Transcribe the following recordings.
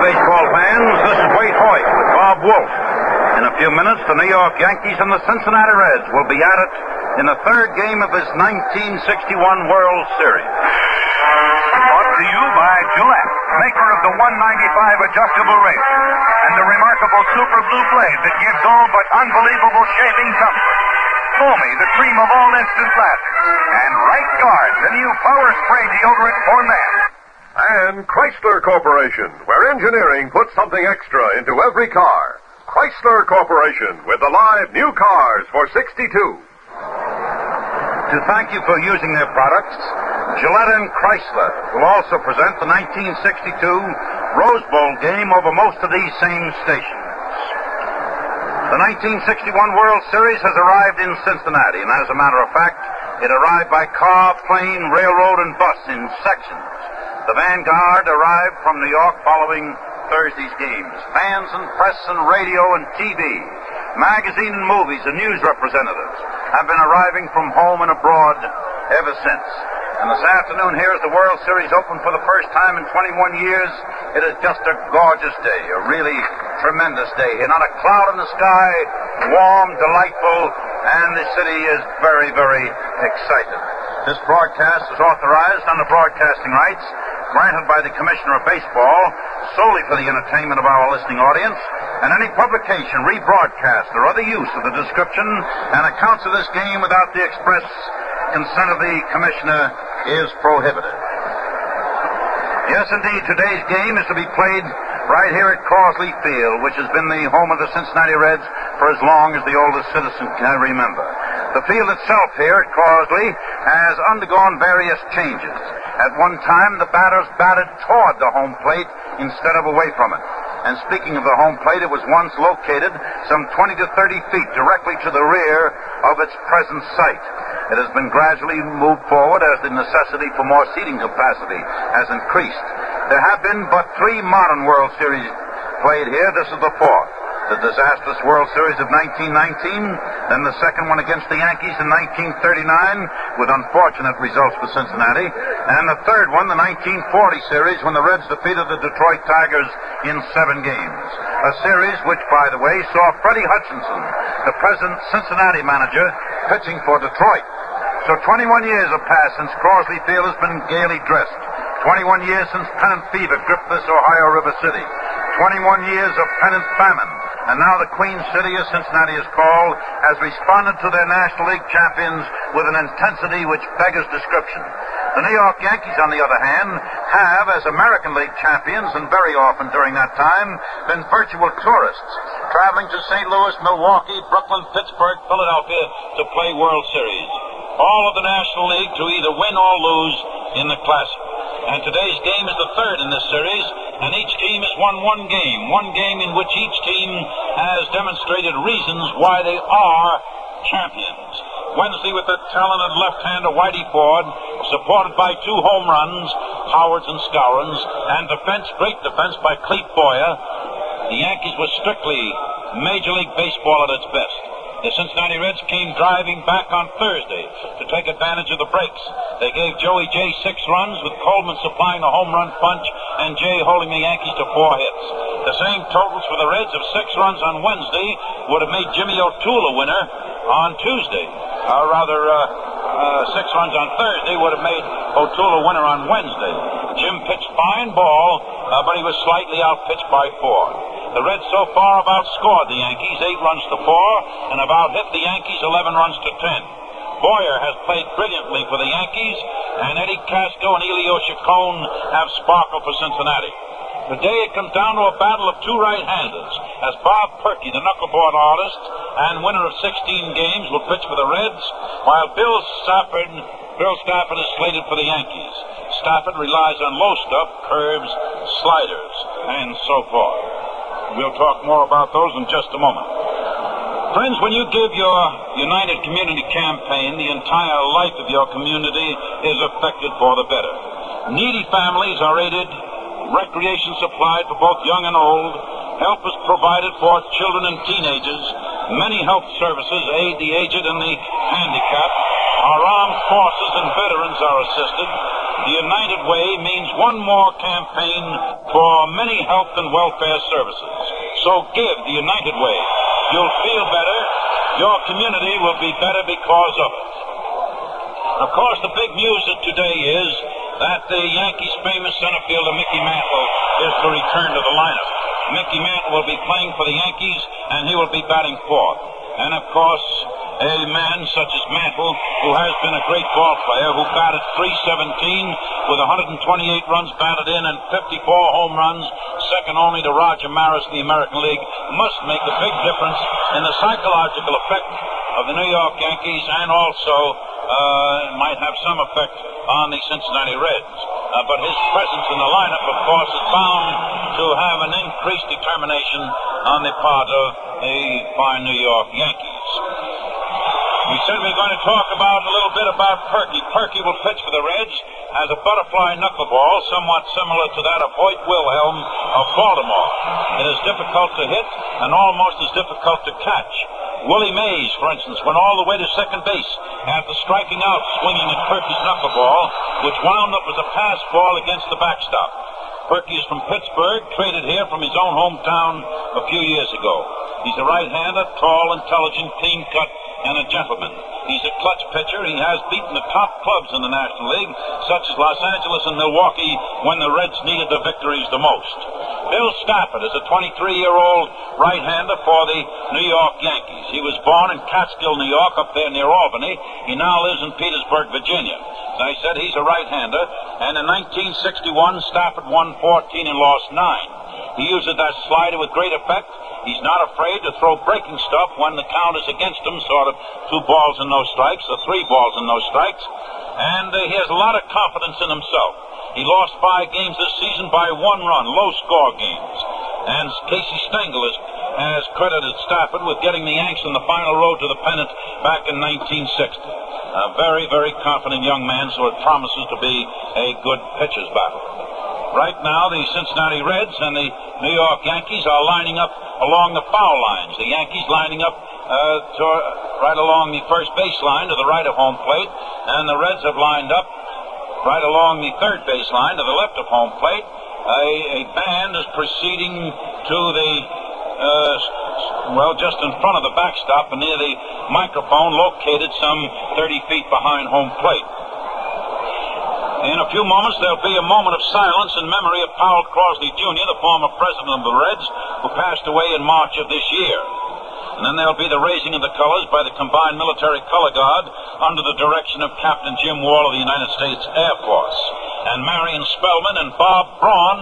baseball fans. This is Waite Hoyt with Bob Wolff. In a few minutes, the New York Yankees and the Cincinnati Reds will be at it in the third game of this 1961 World Series. Brought to you by Gillette, maker of the 195 adjustable razor, and the remarkable Super Blue blade that gives all but unbelievable shaving comfort. Foamy, the cream of all instant lather. And Right Guard, the new power spray deodorant for men. And Chrysler Corporation, where engineering puts something extra into every car. Chrysler Corporation, with the live new cars for 62. To thank you for using their products, Gillette and Chrysler will also present the 1962 Rose Bowl game over most of these same stations. The 1961 World Series has arrived in Cincinnati, and as a matter of fact, it arrived by car, plane, railroad, and bus in sections. The vanguard arrived from New York following Thursday's games. Fans and press and radio and TV, magazine and movies and news representatives have been arriving from home and abroad ever since. And this afternoon here as the World Series opened for the first time in 21 years, it is just a gorgeous day, a really tremendous day. Not a cloud in the sky, warm, delightful, and the city is very, very excited. This broadcast is authorized under broadcasting rights granted by the Commissioner of Baseball solely for the entertainment of our listening audience, and any publication, rebroadcast, or other use of the description and accounts of this game without the express consent of the Commissioner is prohibited. Yes, indeed, today's game is to be played right here at Crosley Field, which has been the home of the Cincinnati Reds for as long as the oldest citizen can remember. The field itself here at Crosley has undergone various changes. At one time, the batters batted toward the home plate instead of away from it. And speaking of the home plate, it was once located some 20 to 30 feet directly to the rear of its present site. It has been gradually moved forward as the necessity for more seating capacity has increased. There have been but 3 modern World Series played here. This is the 4th. The disastrous World Series of 1919, then the second one against the Yankees in 1939, with unfortunate results for Cincinnati, and the third one, the 1940 series, when the Reds defeated the Detroit Tigers in 7 games. A series which, by the way, saw Freddie Hutchinson, the present Cincinnati manager, pitching for Detroit. So 21 years have passed since Crosley Field has been gaily dressed. 21 years since pennant fever gripped this Ohio River city. 21 years of pennant famine. And now the Queen City, as Cincinnati is called, has responded to their National League champions with an intensity which beggars description. The New York Yankees, on the other hand, have, as American League champions, and very often during that time, been virtual tourists, traveling to St. Louis, Milwaukee, Brooklyn, Pittsburgh, Philadelphia to play World Series. All of the National League to either win or lose in the Classic. And today's game is the 3rd in this series, and each team has won one game in which each team has demonstrated reasons why they are champions. Wednesday with the talented left-hander Whitey Ford, supported by 2 home runs, Howards and Scourins, and great defense by Clete Boyer. The Yankees were strictly Major League Baseball at its best. The Cincinnati Reds came driving back on Thursday to take advantage of the breaks. They gave Joey J 6 runs, with Coleman supplying the home run punch and Jay holding the Yankees to 4 hits. The same totals for the Reds of 6 runs on Wednesday would have made Jimmy O'Toole a winner on Tuesday. 6 runs on Thursday would have made O'Toole a winner on Wednesday. Jim pitched fine ball, but he was slightly outpitched by 4. The Reds so far have outscored the Yankees 8 runs to 4 and have out-hit the Yankees 11 runs to 10. Boyer has played brilliantly for the Yankees, and Eddie Casco and Elio Chacon have sparkled for Cincinnati. Today it comes down to a battle of 2 right-handers, as Bob Perky, the knuckleboard artist and winner of 16 games, will pitch for the Reds, while Bill Stafford is slated for the Yankees. Stafford relies on low stuff, curves, sliders, and so forth. We'll talk more about those in just a moment. Friends, when you give your United Community Campaign, the entire life of your community is affected for the better. Needy families are aided, recreation supplied for both young and old, help is provided for children and teenagers, many health services aid the aged and the handicapped, our armed forces and veterans are assisted, The United Way means one more campaign for many health and welfare services. So give the United Way. You'll feel better. Your community will be better because of it. Of course, the big news of today is that the Yankees' famous center fielder Mickey Mantle is to return to the lineup. Mickey Mantle will be playing for the Yankees, and he will be batting fourth. And, of course, a man such as Mantle, who has been a great ball player, who batted .317 with 128 runs batted in and 54 home runs, second only to Roger Maris in the American League, must make a big difference in the psychological effect of the New York Yankees, and also might have some effect on the Cincinnati Reds. But his presence in the lineup, of course, is bound to have an increased determination on the part of the fine New York Yankees. We said we were going to talk a little bit about Perky. Perky will pitch for the Reds as a butterfly knuckleball, somewhat similar to that of Hoyt Wilhelm of Baltimore. It is difficult to hit and almost as difficult to catch. Willie Mays, for instance, went all the way to second base after striking out swinging at Perky's knuckleball, which wound up as a pass ball against the backstop. Perky is from Pittsburgh, traded here from his own hometown a few years ago. He's a right-hander, tall, intelligent, clean-cut, and a gentleman. He's a clutch pitcher. He has beaten the top clubs in the National League, such as Los Angeles and Milwaukee, when the Reds needed the victories the most. Bill Stafford is a 23-year-old right-hander for the New York Yankees. He was born in Catskill, New York, up there near Albany. He now lives in Petersburg, Virginia. As I said, he's a right-hander, and in 1961, Stafford won 14 and lost 9. He uses that slider with great effect. He's not afraid to throw breaking stuff when the count is against him, sort of 2 balls and no strikes, or 3 balls and no strikes. And he has a lot of confidence in himself. He lost 5 games this season by 1 run, low-score games. And Casey Stengel has credited Stafford with getting the Yanks on the final road to the pennant back in 1960. A very, very confident young man, so it promises to be a good pitcher's battle. Right now, the Cincinnati Reds and the New York Yankees are lining up along the foul lines. The Yankees lining up right along the first baseline to the right of home plate, and the Reds have lined up right along the third baseline to the left of home plate. A band is proceeding to the just in front of the backstop and near the microphone located some 30 feet behind home plate. In a few moments, there'll be a moment of silence in memory of Powell Crosley, Jr., the former president of the Reds, who passed away in March of this year. And then there'll be the raising of the colors by the Combined Military Color Guard under the direction of Captain Jim Wall of the United States Air Force. And Marion Spellman and Bob Braun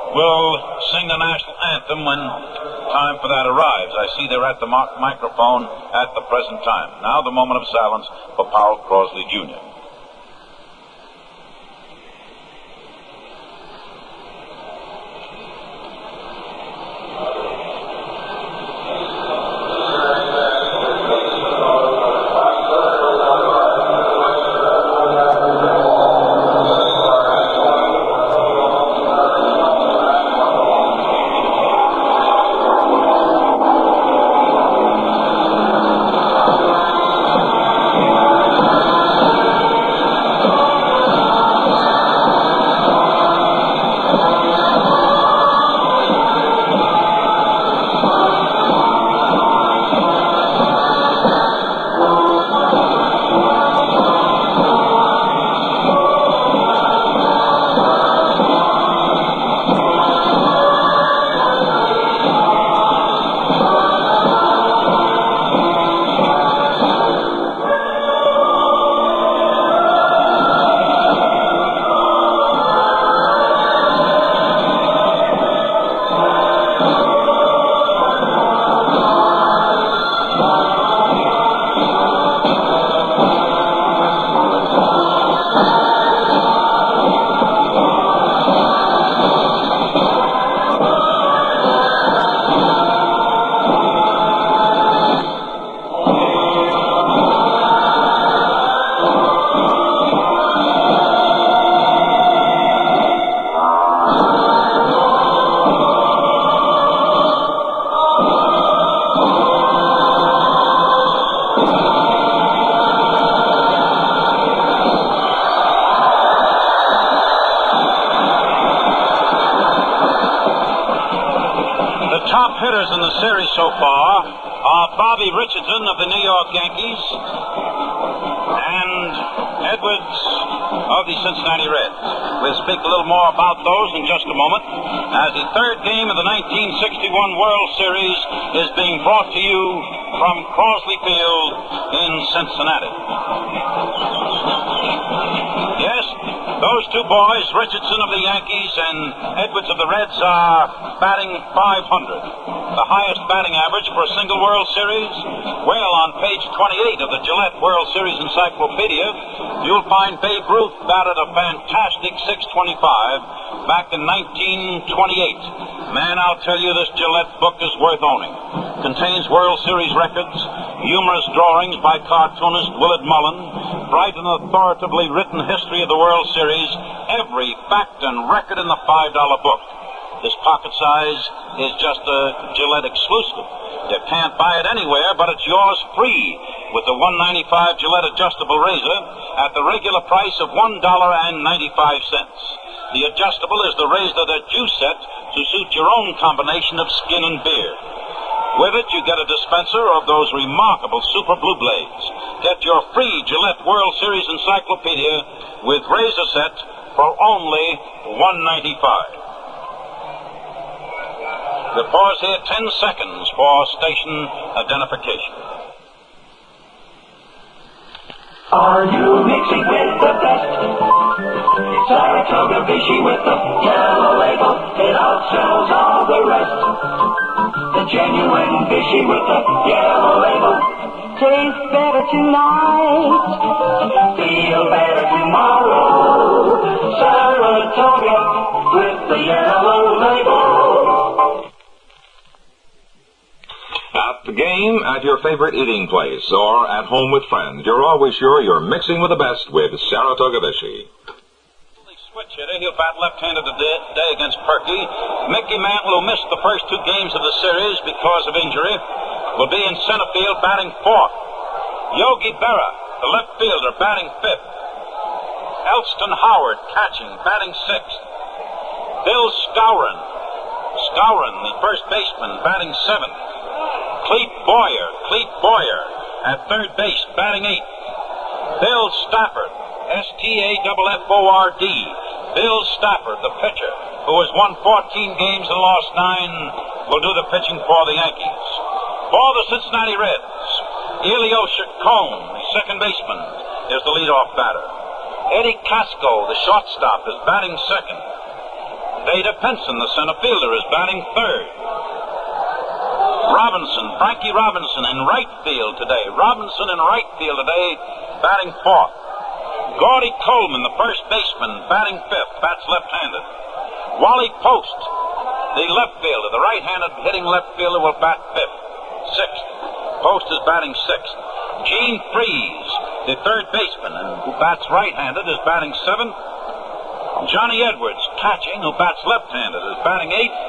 will sing the national anthem when time for that arrives. I see they're at the microphone at the present time. Now the moment of silence for Powell Crosley, Jr. top hitters in the series so far are Bobby Richardson of the New York Yankees and Edwards of the Cincinnati Reds. We'll speak a little more about those in just a moment, as the third game of the 1961 World Series is being brought to you from Crosley Field in Cincinnati. Yes, those two boys, Richardson of the Yankees and Edwards of the Reds, are batting .500. The highest batting average for a single World Series? Well, on page 28 of the Gillette World Series Encyclopedia, you'll find Babe Ruth batted a fantastic .625 back in 1928. Man, I'll tell you, this Gillette book is worth owning. Contains World Series records, humorous drawings by cartoonist Willard Mullen, bright and authoritatively written history of the World Series, every fact and record in the $5 book. This pocket size is just a Gillette exclusive. You can't buy it anywhere, but it's yours free with the $1.95 Gillette adjustable razor at the regular price of $1.95. The adjustable is the razor that you set to suit your own combination of skin and beard. With it, you get a dispenser of those remarkable Super Blue Blades. Get your free Gillette World Series Encyclopedia with razor set for only $1.95. We'll pause here 10 seconds for station identification. Are you mixing with the best? Saratoga Vichy with the yellow label, it outsells all the rest. The genuine Vichy with the yellow label tastes better tonight, feel better tomorrow. Saratoga with the yellow label. At the game, at your favorite eating place, or at home with friends, you're always sure you're mixing with the best with Saratoga Vichy. Switch hitter, he'll bat left-handed today against Perky. Mickey Mantle, who missed the first two games of the series because of injury, will be in center field batting fourth. Yogi Berra, the left fielder, batting fifth. Elston Howard, catching, batting sixth. Bill Skowron, the first baseman, batting seventh. Cleet Boyer, at third base, batting eighth. Bill Stafford, Stafford. Bill Stafford, the pitcher, who has won 14 games and lost 9, will do the pitching for the Yankees. For the Cincinnati Reds, Elio Chacon, the second baseman, is the leadoff batter. Eddie Casco, the shortstop, is batting second. Vada Pinson, the center fielder, is batting third. Frankie Robinson in right field today, batting fourth. Gordy Coleman, the first baseman, batting fifth, bats left-handed. Wally Post, the left fielder, the right-handed hitting left fielder, will bat fifth. Sixth. Post is batting sixth. Gene Freese, the third baseman, who bats right-handed, is batting seventh. Johnny Edwards, catching, who bats left-handed, is batting eighth.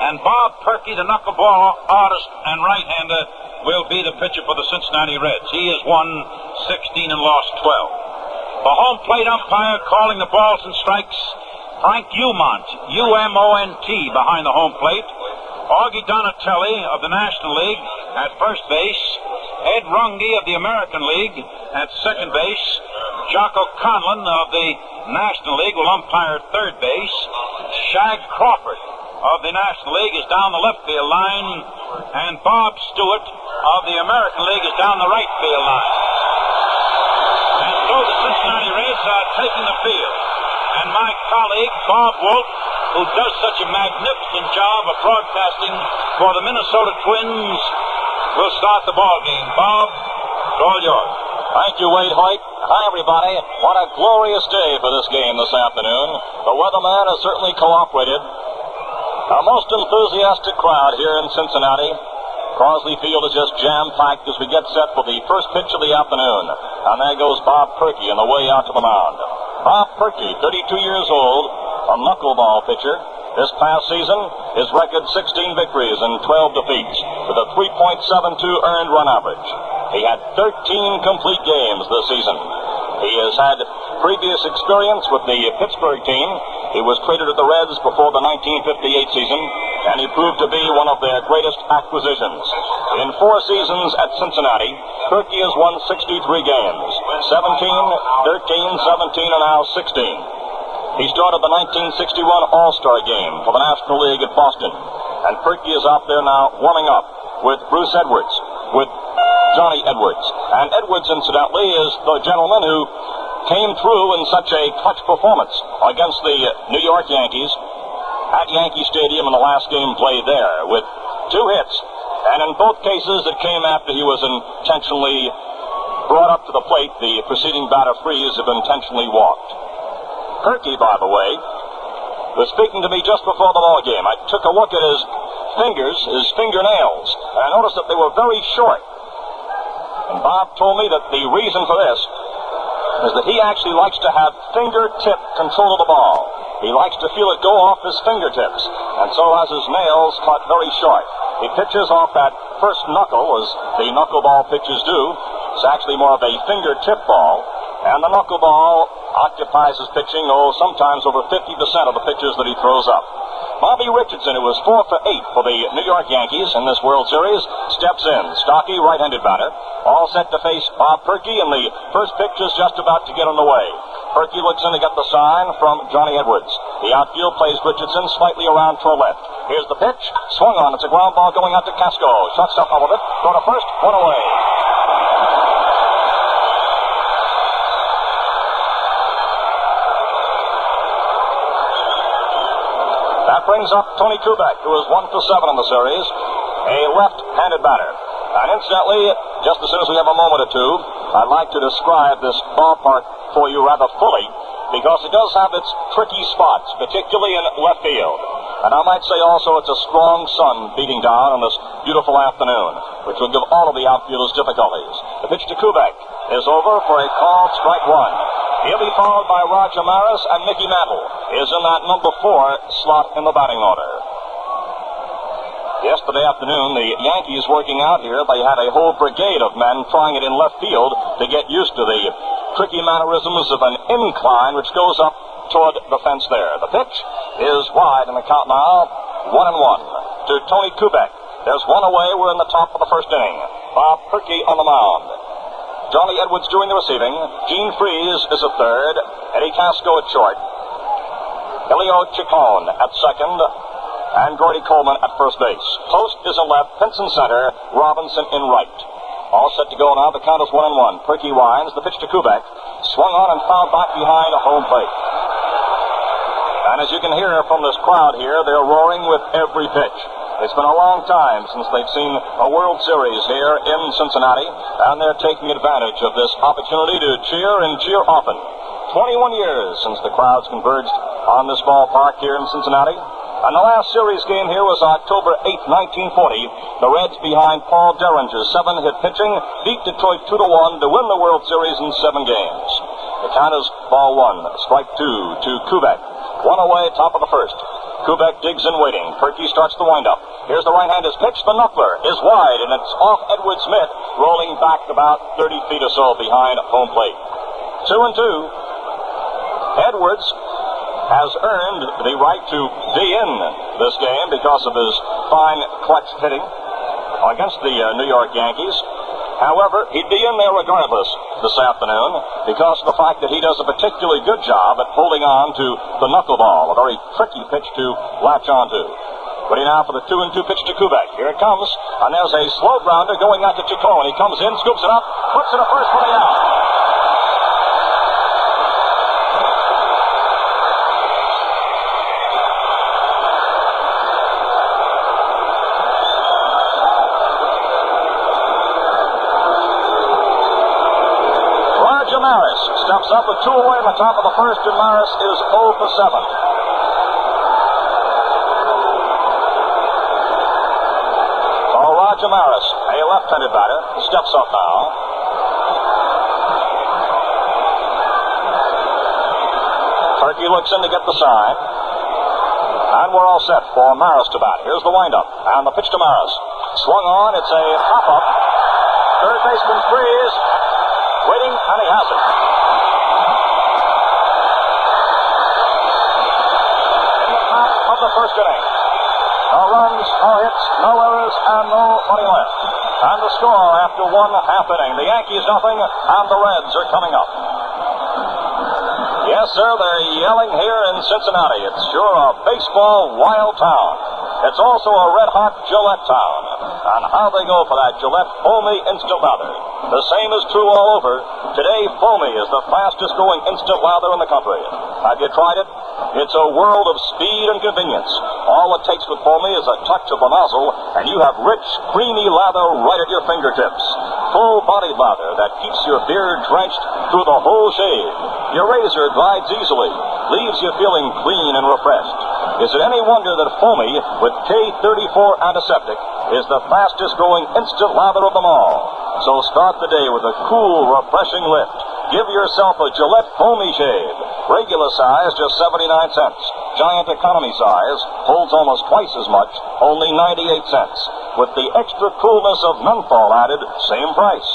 And Bob Perky, the knuckleball artist and right-hander, will be the pitcher for the Cincinnati Reds. He has won 16 and lost 12. The home plate umpire calling the balls and strikes, Frank Umont, U-M-O-N-T, behind the home plate. Augie Donatelli of the National League at first base. Ed Runge of the American League at second base. Jocko Conlon of the National League will umpire third base. Shag Crawford of the National League is down the left field line, and Bob Stewart of the American League is down the right field line. And so the Cincinnati Reds are taking the field. And my colleague, Bob Wolff, who does such a magnificent job of broadcasting for the Minnesota Twins, will start the ball game. Bob, it's all yours. Thank you, Hoyt. Hi, everybody. What a glorious day for this game this afternoon. The weatherman has certainly cooperated. Our most enthusiastic crowd here in Cincinnati. Crosley Field is just jam-packed as we get set for the first pitch of the afternoon. And there goes Bob Perky on the way out to the mound. Bob Perky, 32 years old, a knuckleball pitcher. This past season, his record 16 victories and 12 defeats, with a 3.72 earned run average. He had 13 complete games this season. He has had previous experience with the Pittsburgh team, He was traded to the Reds before the 1958 season, and he proved to be one of their greatest acquisitions. In 4 seasons at Cincinnati, Kirky has won 63 games, 17, 13, 17, and now 16. He started the 1961 All-Star game for the National League at Boston, and Kirky is out there now warming up with Bruce Edwards, with Johnny Edwards. And Edwards, incidentally, is the gentleman who came through in such a clutch performance against the New York Yankees at Yankee Stadium in the last game played there with 2 hits. And in both cases, it came after he was intentionally brought up to the plate. The preceding batter Freese had intentionally walked. Kirky, by the way, was speaking to me just before the ball game. I took a look at his fingers, his fingernails, and I noticed that they were very short. And Bob told me that the reason for this is that he actually likes to have fingertip control of the ball. He likes to feel it go off his fingertips, and so has his nails cut very short. He pitches off that first knuckle, as the knuckleball pitches do. It's actually more of a fingertip ball, and the knuckleball occupies his pitching, sometimes over 50% of the pitches that he throws up. Bobby Richardson, who was 4 for 8 for the New York Yankees in this World Series, steps in. Stocky, right-handed batter, all set to face Bob Kirky, and the first pitch is just about to get on the way. Kirky looks in to get the sign from Johnny Edwards. The outfield plays Richardson slightly around to the left. Here's the pitch. Swung on. It's a ground ball going out to Casco. Shortstop up with it. Throw to first. 1 away. That brings up Tony Kubek, who is 1 for 7 in the series, a left-handed batter. And incidentally, just as soon as we have a moment or two, I'd like to describe this ballpark for you rather fully, because it does have its tricky spots, particularly in left field. And I might say also it's a strong sun beating down on this beautiful afternoon, which will give all of the outfielders difficulties. The pitch to Kubek is over for a called strike 1. He'll be followed by Roger Maris, and Mickey Mantle is in that number 4 slot in the batting order. Yesterday afternoon, the Yankees working out here, they had a whole brigade of men trying it in left field to get used to the tricky mannerisms of an incline which goes up toward the fence there. The pitch is wide in the count now, 1-1 to Tony Kubek. There's 1 away. We're in the top of the first inning. Bob Kirky on the mound. Johnny Edwards doing the receiving. Gene Freese is at third. Eddie Casco at short. Elio Chacon at second. And Gordy Coleman at first base. Post is in left. Pinson center. Robinson in right. All set to go now. The count is 1-1. Kirky winds. The pitch to Kubek. Swung on and fouled back behind home plate. And as you can hear from this crowd here, they're roaring with every pitch. It's been a long time since they've seen a World Series here in Cincinnati, and they're taking advantage of this opportunity to cheer and cheer often. 21 years since the crowds converged on this ballpark here in Cincinnati. And the last series game here was October 8, 1940. The Reds, behind Paul Derringer's 7-hit pitching, beat Detroit 2-1 to win the World Series in 7 games. The count is ball 1, strike 2 to Kubek. 1 away, top of the first. Kubek digs in waiting. Kirky starts the windup. Here's the right-hander's pitch. The knuckler is wide, and it's off Edwards' mitt, rolling back about 30 feet or so behind home plate. 2-2. Edwards has earned the right to be in this game because of his fine clutch hitting against the New York Yankees. However, he'd be in there regardless this afternoon because of the fact that he does a particularly good job at holding on to the knuckleball, a very tricky pitch to latch onto. Ready now for the 2-2 pitch to Kubek. Here it comes, and there's a slow grounder going out to Chacon. He comes in, scoops it up, puts it at first for the out. Maris steps up with 2 away in the top of the first, and Maris is 0 for 7. So Roger Maris, a left-handed batter, steps up now. Kirky looks in to get the sign. And we're all set for Maris to bat. Here's the windup, and the pitch to Maris. Swung on, it's a pop-up. Third baseman Freese. Waiting, and he has it. the first inning. No runs, no hits, no errors, and nobody left. And the score after one half inning. The Yankees nothing, and the Reds are coming up. Yes, sir, they're yelling here in Cincinnati. It's sure a baseball wild town. It's also a red-hot Gillette town. And how they go for that Gillette foamy instant lather. The same is true all over. Today, foamy is the fastest-growing instant lather in the country. Have you tried it? It's a world of speed and convenience. All it takes with foamy is a touch of the nozzle, and you have rich, creamy lather right at your fingertips. Full-bodied lather that keeps your beard drenched through the whole shave. Your razor glides easily, leaves you feeling clean and refreshed. Is it any wonder that foamy with K34 antiseptic is the fastest-growing instant lather of them all? So start the day with a cool, refreshing lift. Give yourself a Gillette foamy shave. Regular size, just 79 cents. Giant economy size holds almost twice as much, only 98 cents. With the extra coolness of menthol added, same price.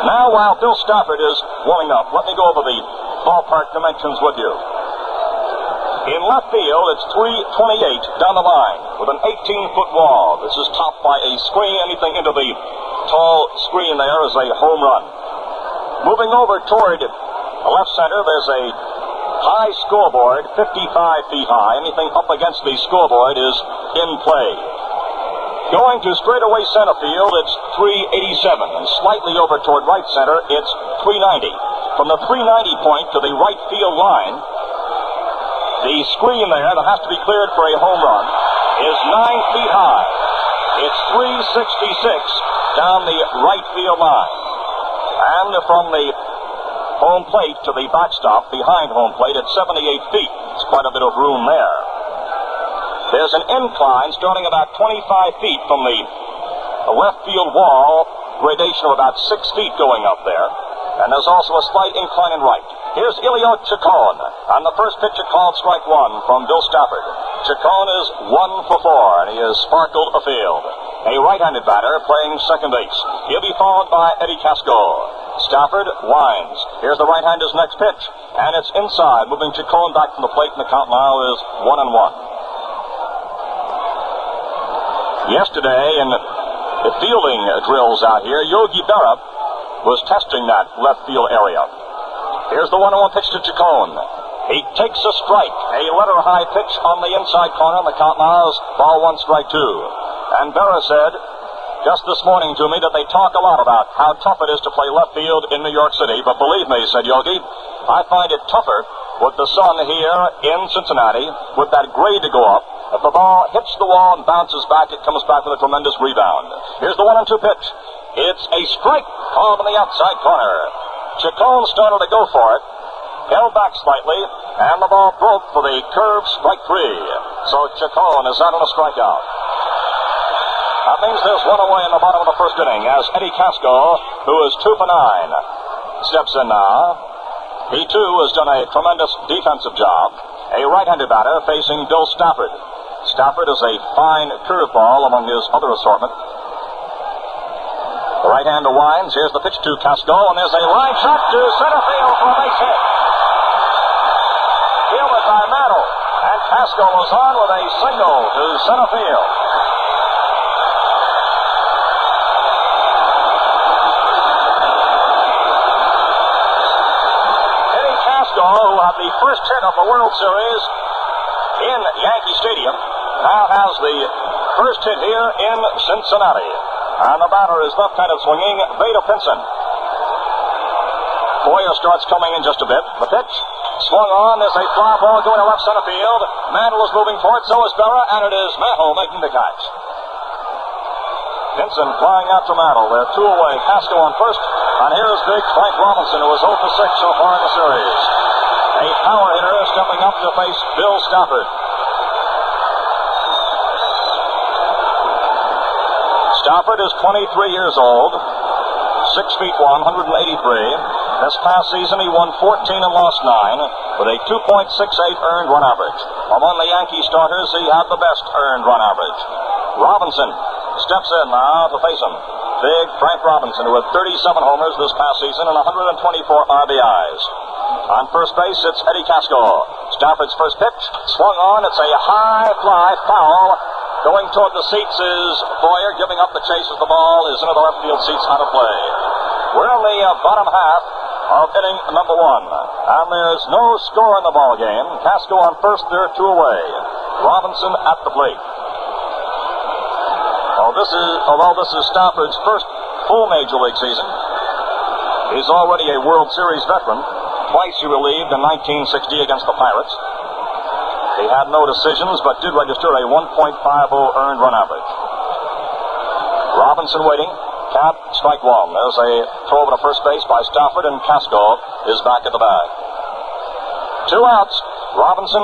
Now, while Bill Stafford is warming up, let me go over the ballpark dimensions with you. In left field, it's 328 down the line with an 18-foot wall. This is topped by a screen. Anything into the tall screen there is a home run. Moving over toward left center, there's a high scoreboard, 55 feet high. Anything up against the scoreboard is in play. Going to straightaway center field, it's 387. And slightly over toward right center, it's 390. From the 390 point to the right field line, the screen there that has to be cleared for a home run is 9 feet high. It's 366 down the right field line. And from the home plate to the backstop behind home plate at 78 feet. It's quite a bit of room there. There's an incline starting about 25 feet from the left field wall, gradation of about 6 feet going up there. And there's also a slight incline in right. Here's Elio Chacon, and the first pitch called strike one from Bill Stafford. Chacon is 1 for 4, and he has sparkled afield. A right-handed batter playing second base. He'll be followed by Eddie Casco. Stafford winds. Here's the right-hander's next pitch, and it's inside, moving Chacon back from the plate, and the count now is 1-1. Yesterday, in the fielding drills out here, Yogi Berra was testing that left field area. Here's the 1-1 pitch to Chacon. He takes a strike, a letter-high pitch on the inside corner, and the count now is ball 1, strike 2. And Berra said just this morning to me that they talk a lot about how tough it is to play left field in New York City. But believe me, said Yogi, I find it tougher with the sun here in Cincinnati, with that grade to go up. If the ball hits the wall and bounces back, it comes back with a tremendous rebound. Here's the 1-2 pitch. It's a strike called on the outside corner. Chacon started to go for it, held back slightly, and the ball broke for the curve, strike 3. So Chacon is out on a strikeout. That means there's one away in the bottom of the first inning as Eddie Casco, who is 2 for 9, steps in now. He, too, has done a tremendous defensive job. A right-handed batter facing Bill Stafford. Stafford is a fine curveball among his other assortment. The right-hander winds. Here's the pitch to Casco, and there's a line shot to center field for a base hit. Fielded by Mantle, and Casco was on with a single to center field. Eddie Casco, who had the first hit of the World Series in Yankee Stadium, now has the first hit here in Cincinnati. And the batter is left-handed swinging, Vada Pinson. Boyer starts coming in just a bit. The pitch swung on. There's a fly ball going to left center field. Mantle is moving for it. So is Berra, and it is Mantle making the catch. Pinson flying out to Mantle. They're 2 away. Casco on first. And here's big Frank Robinson, who is 0 for 6 so far in the series. A power hitter stepping up to face Bill Stafford. Stafford is 23 years old, 6 feet 1, 183. This past season he won 14 and lost 9 with a 2.68 earned run average. Among the Yankee starters, he had the best earned run average. Robinson steps in now to face him. Big Frank Robinson, who had 37 homers this past season and 124 RBIs. On first base, it's Eddie Casco. Stafford's first pitch, swung on. It's a high fly, foul. Going toward the seats is Boyer, giving up the chase as the ball is into the left field seats out of play. We're in the bottom half of inning number 1, and there's no score in the ball game. Casco on first, there are 2 away. Robinson at the plate. Although this is Stafford's first full Major League season, he's already a World Series veteran. Twice he relieved in 1960 against the Pirates. He had no decisions, but did register a 1.50 earned run average. Robinson waiting. Count, strike 1. There's a throw over to first base by Stafford, and Casco is back at the bag. 2 outs. Robinson,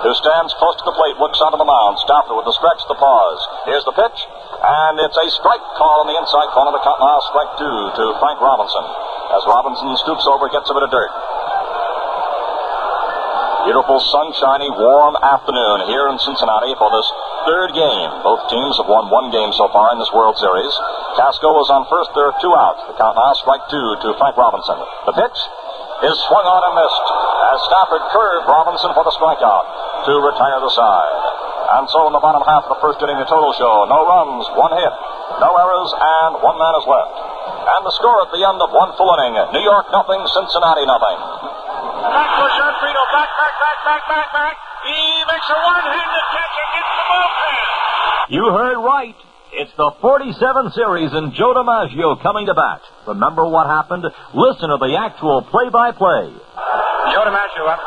who stands close to the plate, looks onto the mound. Stafford with the stretch, the pause. Here's the pitch, and it's a strike call on the inside corner of the count. Now strike 2 to Frank Robinson. As Robinson scoops over, gets a bit of dirt. Beautiful, sunshiny, warm afternoon here in Cincinnati for this 3rd game. Both teams have won 1 game so far in this World Series. Casco is on first. There are 2 outs. The count now, strike 2 to Frank Robinson. The pitch is swung on and missed as Stafford curved Robinson for the strikeout to retire the side. And so in the bottom half of the first inning, the total show, no runs, 1 hit, no errors, and 1 man is left. And the score at the end of 1 full inning, New York nothing, Cincinnati nothing. Back for Sharpino, back. He makes a one-handed catch against the bullpen. You heard right. It's the 47 series and Joe DiMaggio coming to bat. Remember what happened? Listen to the actual play-by-play. Joe DiMaggio up,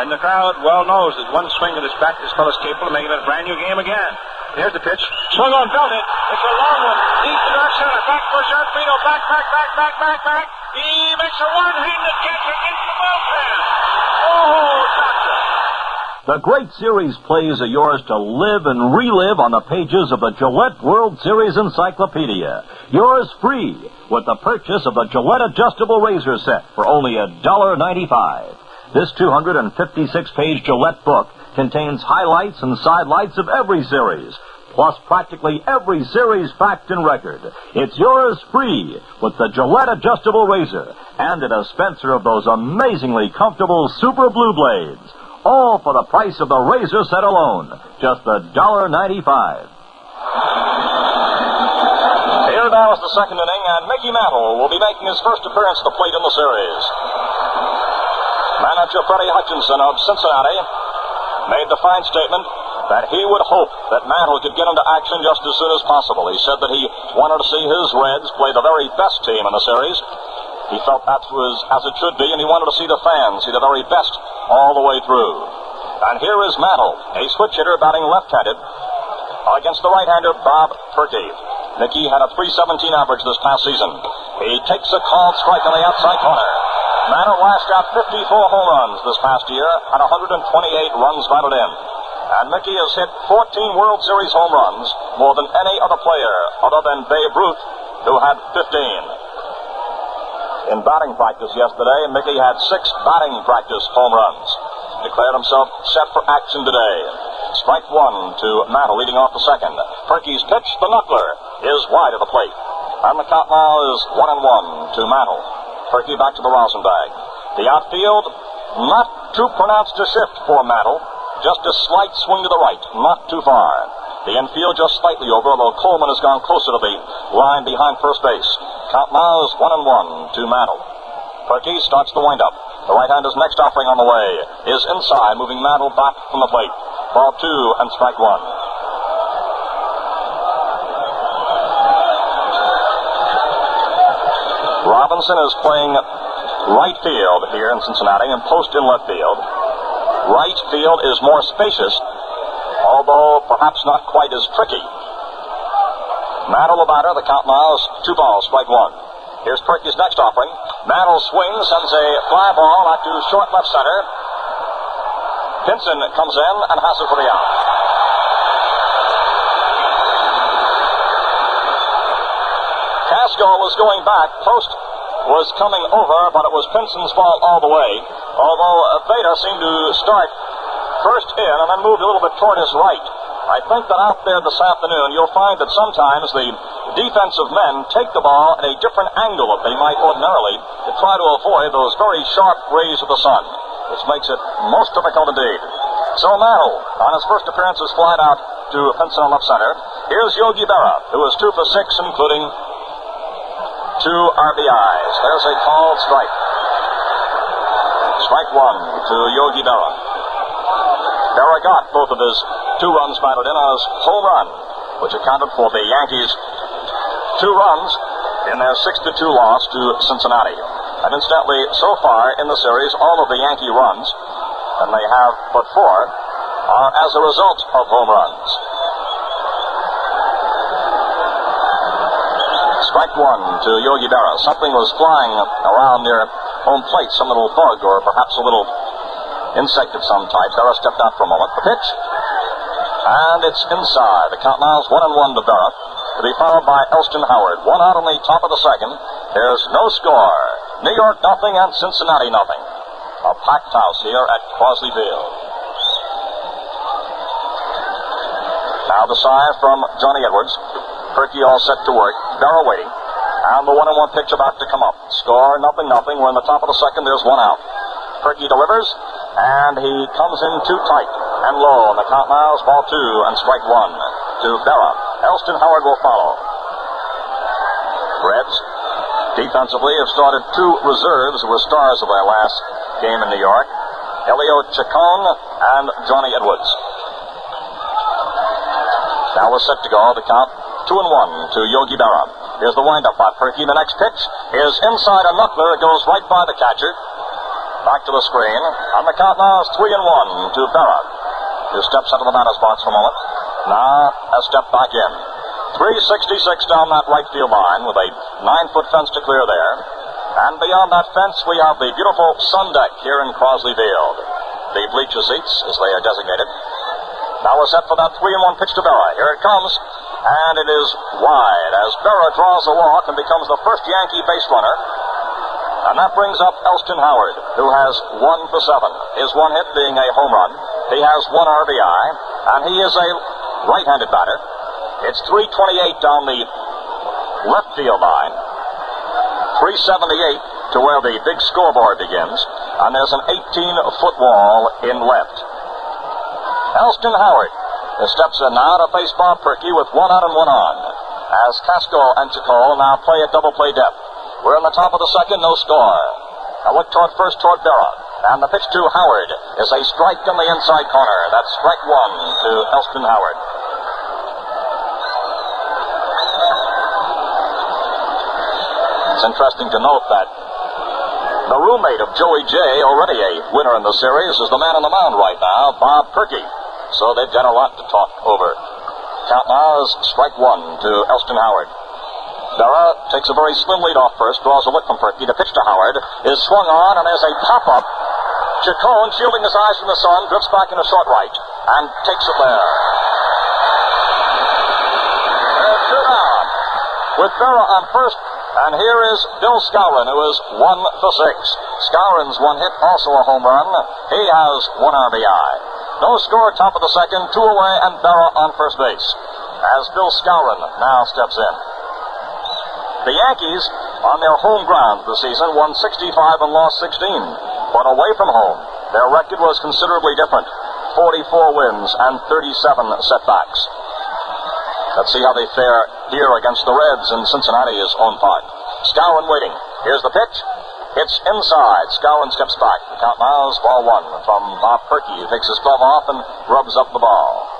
and the crowd well knows that one swing of this bat, this fellow's capable of making it a brand new game again. Here's the pitch. Swung on, belted. It's a long one. Deep to left center. Back for Sharpino. Back. He makes a one-handed catch against the bullpen. Oh, doctor. The great series plays are yours to live and relive on the pages of the Gillette World Series Encyclopedia. Yours free with the purchase of the Gillette Adjustable Razor Set for only $1.95. This 256-page Gillette book contains highlights and sidelights of every series, plus practically every series fact and record. It's yours free with the Gillette Adjustable Razor and a dispenser of those amazingly comfortable Super Blue Blades. All for the price of the razor set alone, just $1.95. Here now is the second inning, and Mickey Mantle will be making his first appearance at the plate in the series. Manager Freddie Hutchinson of Cincinnati made the fine statement that he would hope that Mantle could get into action just as soon as possible. He said that he wanted to see his Reds play the very best team in the series. He felt that was as it should be, and he wanted to see the fans see the very best all the way through. And here is Mantle, a switch hitter batting left-handed against the right-hander Bob Perky. Mickey had a .317 average this past season. He takes a called strike on the outside corner. Mantle lashed out 54 home runs this past year and 128 runs batted in. And Mickey has hit 14 World Series home runs, more than any other player other than Babe Ruth, who had 15. In batting practice yesterday, Mickey had 6 batting practice home runs. Declared himself set for action today. Strike 1 to Mantle leading off the second. Perky's pitch, the knuckler, is wide of the plate. And the count now is 1-1 to Mantle. Perky back to the rosin bag. The outfield, not too pronounced a shift for Mantle. Just a slight swing to the right, not too far. The infield just slightly over, although Coleman has gone closer to the line behind first base. Count now is 1-1 to Mantle. Perky starts the windup. The right-hander's next offering on the way is inside, moving Mantle back from the plate. Ball 2 and strike 1. Robinson is playing right field here in Cincinnati and post in left field. Right field is more spacious, although perhaps not quite as tricky. Mantle the batter, the count now is 2 balls, strike 1. Here's Perky's next offering. Mantle swings, sends a fly ball out to short left center. Pinson comes in and has it for the out. Casco was going back. Post was coming over, but it was Pinson's ball all the way. Although Waite seemed to start first in and then moved a little bit toward his right. I think that out there this afternoon, you'll find that sometimes the defensive men take the ball at a different angle that they might ordinarily to try to avoid those very sharp rays of the sun. which makes it most difficult indeed. So Mantle, on his first appearance, is flied out to Pinson on left center. Here's Yogi Berra, who is 2 for 6, including 2 RBIs. There's a called strike. Strike 1 to Yogi Berra. Berra got both of his 2 runs batted in on his home run, which accounted for the Yankees' 2 runs in their 6-2 loss to Cincinnati. And incidentally, so far in the series, all of the Yankee runs, and they have but 4, are as a result of home runs. Strike 1 to Yogi Berra. Something was flying around near home plate, some little bug or perhaps a little insect of some type. Berra stepped out for a moment. The pitch, and it's inside. The count now is 1-1 to Berra, to be followed by Elston Howard. 1 out on the top of the second. There's no score. New York nothing and Cincinnati nothing. A packed house here at Crosley Field. Now the side from Johnny Edwards. Perky all set to work. Berra waiting. And the 1-1 pitch about to come up. Score 0-0. We're in the top of the second. There's 1 out. Perky delivers, and he comes in too tight and low. And the count now is ball 2 and strike 1 to Berra. Elston Howard will follow. Reds defensively have started 2 reserves who were stars of their last game in New York. Elio Chacon and Johnny Edwards. Now we're set to go. The count 2-1 to Yogi Berra. Here's the windup by Perky. The next pitch is inside a knuckler. It goes right by the catcher. Back to the screen. And the count now is 3-1 to Berra, who steps into the batter's box for a moment. Now a step back in. 366 down that right field line with a 9-foot fence to clear there. And beyond that fence, we have the beautiful sun deck here in Crosley Field. The bleacher seats, as they are designated. Now we're set for that 3-1 pitch to Berra. Here it comes, and it is wide as Berra draws a walk and becomes the first Yankee base runner. And that brings up Elston Howard, who has 1 for 7. His 1 hit being a home run. He has 1 RBI, and he is a right-handed batter. It's 328 down the left field line. 378 to where the big scoreboard begins. And there's an 18-foot wall in left. Elston Howard steps in now to face Bob Perky with 1 out and 1 on. As Casco and Chacol now play at double play depth. We're in the top of the second, no score. I look first toward Berra. And the pitch to Howard is a strike in the inside corner. That's strike 1 to Elston Howard. It's interesting to note that the roommate of Joey J, already a winner in the series, is the man on the mound right now, Bob Perky. So they've got a lot to talk over. Count now is strike 1 to Elston Howard. Berra takes a very slim lead off first, draws a look from Perky. The pitch to Howard is swung on, and there's a pop-up. Chacon, shielding his eyes from the sun, drifts back in a short right and takes it there. And 2 down with Berra on first. And here is Bill Skowron, who is 1 for 6. Skowron's 1 hit, also a home run. He has 1 RBI. No score, top of the second, 2 away, and Berra on first base. As Bill Skowron now steps in. The Yankees, on their home ground this season, won 65 and lost 16. But away from home, their record was considerably different. 44 wins and 37 setbacks. Let's see how they fare here against the Reds in Cincinnati's own park. Skowron waiting. Here's the pitch. It's inside. Skowron steps back. The count now is ball 1 from Bob Perky, who takes his glove off and rubs up the ball.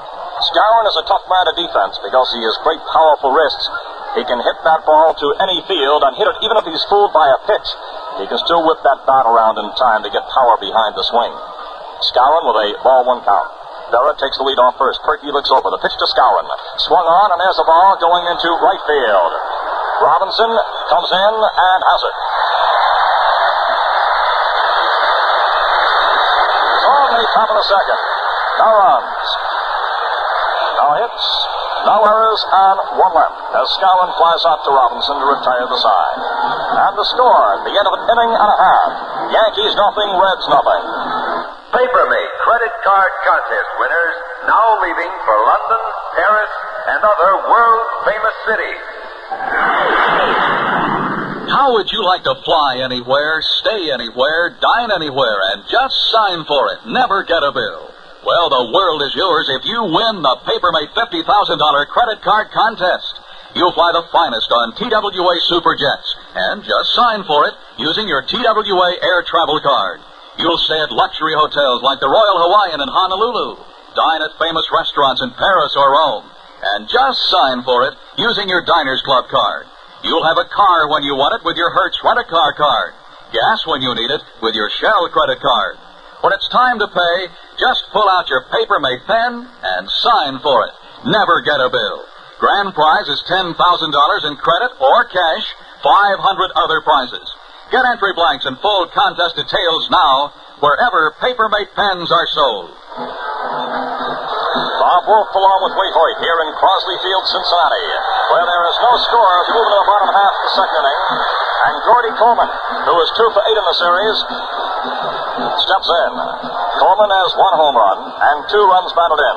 Skowron is a tough man to defense because he has great powerful wrists. He can hit that ball to any field and hit it even if he's fooled by a pitch. He can still whip that bat around in time to get power behind the swing. Skowron with a ball 1 count. Berra takes the lead off first. Perky looks over. The pitch to Skowron. Swung on, and there's a ball going into right field. Robinson comes in and has it. It's on the top of the second. No runs. No hits. No errors, and 1 left as Skowron flies out to Robinson to retire the side. And the score at the end of an inning and a half. Yankees nothing, Reds nothing. Paper Me credit card contest winners now leaving for London, Paris, and other world-famous cities. How would you like to fly anywhere, stay anywhere, dine anywhere, and just sign for it? Never get a bill. Well, the world is yours if you win the Papermate $50,000 credit card contest. You'll fly the finest on TWA Superjets, and just sign for it using your TWA Air Travel Card. You'll stay at luxury hotels like the Royal Hawaiian in Honolulu, dine at famous restaurants in Paris or Rome, and just sign for it using your Diners Club card. You'll have a car when you want it with your Hertz Rent-A-Car card, gas when you need it with your Shell credit card. When it's time to pay, just pull out your Papermate pen and sign for it. Never get a bill. Grand prize is $10,000 in credit or cash, 500 other prizes. Get entry blanks and full contest details now wherever Papermate pens are sold. Bob Wolff along with Waite Hoyt here in Crosley Field, Cincinnati, where there is no score as we move into the bottom half of the second inning. And Gordy Coleman, who is 2 for 8 in the series, steps in. Coleman has 1 home run and 2 runs batted in.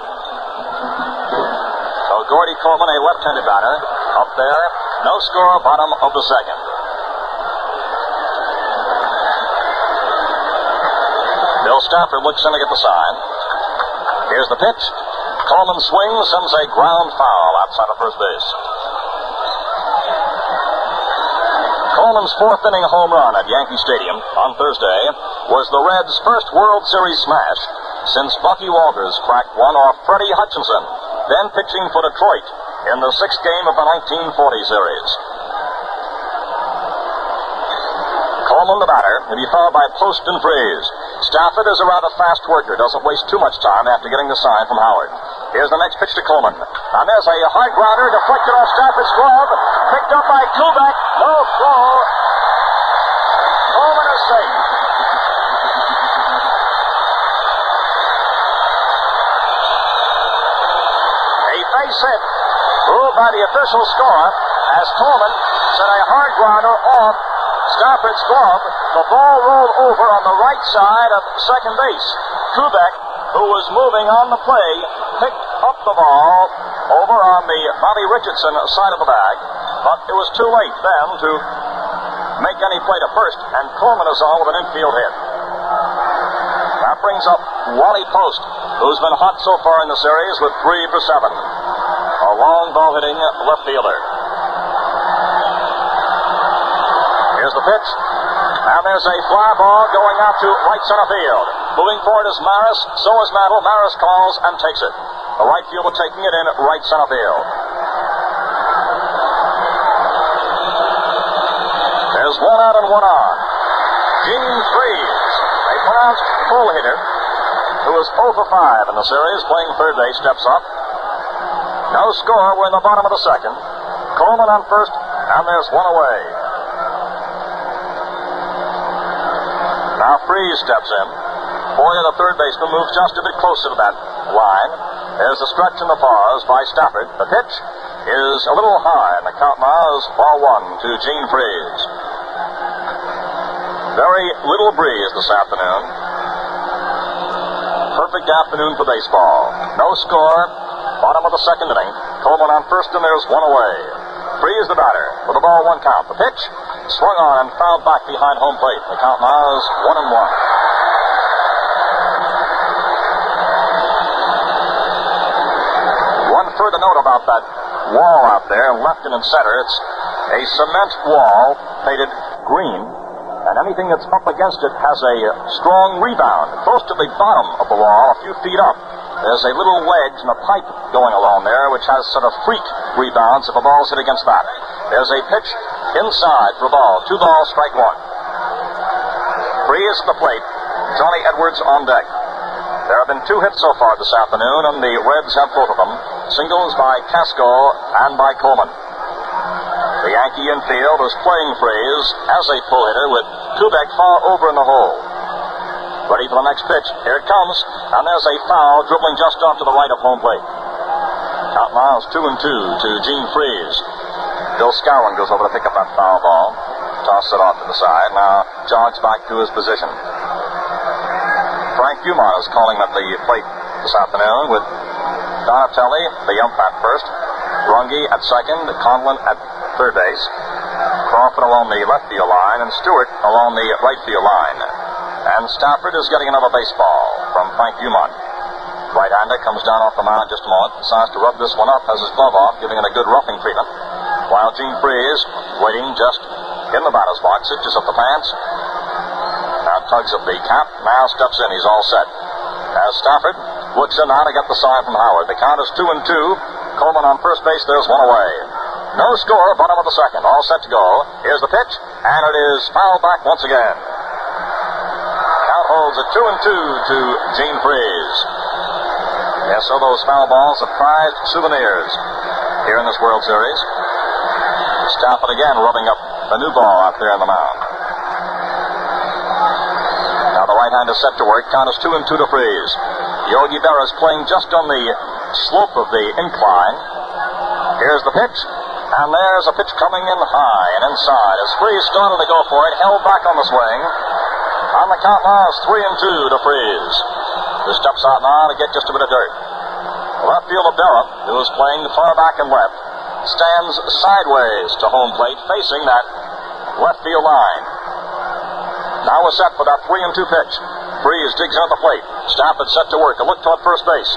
So Gordy Coleman, a left-handed batter, up there. No score, bottom of the second. Bill Stafford looks in to get the sign. Here's the pitch. Coleman swings, sends a ground foul outside of first base. Coleman's 4th inning home run at Yankee Stadium on Thursday was the Reds' first World Series smash since Bucky Walters cracked one off Freddie Hutchinson, then pitching for Detroit in the 6th game of the 1940 series. Coleman, the batter, will be followed by Post and Freeze. Stafford is a rather fast worker, doesn't waste too much time after getting the sign from Howard. Here's the next pitch to Coleman. And there's a hard grounder deflected off Stafford's glove, picked up by Kubek. No throw. Coleman is safe. A base hit ruled by the official score as Coleman sent a hard grounder off Stafford's glove. The ball rolled over on the right side of second base. Kubek, who was moving on the play, picked up the ball over on the Bobby Richardson side of the bag, but it was too late then to make any play to first, and Coleman is on with an infield hit. That brings up Wally Post, who's been hot so far in the series with 3 for 7. A long ball hitting left fielder. Here's the pitch. And there's a fly ball going out to right center field. Moving forward is Maris. So is Mantle. Maris calls and takes it. The right fielder taking it in right center field. There's 1 out and 1 on. Gene Freeze, a pronounced pull hitter, who is 0 for 5 in the series, playing third base, steps up. No score. We're in the bottom of the second. Coleman on first, and there's 1 away. Now Freeze steps in. Boyer, the third baseman, moves just a bit closer to that line. There's a stretch in the pause by Stafford. The pitch is a little high, and the count now is ball 1 to Gene Freeze. Very little breeze this afternoon. Perfect afternoon for baseball. No score. Bottom of the second inning. Coleman on first, and there's 1 away. Freeze the batter with a ball 1 count. The pitch swung on and fouled back behind home plate. The count now is 1 and 1. One further note about that wall out there, left and in center. It's a cement wall painted green, and anything that's up against it has a strong rebound. Close to the bottom of the wall, a few feet up, there's a little wedge and a pipe going along there, which has sort of freak rebounds if a ball's hit against that. There's a pitch inside for a ball. 2 balls, strike 1. Freeze at the plate. Johnny Edwards on deck. There have been 2 hits so far this afternoon, and the Reds have both of them. Singles by Casco and by Coleman. The Yankee infield is playing Freeze as a pull hitter with Kubek far over in the hole. Ready for the next pitch. Here it comes, and there's a foul dribbling just off to the right of home plate. Count now is 2 and 2 to Gene Freeze. Bill Skowron goes over to pick up that foul ball. Toss it off to the side. Now jogs back to his position. Frank Dumont is calling at the plate this afternoon with Donatelli, the ump at first, Runge at second, Conlon at third base. Crawford along the left field line, and Stewart along the right field line. And Stafford is getting another baseball from Frank Dumont. Right-hander comes down off the mound just a moment, decides to rub this one up, has his glove off, giving it a good roughing treatment. While Gene Freeze, waiting just in the batter's box, hitches up the pants. Now tugs at the cap, now steps in, he's all set. As Stafford looks in now to get the sign from Howard. The count is 2-2. Coleman on first base, there's one away. No score, bottom of the second, all set to go. Here's the pitch, and it is fouled back once again. Count holds at 2-2 to Gene Freeze. Yes, so those foul balls are prized souvenirs here in this World Series. Stafford again rubbing up the new ball out there on the mound. Now the right hand is set to work. Count is 2-2 to Freeze. Yogi Berra is playing just on the slope of the incline. Here's the pitch, and there's a pitch coming in high and inside. As Freeze started to go for it, held back on the swing. On the count now is 3-2 to Freeze, who steps out now to get just a bit of dirt. The left fielder Berra, who is playing far back and left, stands sideways to home plate, facing that left field line. Now we're set for that 3-2 pitch. Freeze digs out the plate. Stafford set to work. A look toward first base.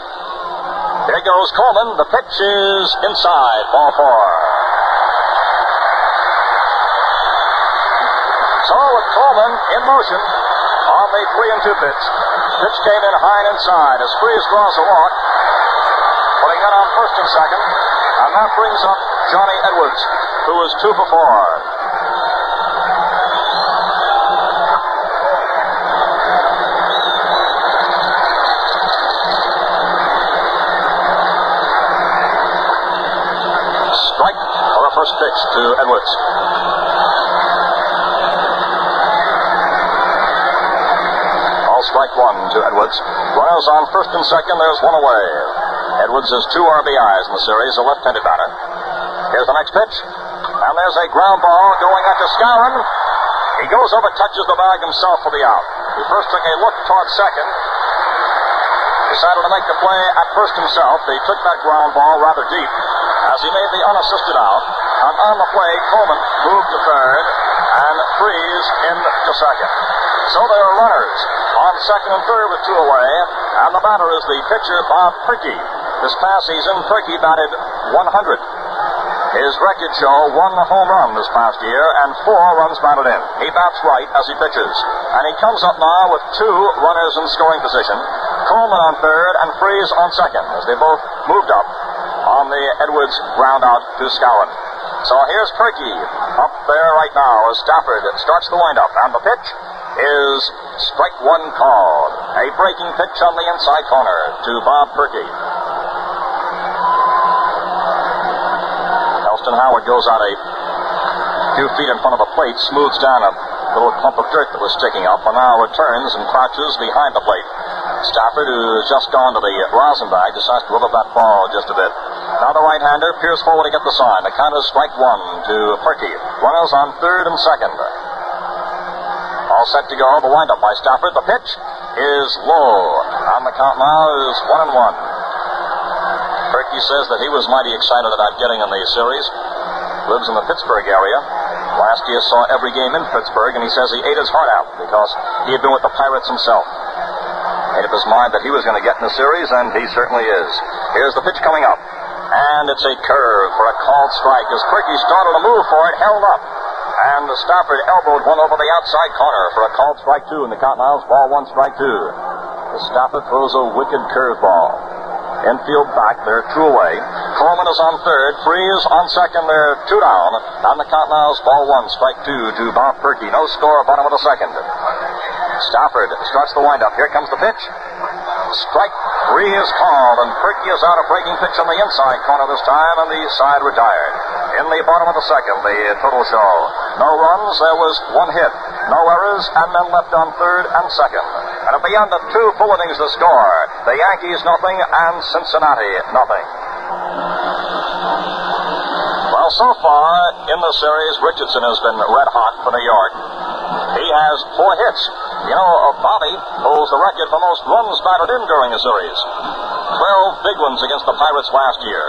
There goes Coleman. The pitch is inside. Ball 4. So with Coleman in motion on the 3-2 pitch. Pitch came in high and inside as Freeze draws a walk, putting that on first and second, and that brings up Johnny Edwards, who is 2 for 4. Strike for the first pitch to Edwards. Strike 1 to Edwards. Runners on first and second, there's one away. Edwards has 2 RBIs in the series, a left-handed batter. Here's the next pitch, and there's a ground ball going out to Skowron. He goes over, touches the bag himself for the out. He first took a look toward second, decided to make the play at first himself. He took that ground ball rather deep as he made the unassisted out. And on the play, Coleman moved to third, and Freeze in to second. So there are runners on second and third with 2 away, and the batter is the pitcher, Bob Perky. This past season, Perky batted 100. His records show 1 home run this past year and 4 runs batted in. He bats right as he pitches, and he comes up now with 2 runners in scoring position. Coleman on third and Freeze on second, as they both moved up on the Edwards ground out to Skowron. So here's Perky up there right now as Stafford starts the windup, and the pitch is strike 1 called. A breaking pitch on the inside corner to Bob Perky. Elston Howard goes out a few feet in front of the plate, smooths down a little clump of dirt that was sticking up, and now returns and crouches behind the plate. Stafford, who has just gone to the rosin bag, decides to rub up that ball just a bit. Now the right-hander peers forward to get the sign. The count is strike 1 to Perky. Runners on third and second. All set to go. The windup by Stafford. The pitch is low. On the count now is 1-1. Perky says that he was mighty excited about getting in the series. Lives in the Pittsburgh area. Last year saw every game in Pittsburgh, and he says he ate his heart out because he had been with the Pirates himself. Made up his mind that he was going to get in the series, and he certainly is. Here's the pitch coming up, and it's a curve for a called strike as Perky started to move for it, held up, and Stafford elbowed one over the outside corner for a called strike 2, and the count now is ball 1, strike 2. As Stafford throws a wicked curveball. Infield back, they're 2 away. Coleman is on third, Freeze on second, they're 2 down. On the count now is ball 1, strike 2 to Bob Perky. No score, bottom of the second. Stafford starts the windup. Here comes the pitch. Strike 3 is called, and Perky is out a breaking pitch on the inside corner this time, and the side retired. In the bottom of the second, the total show. No runs, there was 1 hit. No errors, and men left on third and second. And at the end of 2 full innings to score, the Yankees nothing and Cincinnati nothing. Well, so far in the series, Richardson has been red hot for New York. He has 4 hits. You know, Bobby holds the record for most runs batted in during a series. 12 big ones against the Pirates last year.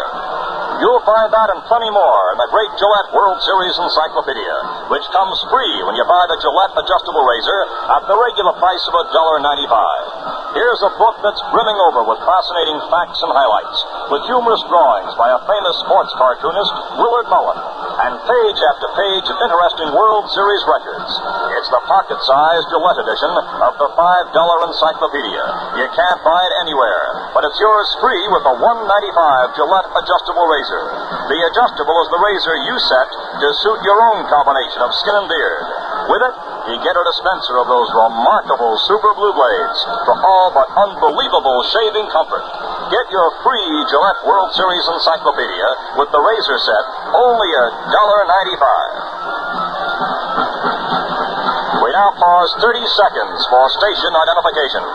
You'll find that and plenty more in the Great Gillette World Series Encyclopedia, which comes free when you buy the Gillette adjustable razor at the regular price of $1.95. Here's a book that's brimming over with fascinating facts and highlights, with humorous drawings by a famous sports cartoonist, Willard Mullen, and page after page of interesting World Series records. It's the pocket-sized Gillette edition of the $5 Encyclopedia. You can't buy it anywhere, but it's yours free with the $1.95 Gillette adjustable razor. The adjustable is the razor you set to suit your own combination of skin and beard. With it, you get a dispenser of those remarkable Super Blue Blades for all but unbelievable shaving comfort. Get your free Gillette World Series Encyclopedia with the razor set, only $1.95. We now pause 30 seconds for station identification.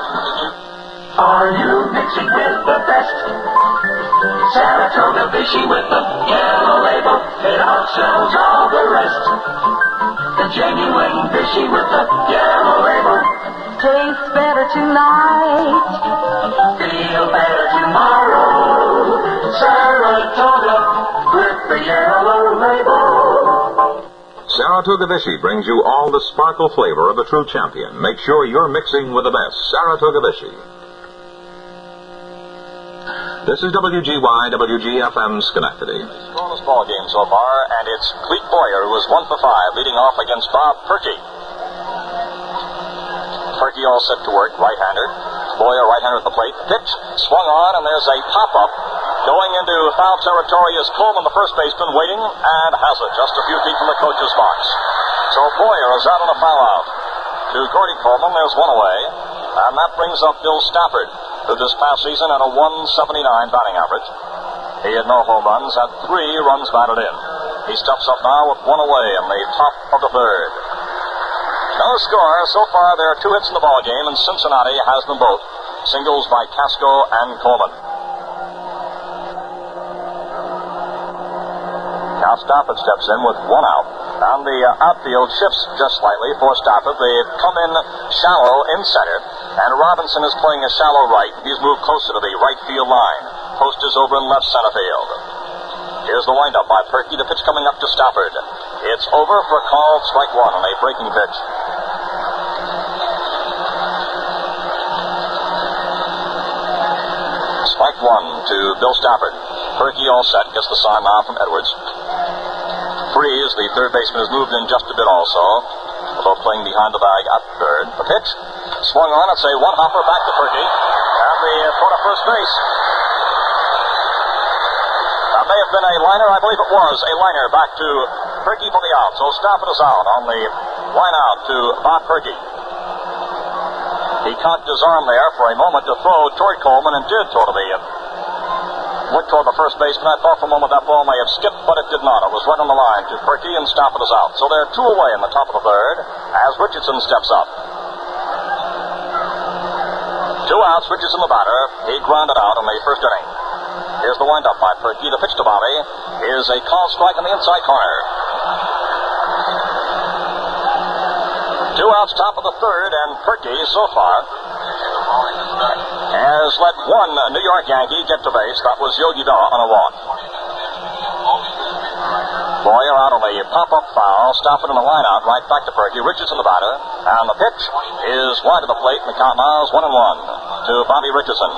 Are you mixing with the best? Saratoga Vichy with the yellow label, it outshells all the rest. The genuine Vichy with the yellow label tastes better tonight, feel better tomorrow. Saratoga with the yellow label. Saratoga Vichy brings you all the sparkle flavor of a true champion. Make sure you're mixing with the best Saratoga Vichy. This is WGY, WGFM Schenectady. Scoreless ball game so far, and it's Cleet Boyer who is 1 for 5, leading off against Bob Perky. Perky all set to work, right-hander. Boyer right-hander at the plate. Pitch swung on, and there's a pop-up. Going into foul territory is Coleman, the first baseman, waiting, and has it just a few feet from the coach's box. So Boyer is out on a foul out. To Gordy Coleman, there's one away, and that brings up Bill Stafford, who this past season had a 179 batting average. He had no home runs, had 3 runs batted in. He steps up now with one away in the top of the third. No score. So far, there are 2 hits in the ball game, and Cincinnati has them both. Singles by Casco and Coleman. Now Stafford steps in with 1 out. And the outfield shifts just slightly for Stafford. They've come in shallow in center, and Robinson is playing a shallow right. He's moved closer to the right field line. Post is over in left center field. Here's the windup by Perky. The pitch coming up to Stafford. It's over for a called strike 1 on a breaking pitch. Strike 1 to Bill Stafford. Perky all set. Gets the sign now from Edwards. Freeze, the third baseman, has moved in just a bit also, although playing behind the bag at third. The pitch swung on. It's a one-hopper back to Perky, and the throw to first base. That may have been a liner. I believe it was a liner back to Perky for the out. So Stafford is out on the line out to Bob Perky. He cocked his arm there for a moment to throw toward Coleman, and did throw to the went toward the first baseman. I thought for a moment that ball may have skipped, but it did not. It was right on the line to Perky, and Stafford is out. So there are 2 away in the top of the third as Richardson steps up. 2 outs, Richardson the batter. He grounded out in the first inning. Here's the windup by Perky. The pitch to Bobby is a called strike in the inside corner. 2 outs, top of the third, and Perky so far has let 1 New York Yankee get to base. That was Yogi Berra on a walk. Boyer out on the pop-up foul. Stafford in the line out, right back to Perky. Richardson the batter, and the pitch is wide of the plate, and the count now is 1-1 to Bobby Richardson.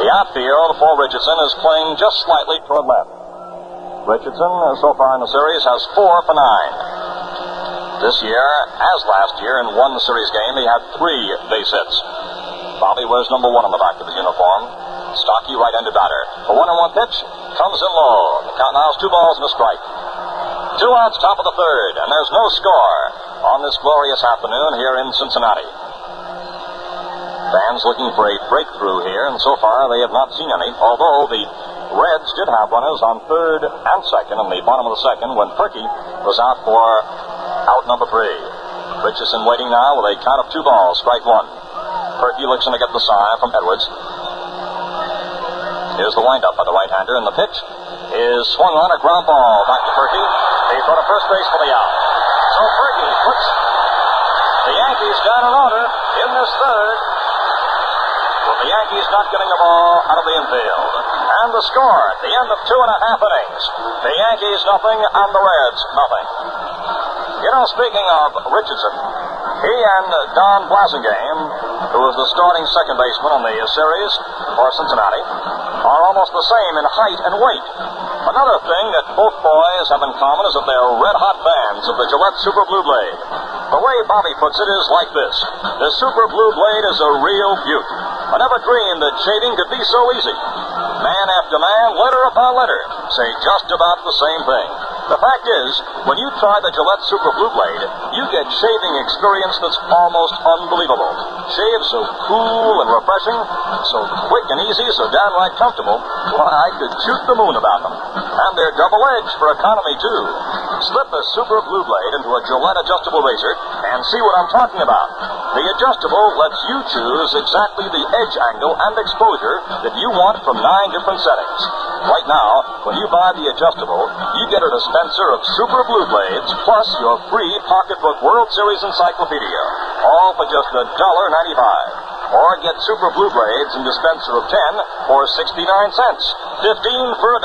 The outfield for Richardson is playing just slightly toward left. Richardson, so far in the series, has 4 for 9. This year, as last year, in 1 series game, he had 3 base hits. Bobby wears number 1 on the back of his uniform. Stocky right-handed batter. The 1-1 pitch comes in low. The count now is 2 balls and a strike. 2 outs, top of the third, and there's no score on this glorious afternoon here in Cincinnati. Fans looking for a breakthrough here, and so far they have not seen any, although the Reds did have runners on third and second in the bottom of the second when Perky was out for out number 3. Richardson waiting now with a count of 2 balls, strike 1. Perky looks in to get the sign from Edwards. Here's the windup by the right-hander, and the pitch is swung on, a ground ball back to Perky. They throw to first base for the out. So Perky puts the Yankees down in order in this third. the Yankees not getting the ball out of the infield. And the score at the end of 2.5 innings. The Yankees nothing and the Reds nothing. You know, speaking of Richardson, he and Don Blasingame, who was the starting second baseman on the series for Cincinnati, are almost the same in height and weight. Another thing that both boys have in common is that they're red-hot fans of the Gillette Super Blue Blade. The way Bobby puts it is like this. The Super Blue Blade is a real beaut. I never dreamed that shaving could be so easy. Man after man, letter upon letter, say just about the same thing. The fact is, when you try the Gillette Super Blue Blade, you get shaving experience that's almost unbelievable. Shave so cool and refreshing, so quick and easy, so downright comfortable, why, I could shoot the moon about them. And they're double-edged for economy, too. Slip a Super Blue Blade into a Gillette adjustable razor and see what I'm talking about. The adjustable lets you choose exactly the edge angle and exposure that you want from 9 different settings. Right now, when you buy the adjustable, you get a dispenser of Super Blue Blades plus your free pocketbook World Series Encyclopedia, all for just $1.95. Or get Super Blue Blades and dispenser of 10 for 69 cents, 15 for $1.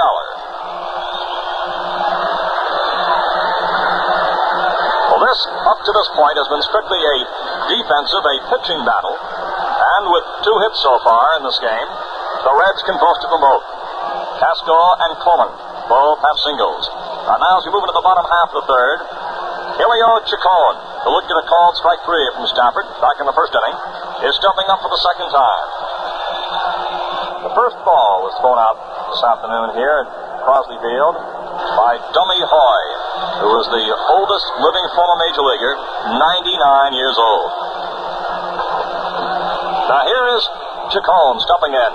This, up to this point, has been strictly a defensive, a pitching battle. And with 2 hits so far in this game, the Reds can boast of them both. Casco and Coleman both have singles. And now as we move into the bottom half of the third, Elio Chacon, who looked at a called strike 3 from Stafford back in the first inning, is stepping up for the second time. The first ball was thrown out this afternoon here at Crosley Field by Dummy Hoy, who is the oldest living former major leaguer, 99 years old. Now here is Chacon stepping in,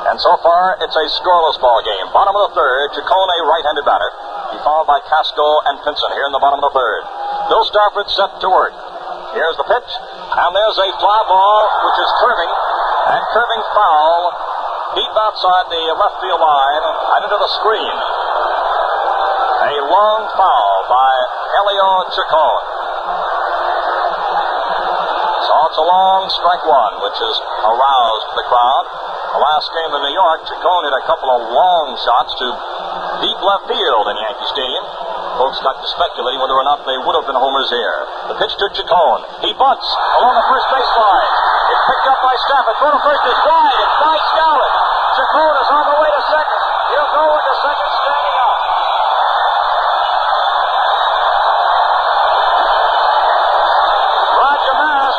and so far it's a scoreless ball game. Bottom of the third, Chacon a right-handed batter. He's followed by Casco and Pinson here in the bottom of the third. Bill Stafford set to work. Here's the pitch, and there's a fly ball which is curving foul, deep outside the left field line and into the screen. A long foul by Elio Chacon. So it's a long strike 1, which has aroused the crowd. The last game in New York, Chacon hit a couple of long shots to deep left field in Yankee Stadium. Folks got to speculating whether or not they would have been homers here. The pitch to Chacon. He bunts along the first baseline. It's picked up by Stafford. Throw to first is wide. It's by Skowron. Chacon is on the way to second. He'll go into second standing up.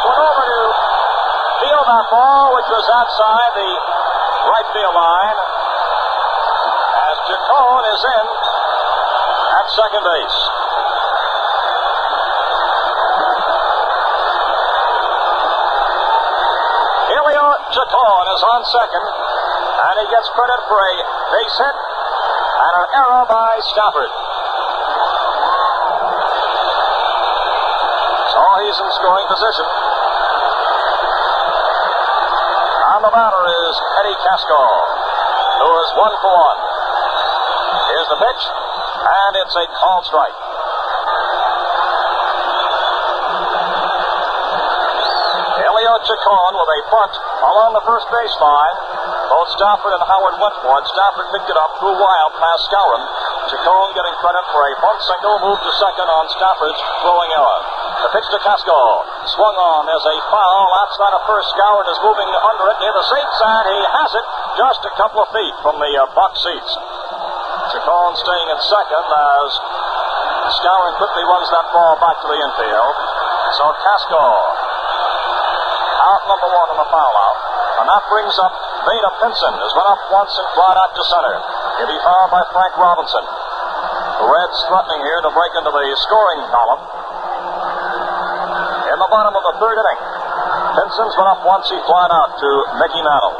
Went over to field that ball, which was outside the right field line, as Chacon is in at second base. Elio Chacon is on second, and he gets credit for a base hit and an error by Stafford. So he's in scoring position. And the batter is Eddie Casco, who is 1 for 1. Here's the pitch, and it's a called strike. Elio Chacon with a bunt along the first base line. Both Stafford and Howard went for it. Stafford picked it up, threw wild past Skowron. Chacon getting credit for a bunt single, moved to second on Stafford's throwing error. The pitch to Casco. Swung on. There's a foul. Outside of first. Skowron is moving under it near the seats, and he has it just a couple of feet from the box seats. Chacon staying at second as Skowron quickly runs that ball back to the infield. So Casco out number 1 on the foul out. And that brings up Waite Pinson, who's run up once and flied out to center. He'll be fouled by Frank Robinson. The Reds threatening here to break into the scoring column. In the bottom of the third inning, Pinson's run up once, he flied out to Mickey Mantle.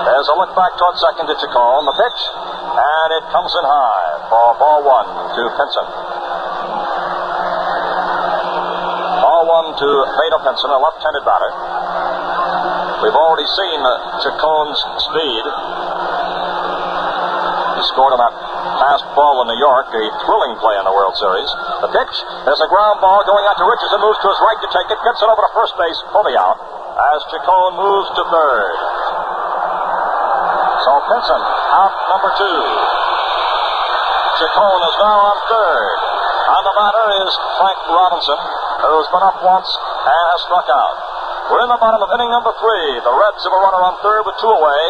There's a look back towards second to Chacon, the pitch, and it comes in high for ball 1 to Pinson. Ball 1 to Waite Pinson, a left-handed batter. We've already seen Chacon's speed. He scored on that fast ball in New York, a thrilling play in the World Series. The pitch, there's a ground ball going out to Richardson, moves to his right to take it, gets it over to first base for the out. as Chacon moves to third. So Pinson out number 2. Chacon is now on third. On the batter is Frank Robinson, who's been up once and has struck out. We're in the bottom of inning number 3. The Reds have a runner on third with 2 away.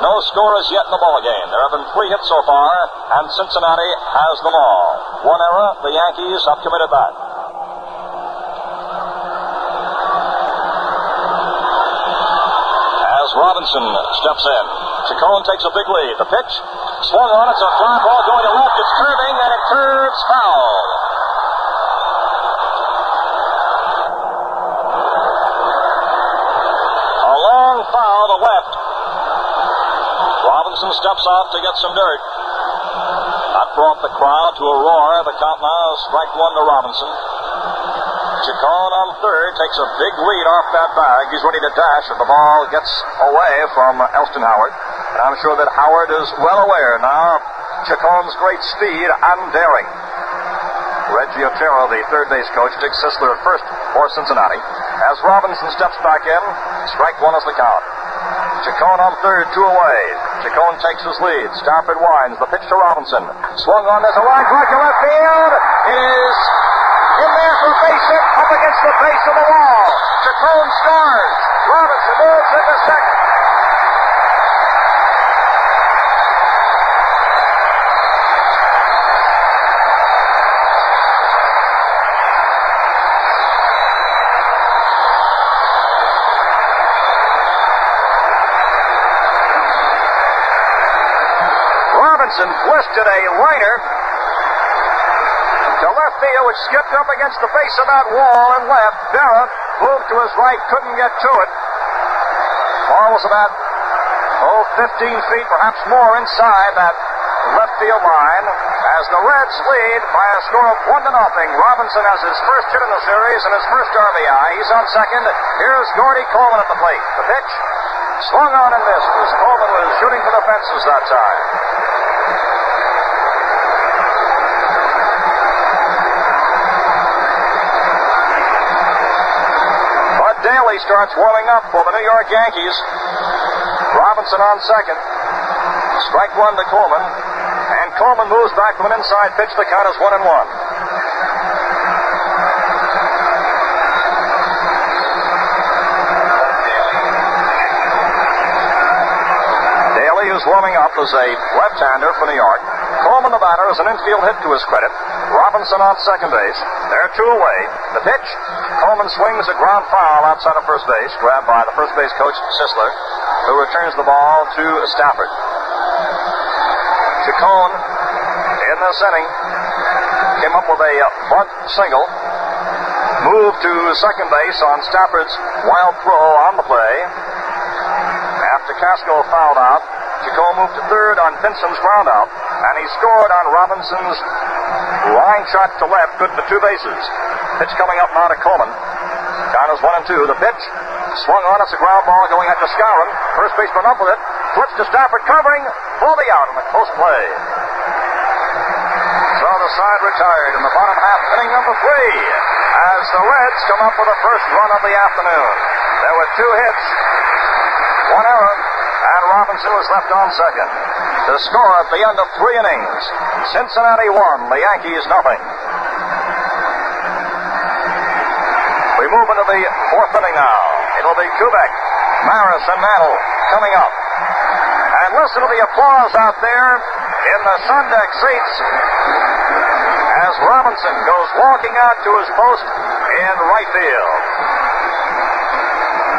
No score as yet in the ballgame. There have been 3 hits so far, and Cincinnati has them all. 1 error, the Yankees have committed that. As Robinson steps in, Chacon takes a big lead. The pitch, swung on, it's a fly ball going to left. It's curving, and it curves foul. A long foul to left. Robinson steps out to get some dirt. That brought the crowd to a roar. The count now is strike 1 to Robinson. Chacon on third takes a big lead off that bag. He's ready to dash if the ball gets away from Elston Howard. And I'm sure that Howard is well aware now of Chacon's great speed and daring. Reggie Otero, the third base coach, Dick Sisler at first for Cincinnati. As Robinson steps back in, strike 1 is the count. Chacon on third, 2 away. Chacon takes his lead. Stafford winds. The pitch to Robinson. Swung on. There's a line drive to left field. It is in there for base hit up against the base of the wall. Chacon scores. Robinson moves into second. Robinson twisted a liner to left field, which skipped up against the face of that wall and left. Berra moved to his right, couldn't get to it. Ball was about 15 feet, perhaps more, inside that left field line. As the Reds lead by a score of 1-0. Robinson has his first hit in the series and his first RBI. He's on second. Here's Gordy Coleman at the plate. The pitch swung on and missed as Coleman was shooting for the fences that time. Daly starts warming up for the New York Yankees. Robinson on second. Strike 1 to Coleman. And Coleman moves back from an inside pitch. The count is 1-1. Daly, who's warming up, is a left-hander for New York. Coleman, the batter, is an infield hit to his credit. Robinson on second base. They're 2 away. The pitch. Coleman swings a ground foul outside of first base, grabbed by the first base coach, Sisler, who returns the ball to Stafford. Chacon, in this inning, came up with a bunt single. Moved to second base on Stafford's wild throw on the play. After Casco fouled out, Chacon moved to third on Pinson's ground out, and he scored on Robinson's line shot to left, good for 2 bases. Pitch coming up now to Coleman. Count is 1-2. The pitch swung on. It's a ground ball going out to Skowron. First baseman up with it. Flips to Stafford, covering. For the out in the close play. So the side retired in the bottom half, inning number 3, as the Reds come up with the first run of the afternoon. There were 2 hits, 1 error, and Robinson was left on second. The score at the end of 3 innings, Cincinnati 1, the Yankees nothing. We move into the 4th inning now. It'll be Kubek, Maris, and Mantle coming up. And listen to the applause out there in the sun deck seats as Robinson goes walking out to his post in right field.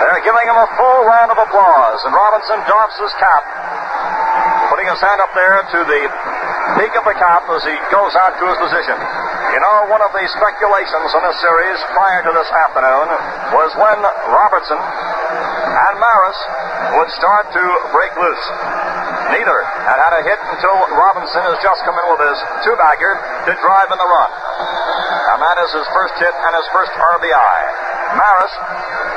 They're giving him a full round of applause, and Robinson doffs his cap, putting his hand up there to the peak of the cap as he goes out to his position. You know, one of the speculations in this series prior to this afternoon was when Robertson and Maris would start to break loose. Neither had a hit until Robinson has just come in with his 2-bagger to drive in the run. And that is his first hit and his first RBI. Maris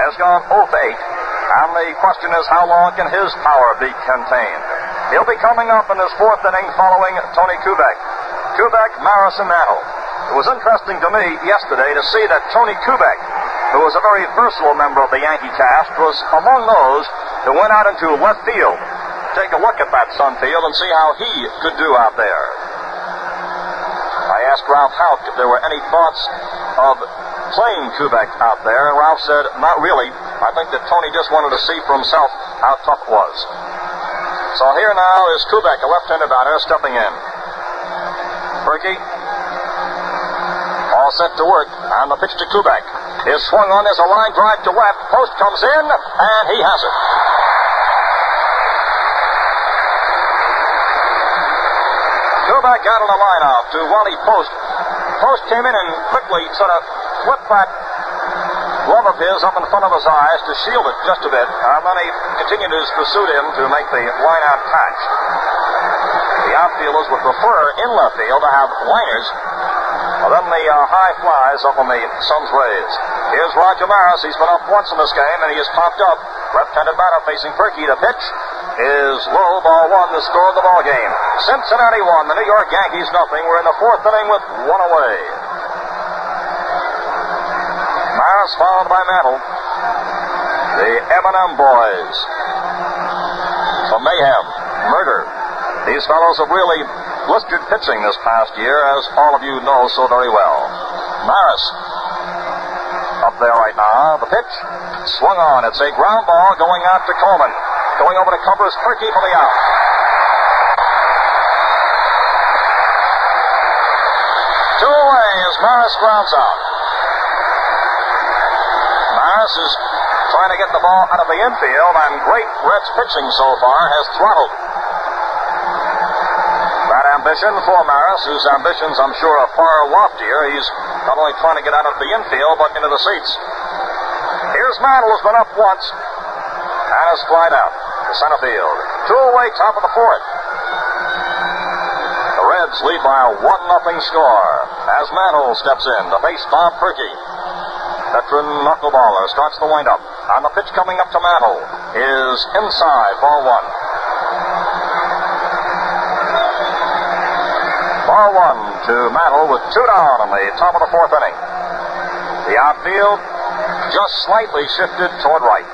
has gone 0 for 8, and the question is, how long can his power be contained? He'll be coming up in his 4th inning following Tony Kubek. Kubek, Maris, and Mantle. It was interesting to me yesterday to see that Tony Kubek who was a very versatile member of the Yankee cast, was among those who went out into left field. Take a look at that Sun field and see how he could do out there. I asked Ralph Houck if there were any thoughts of playing Kubek out there, and Ralph said, not really. I think that Tony just wanted to see for himself how tough it was. So here now is Kubek, a left-handed batter, stepping in. Berkey, all set to work, and the pitch to Kubek is swung on. There's a line drive to left. Post comes in, and he has it. Kubek got on the line out to Wally Post. Post came in and quickly sort of flipped that glove of his up in front of his eyes to shield it just a bit, and then he continued his pursuit in to make the line-out catch. The outfielders would prefer in left field to have liners than the high flies up on the Suns' rays. Here's Roger Maris. He's been up once in this game, and he is popped up. Left-handed batter facing Berkey. The pitch is low, ball one, the score of the ball game. Cincinnati 1, the New York Yankees nothing. We're in the fourth inning with one away. Maris followed by Mantle. The M&M boys. Some mayhem, murder. These fellows have really blistered pitching this past year, as all of you know so very well. Maris up there right now. The pitch swung on. It's a ground ball going out to Coleman. Going over to cover is Berkey for the out. Two away as Maris grounds out. Maris is trying to get the ball out of the infield, and great Reds pitching so far has throttled that ambition for Maris, whose ambitions, I'm sure, are far loftier. He's not only trying to get out of the infield, but into the seats. Here's Mantle, who's been up once, and has flied out to center field. Two away, top of the fourth. The Reds lead by a 1-0 score as Mantle steps in to face Bob Berkey. Veteran knuckleballer starts the windup, and the pitch coming up to Mantle is inside, ball one. Ball one to Mantle with two down in the top of the fourth inning. The outfield just slightly shifted toward right.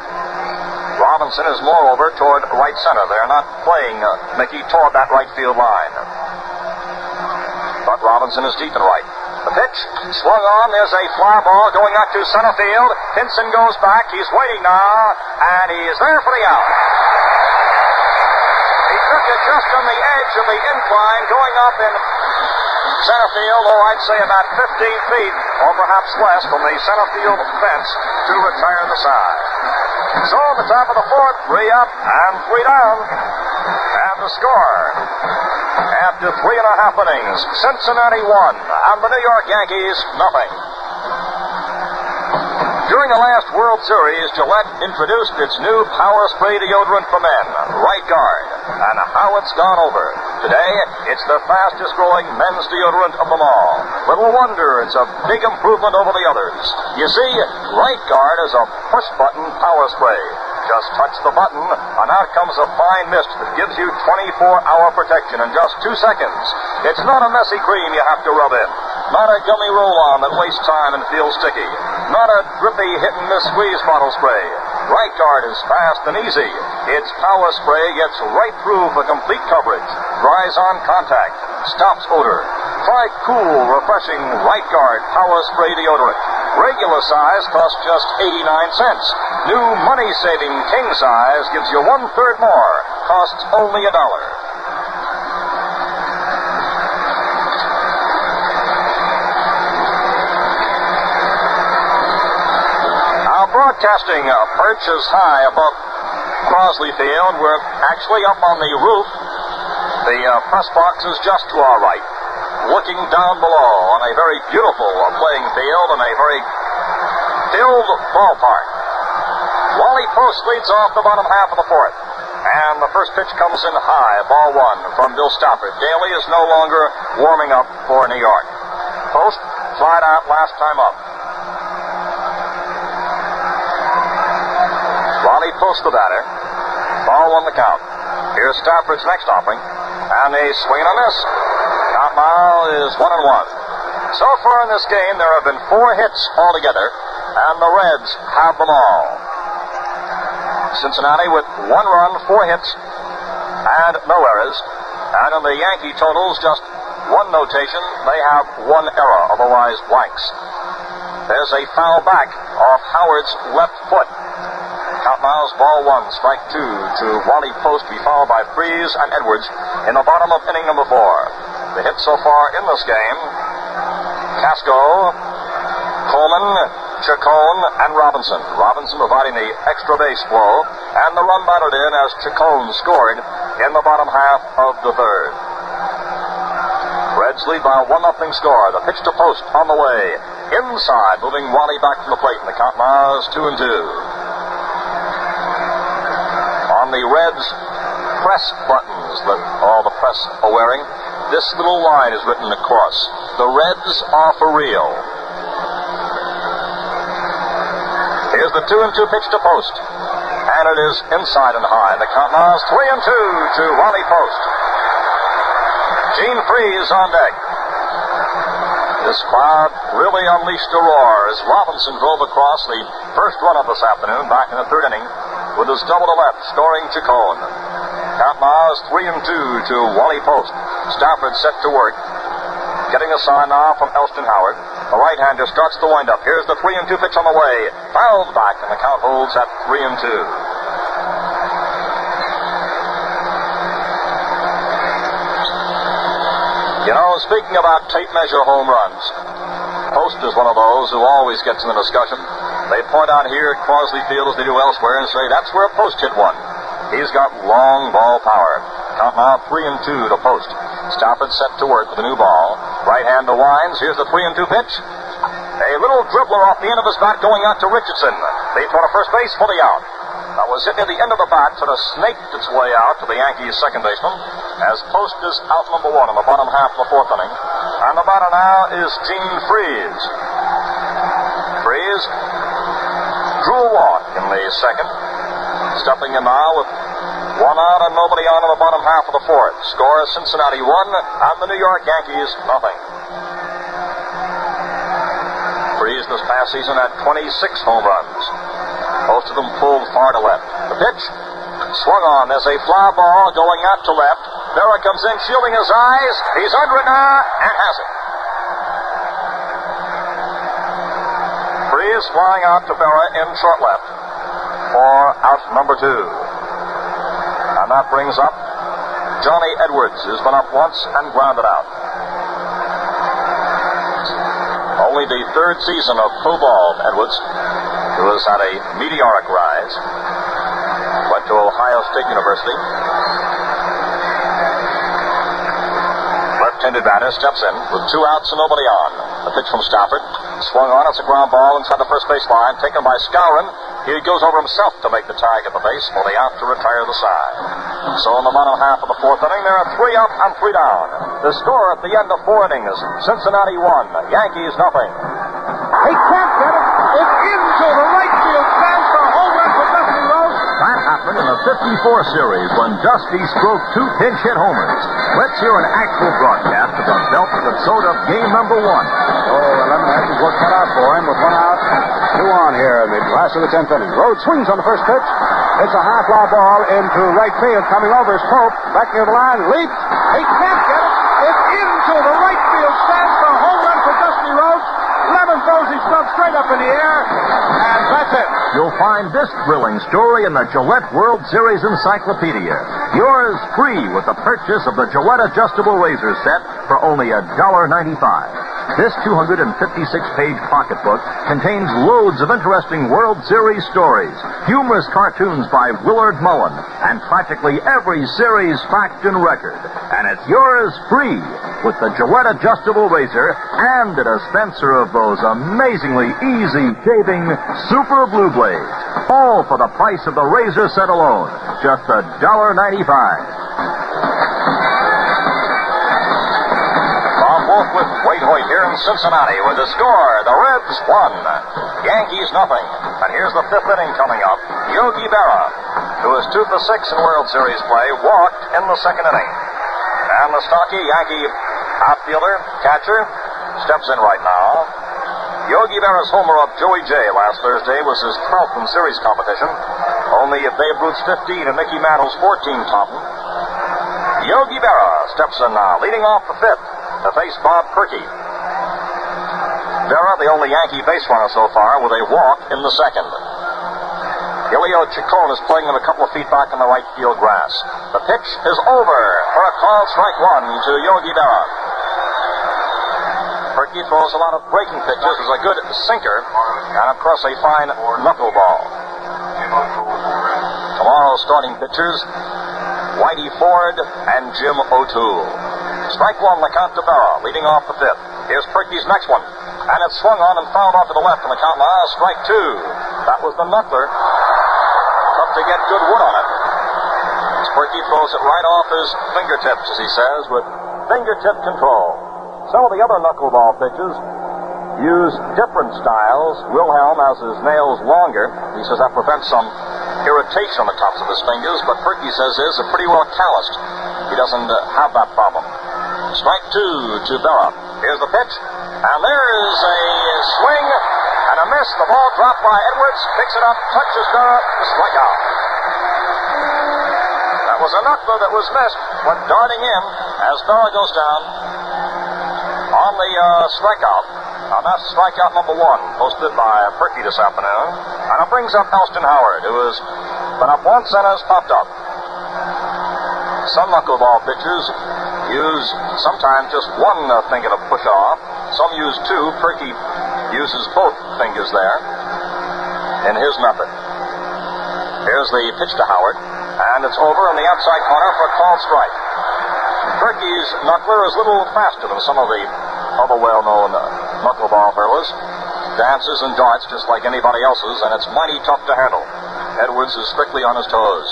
Robinson is moreover toward right center. They're not playing Mickey toward that right field line. But Robinson is deep in right. The pitch swung on. There's a fly ball going out to center field. Pinson goes back. He's waiting now, and he is there for the out. He took it just on the edge of the incline, going up in center field, I'd say about 15 feet, or perhaps less, from the center field fence to retire the side. So at the top of the fourth, 3 up and 3 down. And the score, after 3.5 innings, Cincinnati 1 and the New York Yankees nothing. During the last World Series, Gillette introduced its new power spray deodorant for men, Right Guard, and how it's gone over. Today, it's the fastest growing men's deodorant of them all. Little wonder it's a big improvement over the others. You see, Right Guard is a push-button power spray. Just touch the button, and out comes a fine mist that gives you 24-hour protection in just 2 seconds. It's not a messy cream you have to rub in. Not a gummy roll-on that wastes time and feels sticky. Not a drippy hit-and-miss squeeze bottle spray. Right Guard is fast and easy. Its power spray gets right through for complete coverage. Dries on contact. Stops odor. Try cool, refreshing Right Guard power spray deodorant. Regular size costs just 89 cents. New money-saving king size gives you 1/3 more. Costs only $1. Now broadcasting perches high above Crosley Field. We're actually up on the roof. The press box is just to our right, looking down below on a very beautiful playing field and a very filled ballpark. Wally Post leads off the bottom half of the fourth. And the first pitch comes in high, ball one from Bill Stafford. Daly is no longer warming up for New York. Post flied out last time up. Wally Post the batter. Ball one the count. Here's Stafford's next offering. And a swing and a miss. Count now is 1-1. So far in this game, there have been 4 hits altogether, and the Reds have them all. Cincinnati with 1 run, 4 hits, and no errors. And in the Yankee totals, just 1 notation. They have 1 error, otherwise blanks. There's a foul back off Howard's left foot. Count now is ball 1, strike 2 to Wally Post, to be followed by Freese and Edwards in the bottom of inning number 4. The hits so far in this game: Casco, Coleman, Chacon, and Robinson. Robinson providing the extra base blow, and the run batted in as Chacon scored in the bottom half of the 3rd. Reds lead by a 1-0 score. The pitch to Post on the way. Inside, moving Wally back from the plate, and the count now is 2-2. On the Reds press buttons that all the press are wearing, this little line is written across: the Reds are for real. Here's the 2-2 pitch to Post, and it is inside and high. The count now is 3-2 to Wally Post. Gene Freese on deck. This crowd really unleashed a roar as Robinson drove across the first run-up this afternoon, back in the 3rd inning, with his double to left, scoring Chacon. Count now is 3-2 to Wally Post. Stafford set to work, getting a sign now from Elston Howard. The right-hander starts the wind-up. Here's the 3-2 pitch on the way. Fouled back, and the count holds at 3-2. You know, speaking about tape measure home runs, Post is one of those who always gets in the discussion. They point out here at Crosley Field, as they do elsewhere, and say that's where Post hit one. He's got long ball power. Count now 3-2 to Post. Stafford set to work with a new ball. Right hand to Wines. Here's the 3-2 pitch. A little dribbler off the end of his bat going out to Richardson. Lead toward a first base for the out. That was hit near the end of the bat, sort of snaked its way out to the Yankees' second baseman, as Post is out number 1 in the bottom half of the 4th inning. And the batter now is Gene Freese. Freese drew a walk in the 2nd. Stepping in now with 1 out and nobody on in the bottom half of the 4th. Score is Cincinnati 1 and the New York Yankees nothing. Freese this past season had 26 home runs. Most of them pulled far to left. The pitch swung on. There's a fly ball going out to left. Berra comes in, shielding his eyes. He's under it now and has it. Freese flying out to Berra in short left for out number 2. And that brings up Johnny Edwards, who's been up once and grounded out. Only the 3rd season of pro ball, Edwards, who has had a meteoric rise. Went to Ohio State University. Left-handed batter steps in with 2 outs and nobody on. The pitch from Stafford. Swung on. It's a ground ball inside the first base line. Taken by Skowron. He goes over himself to make the tag at the base for the out to retire the side. So in the bottom half of the 4th inning, there are 3 up and 3 down. The score at the end of 4 innings: Cincinnati 1, Yankees nothing. He can't get it. It's into the right field stand for a home run for Dusty Rose. That happened in the 54 series when Dusty stroked 2 pinch hit homers. Let's hear an actual broadcast of the belt that sewed up game number 1. Oh, 11 matches were cut out for him with 1 out, 2 on here in the last of the 10th inning. Rhodes swings on the first pitch. It's a high fly ball into right field. Coming over is Pope. Back near the line. Leaps. He can't get it. It's into the right field stands for a home run for Dusty Rhodes. Lemon throws his glove straight up in the air, and that's it. You'll find this thrilling story in the Gillette World Series Encyclopedia. Yours free with the purchase of the Gillette Adjustable Razor Set for only $1.95. This 256-page pocketbook contains loads of interesting World Series stories, humorous cartoons by Willard Mullen, and practically every series fact and record. And it's yours free with the Gillette Adjustable Razor and a dispenser of those amazingly easy shaving Super Blue Blades. All for the price of the razor set alone, just $1.95. Wolff with Waite Hoyt here in Cincinnati with the score. The Reds 1, Yankees nothing. And here's the 5th inning coming up. Yogi Berra, who is 2 for 6 in World Series play, walked in the 2nd inning. And the stocky Yankee outfielder, catcher, steps in right now. Yogi Berra's homer of Joey J last Thursday was his 12th in series competition. Only Babe Ruth's 15 and Mickey Mantle's 14 topped him. Yogi Berra steps in now, leading off the fifth to face Bob Perky. Berra, the only Yankee base runner so far, with a walk in the second. Elio Chacon is playing him a couple of feet back on the right field grass. The pitch is over for a called strike one to Yogi Berra. Perky throws a lot of breaking pitches, is a good sinker, and of course a fine knuckleball. Tomorrow's starting pitchers, Whitey Ford and Jim O'Toole. Strike one, the count to Berra, leading off the fifth. Here's Perky's next one, and it's swung on and fouled off to the left, and the count now strike two. That was the knuckler. Tough to get good wood on it. Perky throws it right off his fingertips, as he says, with fingertip control. Some of the other knuckleball pitches use different styles. Wilhelm has his nails longer. He says that prevents some irritation on the tops of his fingers, but Perky says his are pretty well calloused. He doesn't have that problem. Strike two to Berra. Here's the pitch, and there's a swing and a miss. The ball dropped by Edwards, picks it up, touches Berra, to strike out. That was a knuckler that was missed, went darting in as Berra goes down on the strikeout. And that's strikeout number one, posted by Perky this afternoon. And it brings up Elston Howard, who has been up once and has popped up. Some knuckleball pitchers use sometimes just one finger to push off. Some use two. Perky uses both fingers there in his method. Here's the pitch to Howard, and it's over in the outside corner for a called strike. Perky's knuckler is a little faster than some of the other well-known knuckleball hurlers. Dances and darts just like anybody else's, and it's mighty tough to handle. Edwards is strictly on his toes.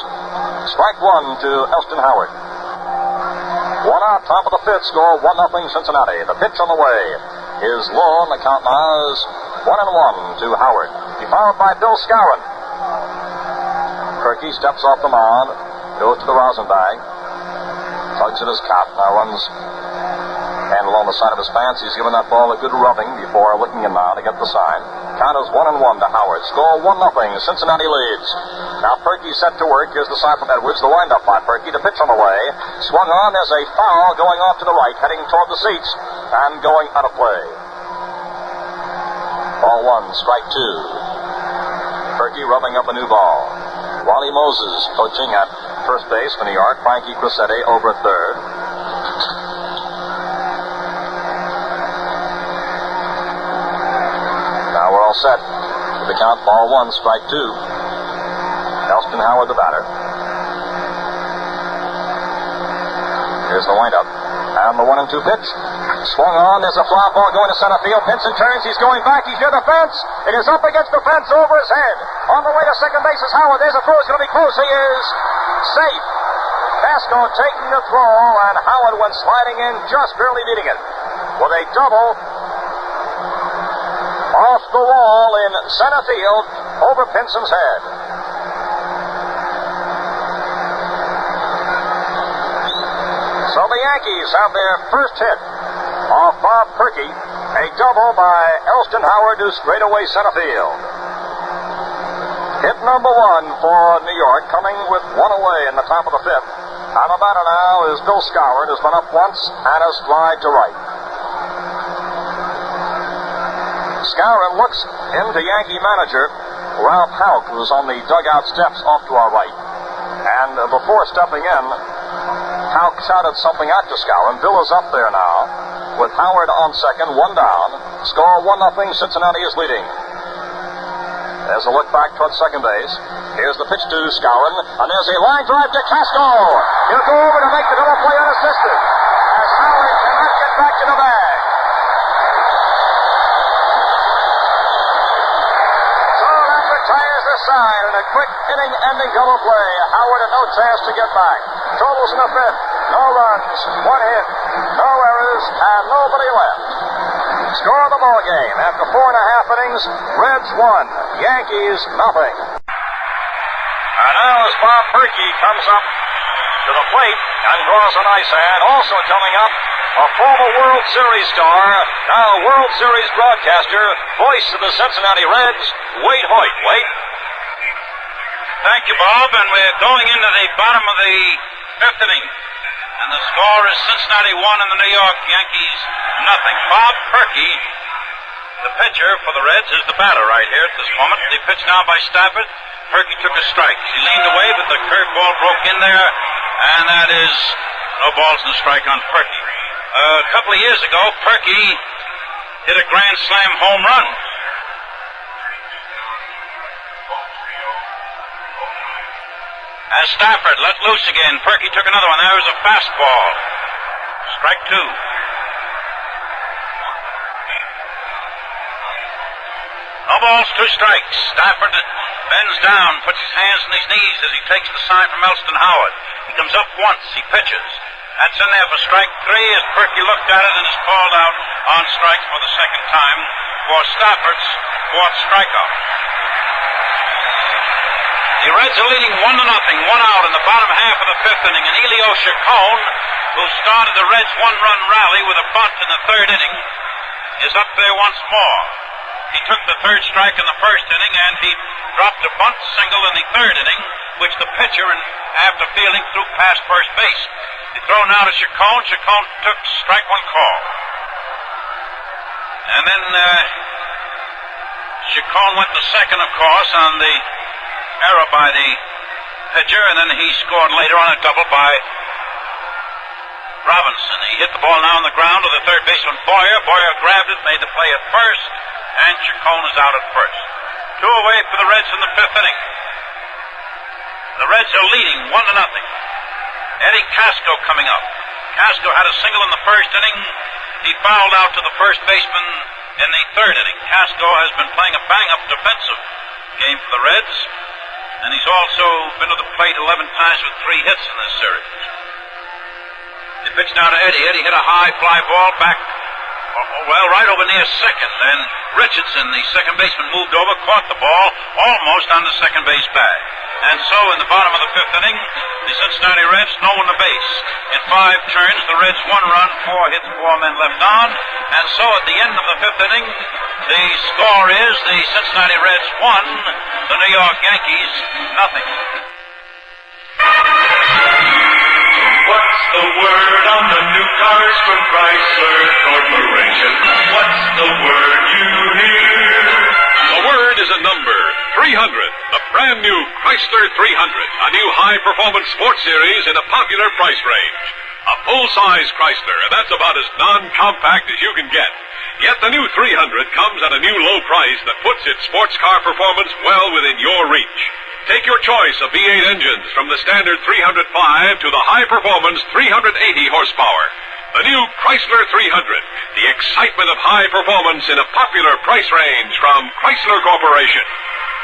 Strike one to Elston Howard. One out, top of the fifth, score 1-0 Cincinnati. The pitch on the way is low, and the count now is 1-1 to Howard. He followed by Bill Skowron. Perky steps off the mound, goes to the rosin bag, tugs at his cap, now runs handle on the side of his pants. He's given that ball a good rubbing before looking in now to get the sign. Count is 1-1 to Howard. Score 1-0. Cincinnati leads. Now Perky set to work. Here's the side from Edwards. The windup by Perky. The pitch on the way. Swung on. There's a foul going off to the right, heading toward the seats and going out of play. Ball one, strike two. Perky rubbing up a new ball. Wally Moses coaching at first base for New York. Frankie Crissetti over at third. Now we're all set. The count, ball one, strike two. Elston Howard, the batter. Here's the windup. And the 1-2 pitch. Swung on. There's a fly ball going to center field. Pinson turns. He's going back. He's near the fence. It is up against the fence over his head. On the way to second base is Howard. There's a throw. It's going to be close. He is safe. Vasco taking the throw, and Howard went sliding in, just barely beating it. With a double off the wall in center field over Pinson's head. So the Yankees have their first hit off Bob Perky. A double by Elston Howard to straightaway center field. Hit number one for New York, coming with one away in the top of the fifth. And the batter now is Bill Skowron, who's been up once and has slide to right. Skowron looks into Yankee manager Ralph Houck, who's on the dugout steps off to our right. And before stepping in, Houck shouted something out to Skowron. Bill is up there now with Howard on second, one down. Score 1-0. Cincinnati is leading. There's a look back towards second base. Here's the pitch to Skowron, and there's a line drive to Castro. He'll go over to make the double play unassisted as Howard cannot get back to the bag. So that retires the side in a quick inning-ending double play. Howard had no chance to get back. Totals in the fifth. No runs, one hit, no errors, and nobody left. Score of the ball game after 4.5 innings. Reds 1, Yankees nothing. And now as Bob Perky comes up to the plate and draws an ice hand, also coming up a former World Series star, now World Series broadcaster, voice of the Cincinnati Reds, Waite Hoyt. Waite. Thank you, Bob, and we're going into the bottom of the fifth inning. And the score is Cincinnati 1 and the New York Yankees nothing. Bob Perky, the pitcher for the Reds, is the batter right here at this moment. The pitch now by Stafford. Perky took a strike. He leaned away, but the curveball broke in there, and that is no balls and a strike on Perky. A couple of years ago, Perky hit a grand slam home run. As Stafford let loose again, Perky took another one. There was a fastball. Strike two. No balls, two strikes. Stafford bends down, puts his hands on his knees as he takes the sign from Elston Howard. He comes up once, he pitches. That's in there for strike three as Perky looked at it and is called out on strikes for the second time for Stafford's fourth strikeout. The Reds are leading 1-0, 1 out in the bottom half of the fifth inning, and Elio Chacon, who started the Reds' one-run rally with a bunt in the third inning, is up there once more. He took the third strike in the first inning, and he dropped a bunt single in the third inning, which the pitcher, after fielding, threw past first base. He throw now to Chacon. Chacon took strike one call. And then Chacon went to second, of course, on the error by the pitcher, and then he scored later on a double by Robinson. He hit the ball now on the ground to the third baseman Boyer. Boyer grabbed it, made the play at first, and Chacon is out at first. 2 away for the Reds in the fifth inning. The Reds are leading 1-0. Eddie Casco coming up. Casco had a single in the first inning. He fouled out to the first baseman in the third inning. Casco has been playing a bang-up defensive game for the Reds, and he's also been to the plate 11 times with 3 hits in this series. They pitch now to Eddie. Eddie hit a high fly ball back, right over near second. Then Richardson, the second baseman, moved over, caught the ball almost on the second base bag. And so in the bottom of the fifth inning, the Cincinnati Reds, no one to base. In 5 turns, the Reds 1 run, 4 hits, 4 men left on. And so at the end of the fifth inning, the score is the Cincinnati Reds 1, the New York Yankees nothing. What's the word on the new cars from Chrysler Corporation? What's the word you hear? The word is a number, 300. The brand new Chrysler 300. A new high-performance sports series in a popular price range. A full-size Chrysler, and that's about as non-compact as you can get. Yet the new 300 comes at a new low price that puts its sports car performance well within your reach. Take your choice of V8 engines from the standard 305 to the high-performance 380 horsepower. The new Chrysler 300, the excitement of high performance in a popular price range from Chrysler Corporation.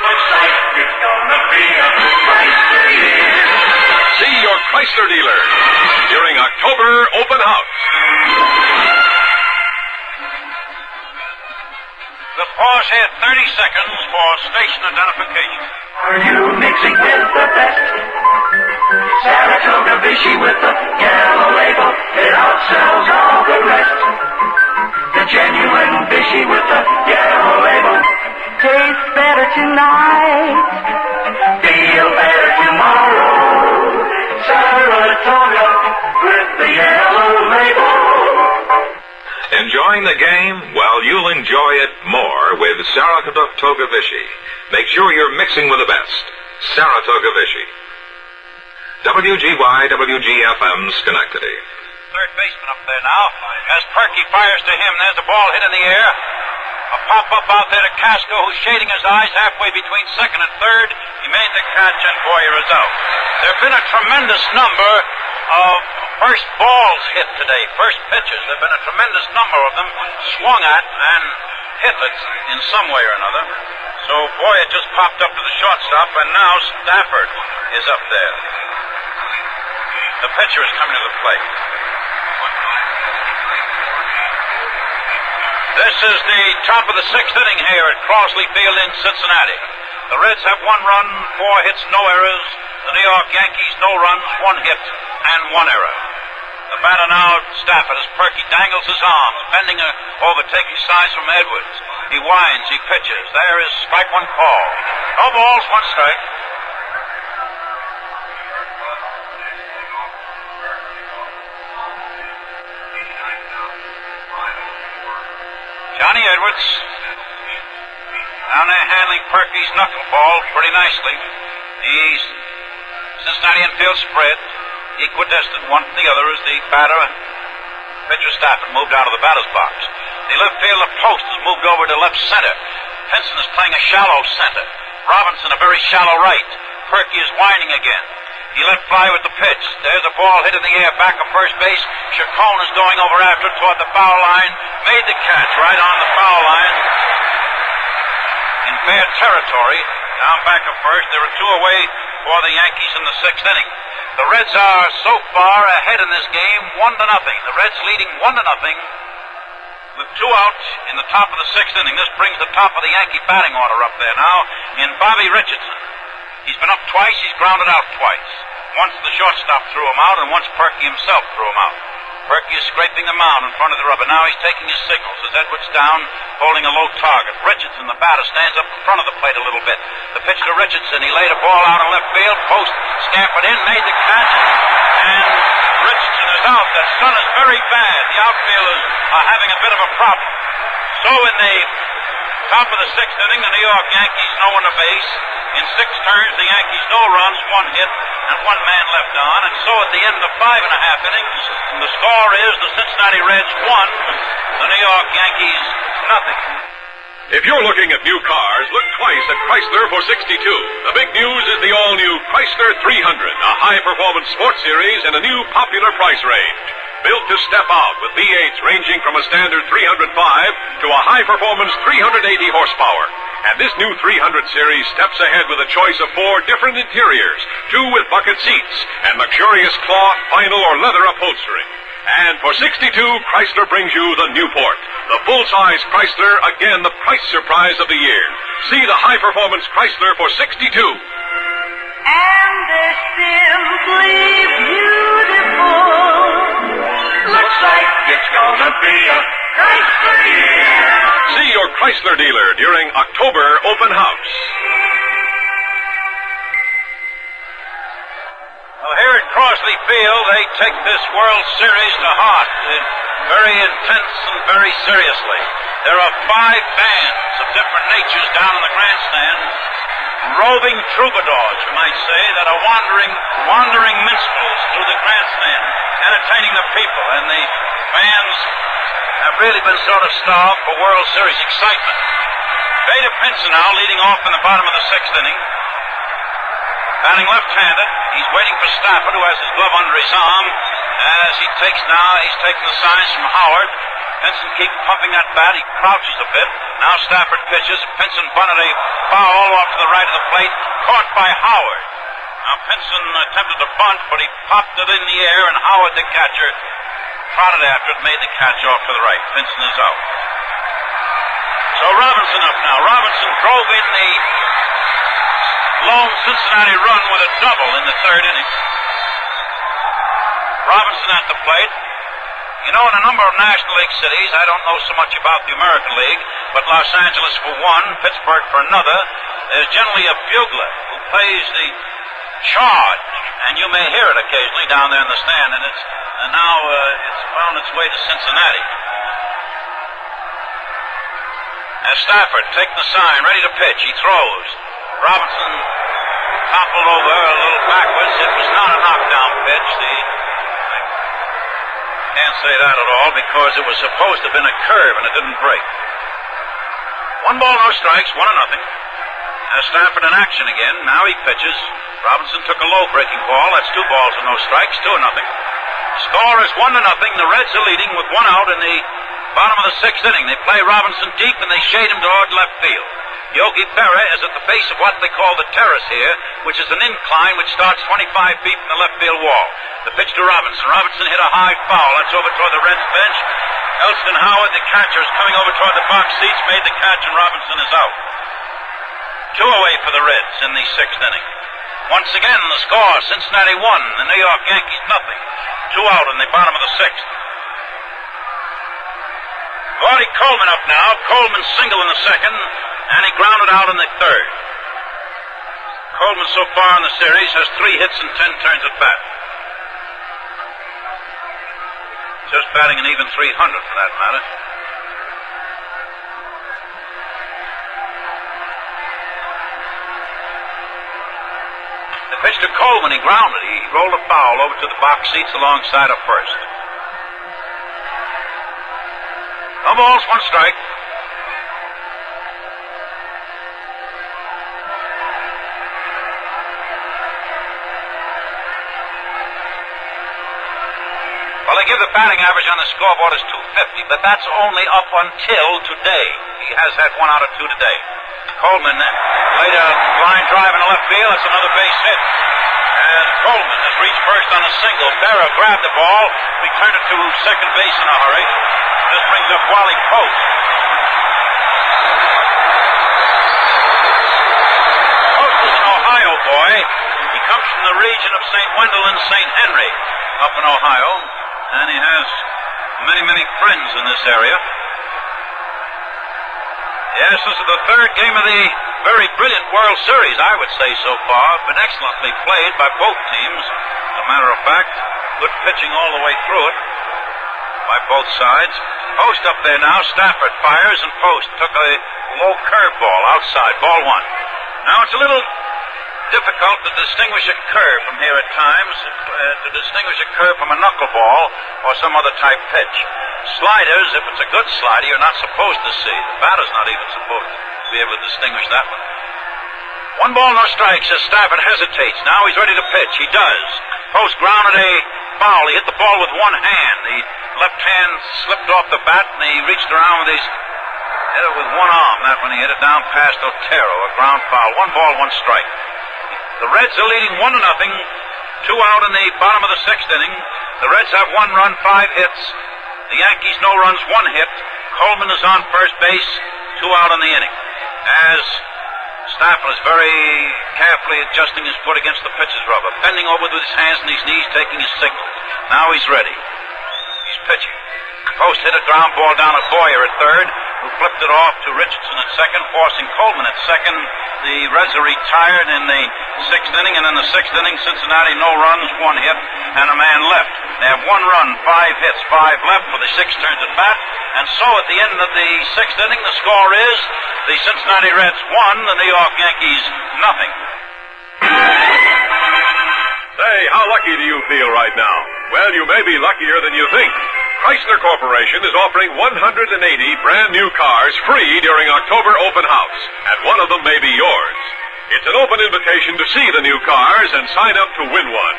Looks like it's gonna be a Chrysler year. See your Chrysler dealer during October open house. The pause here 30 seconds for station identification. Are you mixing with the best? Saratoga Vichy with the yellow label. It outsells all the rest. The genuine Vichy with the yellow label. Tastes better tonight. Feel better tomorrow. Saratoga with the yellow label. Enjoying the game? Well, you'll enjoy it more with Saratoga Vichy. Make sure you're mixing with the best. Saratoga Vichy. WGY, WGFM, Schenectady. Third baseman up there now. As Perky fires to him, there's the ball hit in the air. A pop-up out there to Casco, who's shading his eyes halfway between second and third. He made the catch, and Boyer is out. There have been a tremendous number of first balls hit today, first pitches. There have been a tremendous number of them swung at and hit in some way or another. So Boyer just popped up to the shortstop, and now Stafford is up there. The pitcher is coming to the plate. This is the top of the sixth inning here at Crosley Field in Cincinnati. The Reds have 1 run, 4 hits, no errors. The New York Yankees, no runs, 1 hit, and 1 error. The batter now, Stafford, as Perky dangles his arms, bending over, taking signs from Edwards. He winds, he pitches. There is strike one call. No balls, one strike. Johnny Edwards down there handling Perky's knuckleball pretty nicely. He's Cincinnati infield spread, equidistant one from the other as the batter, pitcher Stafford, moved out of the batter's box. The left fielder Post has moved over to left center. Pinson is playing a shallow center. Robinson a very shallow right. Perky is winding again. He let fly with the pitch. There's a ball hit in the air back of first base. Chacon is going over after it toward the foul line. Made the catch right on the foul line. In fair territory. Down back of first. There are two away for the Yankees in the sixth inning. The Reds are so far ahead in this game, 1-0. The Reds leading 1-0 with two out in the top of the sixth inning. This brings the top of the Yankee batting order up there now in Bobby Richardson. He's been up twice, he's grounded out twice. Once the shortstop threw him out, and once Perky himself threw him out. Perky is scraping the mound in front of the rubber. Now he's taking his signals as Edwards down, holding a low target. Richardson, the batter, stands up in front of the plate a little bit. The pitch to Richardson. He laid a ball out in left field. Post scampered in, made the catch, and Richardson is out. That sun is very bad. The outfielders are having a bit of a problem. So in the top of the sixth inning, the New York Yankees no one a base. In 6 turns, the Yankees no runs, 1 hit, and 1 man left on. And so at the end of 5.5 innings, the score is the Cincinnati Reds 1, the New York Yankees nothing. If you're looking at new cars, look twice at Chrysler for 62. The big news is the all-new Chrysler 300, a high-performance sports series in a new popular price range. Built to step out with V8s ranging from a standard 305 to a high-performance 380 horsepower. And this new 300 series steps ahead with a choice of 4 different interiors, 2 with bucket seats, and luxurious cloth, vinyl, or leather upholstery. And for 62, Chrysler brings you the Newport, the full-size Chrysler, again the price surprise of the year. See the high-performance Chrysler for 62. And they're simply beautiful. Looks like it's gonna be a Chrysler year. See your Chrysler dealer during October open house. Well, here at Crosley Field, they take this World Series to heart, very intense and very seriously. There are 5 bands of different natures down in the grandstand, roving troubadours, you might say, that are wandering minstrels through the grandstand, entertaining the people, and the fans have really been sort of starved for World Series excitement. Beta Pinson now leading off in the bottom of the 6th inning. Batting left-handed, he's waiting for Stafford, who has his glove under his arm. As he's taking the signs from Howard. Pinson keeps pumping that bat. He crouches a bit. Now Stafford pitches. Pinson bunted a foul off to the right of the plate, caught by Howard. Now Pinson attempted to bunt, but he popped it in the air, and Howard, the catcher, trotted after it, made the catch off to the right. Pinson is out. So Robinson up now. Robinson drove in the lone Cincinnati run with a double in the 3rd inning. Robinson at the plate. You know, in a number of National League cities, I don't know so much about the American League, but Los Angeles for one, Pittsburgh for another, there's generally a bugler who plays the charge, and you may hear it occasionally down there in the stand, and now it's found its way to Cincinnati. As Stafford taking the sign, ready to pitch, he throws. Robinson toppled over a little backwards. It was not a knockdown pitch. I can't say that at all because it was supposed to have been a curve and it didn't break. 1 ball, no strikes, 1-0. As Stafford in action again. Now he pitches. Robinson took a low breaking ball. That's 2 balls and no strikes, 2-0. Score is 1-0. The Reds are leading with 1 out in the bottom of the 6th inning. They play Robinson deep and they shade him toward left field. Yogi Berra is at the base of what they call the terrace here, which is an incline which starts 25 feet from the left field wall. The pitch to Robinson. Robinson hit a high foul. That's over toward the Reds bench. Elston Howard, the catcher, is coming over toward the box seats, made the catch, and Robinson is out. 2 away for the Reds in the 6th inning. Once again, the score, Cincinnati 1, the New York Yankees nothing. 2 out in the bottom of the 6th. Gordy Coleman up now. Coleman single in the 2nd, and he grounded out in the 3rd. Coleman so far in the series has 3 hits and 10 turns at bat. Just batting an even .300 for that matter. The pitch to Coleman, he grounded. He rolled a foul over to the box seats alongside of first. No balls, 1 strike. Well, they give the batting average on the scoreboard as .250, but that's only up until today. He has had 1 out of 2 today. Coleman laid a line drive in the left field. That's another base hit. And Coleman has reached first on a single. Berra grabbed the ball, returned it to second base in a hurry. This brings up Wally Post. Post is an Ohio boy. He comes from the region of St. Wendell and St. Henry up in Ohio. And he has many, many friends in this area. Yes, this is the 3rd game of the very brilliant World Series, I would say, so far. Been excellently played by both teams. As a matter of fact, good pitching all the way through it by both sides. Post up there now. Stafford fires, and Post took a low curveball outside. Ball 1. Now it's a little difficult to distinguish a curve from here at times, to distinguish a curve from a knuckleball or some other type pitch. Sliders, if it's a good slider, you're not supposed to see. The batter's not even supposed to be able to distinguish that one. 1 ball, no strikes as Stafford hesitates. Now he's ready to pitch. He does. Post grounded a foul. He hit the ball with 1 hand. The left hand slipped off the bat, and he reached around with his hit it with 1 arm. That when he hit it down past Otero, a ground foul. 1 ball, 1 strike. The Reds are leading 1-0. 2 out in the bottom of the 6th inning. The Reds have 1 run, 5 hits. The Yankees no runs, 1 hit. Coleman is on first base, 2 out in the inning. As Stafford is very carefully adjusting his foot against the pitcher's rubber, bending over with his hands and his knees, taking his signals. Now he's ready. He's pitching. Post hit a ground ball down at Boyer at 3rd, who flipped it off to Richardson at 2nd, forcing Coleman at 2nd. The Reds are retired in the 6th inning, and in the 6th inning, Cincinnati no runs, 1 hit, and a man left. They have 1 run, 5 hits, 5 left for the 6 turns at bat, and so at the end of the 6th inning, the score is the Cincinnati Reds 1, the New York Yankees nothing. Say, how lucky do you feel right now? Well, you may be luckier than you think. Chrysler Corporation is offering 180 brand new cars free during October open house, and one of them may be yours. It's an open invitation to see the new cars and sign up to win one.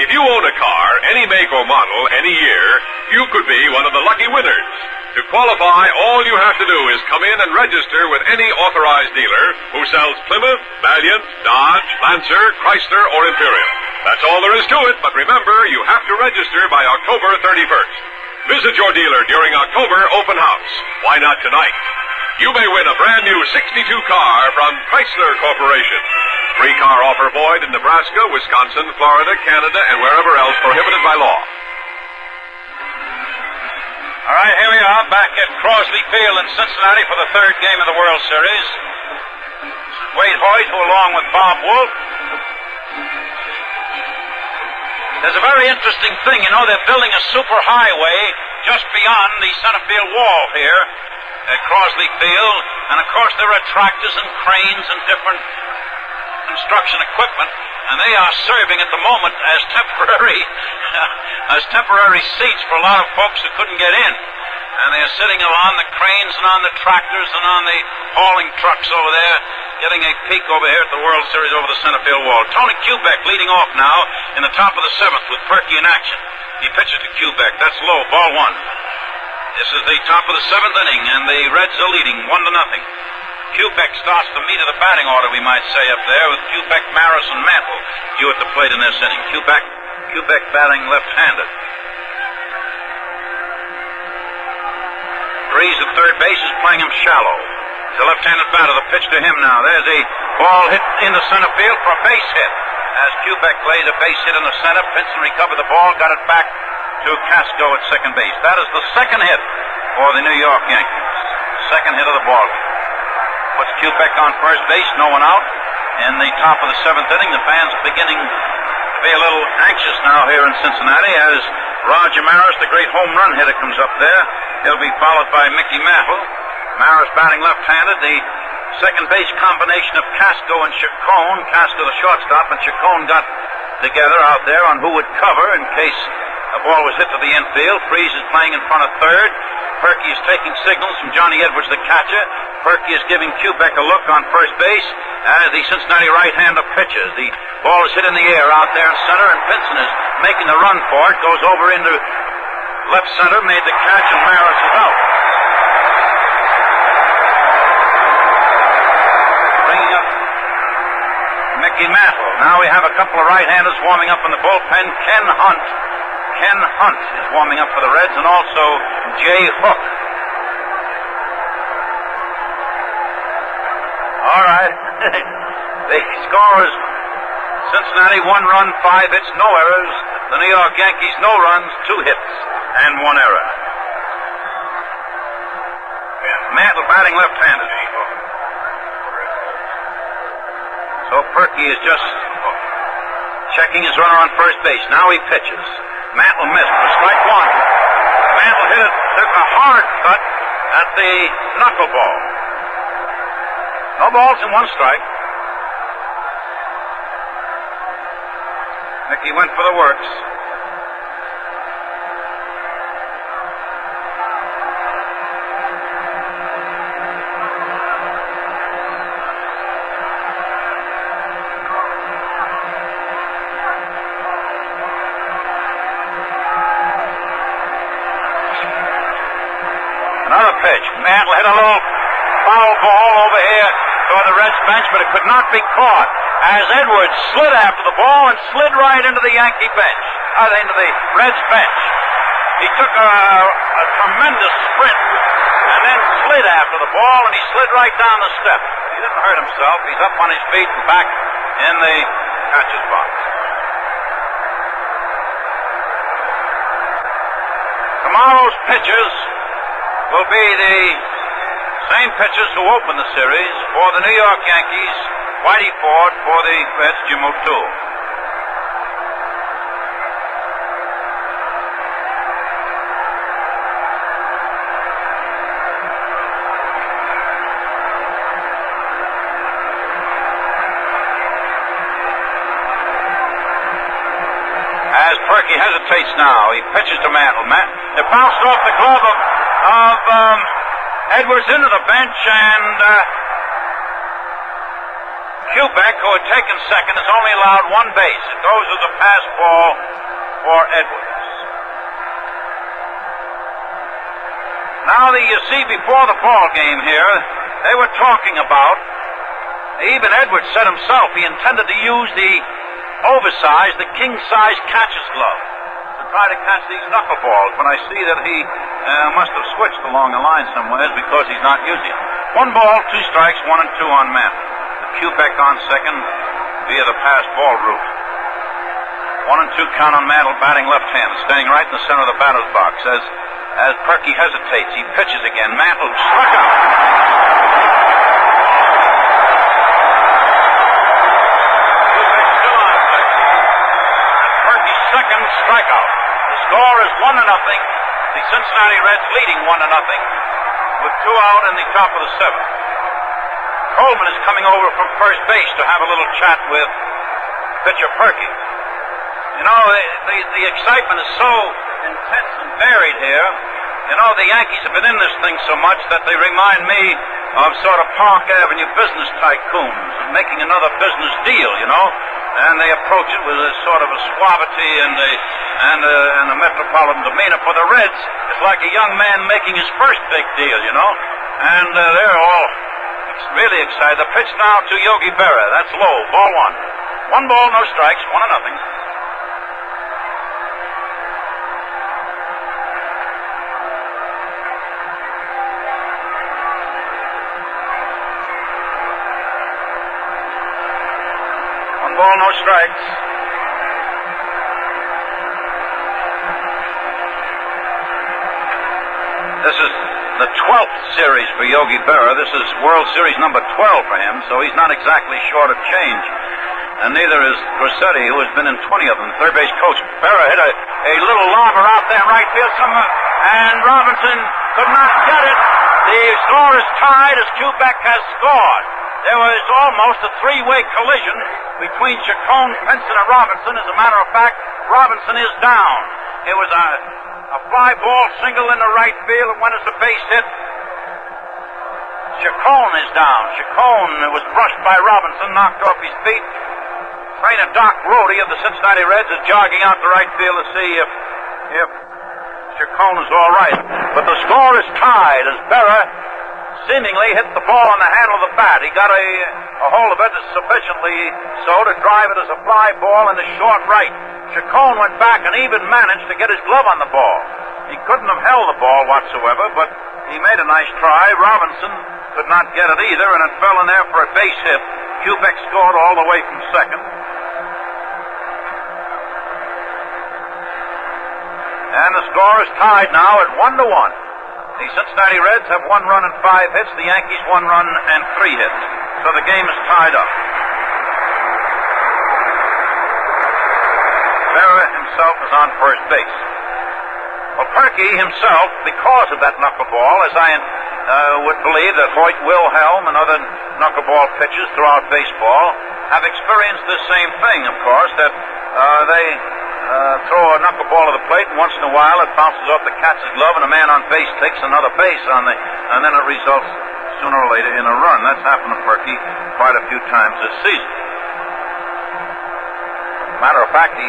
If you own a car, any make or model, any year, you could be one of the lucky winners. To qualify, all you have to do is come in and register with any authorized dealer who sells Plymouth, Valiant, Dodge, Lancer, Chrysler, or Imperial. That's all there is to it, but remember, you have to register by October 31st. Visit your dealer during October open house. Why not tonight? You may win a brand new 62 car from Chrysler Corporation. Free car offer void in Nebraska, Wisconsin, Florida, Canada, and wherever else prohibited by law. All right, here we are back at Crosley Field in Cincinnati for the 3rd game of the World Series. Waite Hoyt, who along with Bob Wolff. There's a very interesting thing. You know, they're building a superhighway just beyond the center field wall here at Crosley Field. And, of course, there are tractors and cranes and different construction equipment. And they are serving at the moment as temporary seats for a lot of folks who couldn't get in. And they're sitting on the cranes and on the tractors and on the hauling trucks over there, getting a peek over here at the World Series over the center field wall. Tony Kubek leading off now in the top of the 7th with Perky in action. He pitches to Kubek. That's low. Ball 1. This is the top of the 7th inning, and the Reds are leading 1-0. Kubek starts the meat of the batting order, we might say, up there with Kubek, Maris, and Mantle due at the plate in this inning. Kubek batting left-handed. Breeze at third base is playing him shallow. The left-handed batter, the pitch to him now. There's a ball hit in the center field for a base hit. As Kubek laid a base hit in the center, Pinson recovered the ball, got it back to Casco at second base. That is the second hit for the New York Yankees. Second hit of the ball game. Puts Kubek on first base, no one out. In the top of the seventh inning, the fans are beginning to be a little anxious now here in Cincinnati as Roger Maris, the great home run hitter, comes up there. He'll be followed by Mickey Mantle. Maris batting left-handed. The second base combination of Casco and Chacon. Casco the shortstop, and Chacon got together out there on who would cover in case a ball was hit to the infield. Freese is playing in front of third. Perky is taking signals from Johnny Edwards, the catcher. Perky is giving Kubek a look on first base as the Cincinnati right-hander pitches. The ball is hit in the air out there in center, and Pinson is making the run for it. Goes over into left center, made the catch, and Maris is out. Bringing up Mickey Mantle. Now we have a couple of right-handers warming up in the bullpen. Ken Hunt is warming up for the Reds, and also Jay Hook. All right. The score is Cincinnati 1 run, 5 hits, no errors. The New York Yankees, no runs, 2 hits, and 1 error. Mantle batting left-handed. So Perky is just checking his runner on first base. Now he pitches. Mantle missed for strike one. Mantle took a hard cut at the knuckleball. No balls and 1 strike. Mickey went for the works. Another pitch. Mantle hit a little foul ball over here toward the Reds bench, but it could not be caught as Edwards slid after the ball and slid right into the Yankee bench, into the Reds bench. He took a tremendous sprint and then slid after the ball, and he slid right down the steps. He didn't hurt himself. He's up on his feet and back in the catcher's box. Tomorrow's pitchers will be the same pitchers who open the series. For the New York Yankees, Whitey Ford. For the Reds, Jim O'Toole. As Perky hesitates now, he pitches to Mantle. It bounced off the glove of Edwards into the bench, and Kubek, who had taken second, has only allowed 1 base. It goes as a pass ball for Edwards. Now, you see, before the ball game here, they were talking about, even Edwards said himself, he intended to use the oversized, the king-size catcher's glove to try to catch these knuckleballs, but I see that he must have switched along the line somewhere because he's not using it. 1 ball, 2 strikes, 1 and 2 on Mantle. Kubek on second via the pass ball route. 1 and 2 count on Mantle, batting left-handed, staying right in the center of the batter's box. As Perky hesitates, he pitches again. Mantle struck out. Kubek still on second. And Perky's second strikeout. The score is 1-0. The Cincinnati Reds leading 1-0 with 2 out in the top of the 7th. Coleman is coming over from first base to have a little chat with pitcher Perky. You know, the excitement is so intense and varied here. You know, the Yankees have been in this thing so much that they remind me of sort of Park Avenue business tycoons making another business deal, you know. And they approach it with a sort of a suavity and a metropolitan demeanor. For the Reds, it's like a young man making his first big deal, you know. And they're all really excited. The pitch now to Yogi Berra. That's low. Ball 1. 1 ball, no strikes. 1-0. Ball, no strikes. This is the 12th series for Yogi Berra. This is World Series number 12 for him, so he's not exactly short of change. And neither is Grossetti, who has been in 20 of them. Third base coach Berra hit a little lobber out there in right field, and Robinson could not get it. The score is tied as Quebec has scored. There was almost a three-way collision between Chacon, Pinson, and Robinson. As a matter of fact, Robinson is down. It was a fly ball single in the right field, and went as a base hit. Chacon is down. Chacon was brushed by Robinson, knocked off his feet. Trainer Doc Rody of the Cincinnati Reds is jogging out to right field to see if Chacon is all right. But the score is tied as Berra seemingly hit the ball on the handle of the bat. He got a hold of it sufficiently so to drive it as a fly ball in the short right. Chacon went back and even managed to get his glove on the ball. He couldn't have held the ball whatsoever, but he made a nice try. Robinson could not get it either, and it fell in there for a base hit. Quebec scored all the way from second. And the score is tied now at 1-1. The Cincinnati Reds have 1 run and 5 hits. The Yankees 1 run and 3 hits. So the game is tied up. Berra himself is on first base. Well, Perky himself, because of that knuckleball, as I would believe that Hoyt, Wilhelm, and other knuckleball pitchers throughout baseball have experienced the same thing, of course, that they throw a knuckleball to the plate, and once in a while it bounces off the catcher's glove, and a man on base takes another base and then it results sooner or later in a run. That's happened to Perky quite a few times this season. Matter of fact,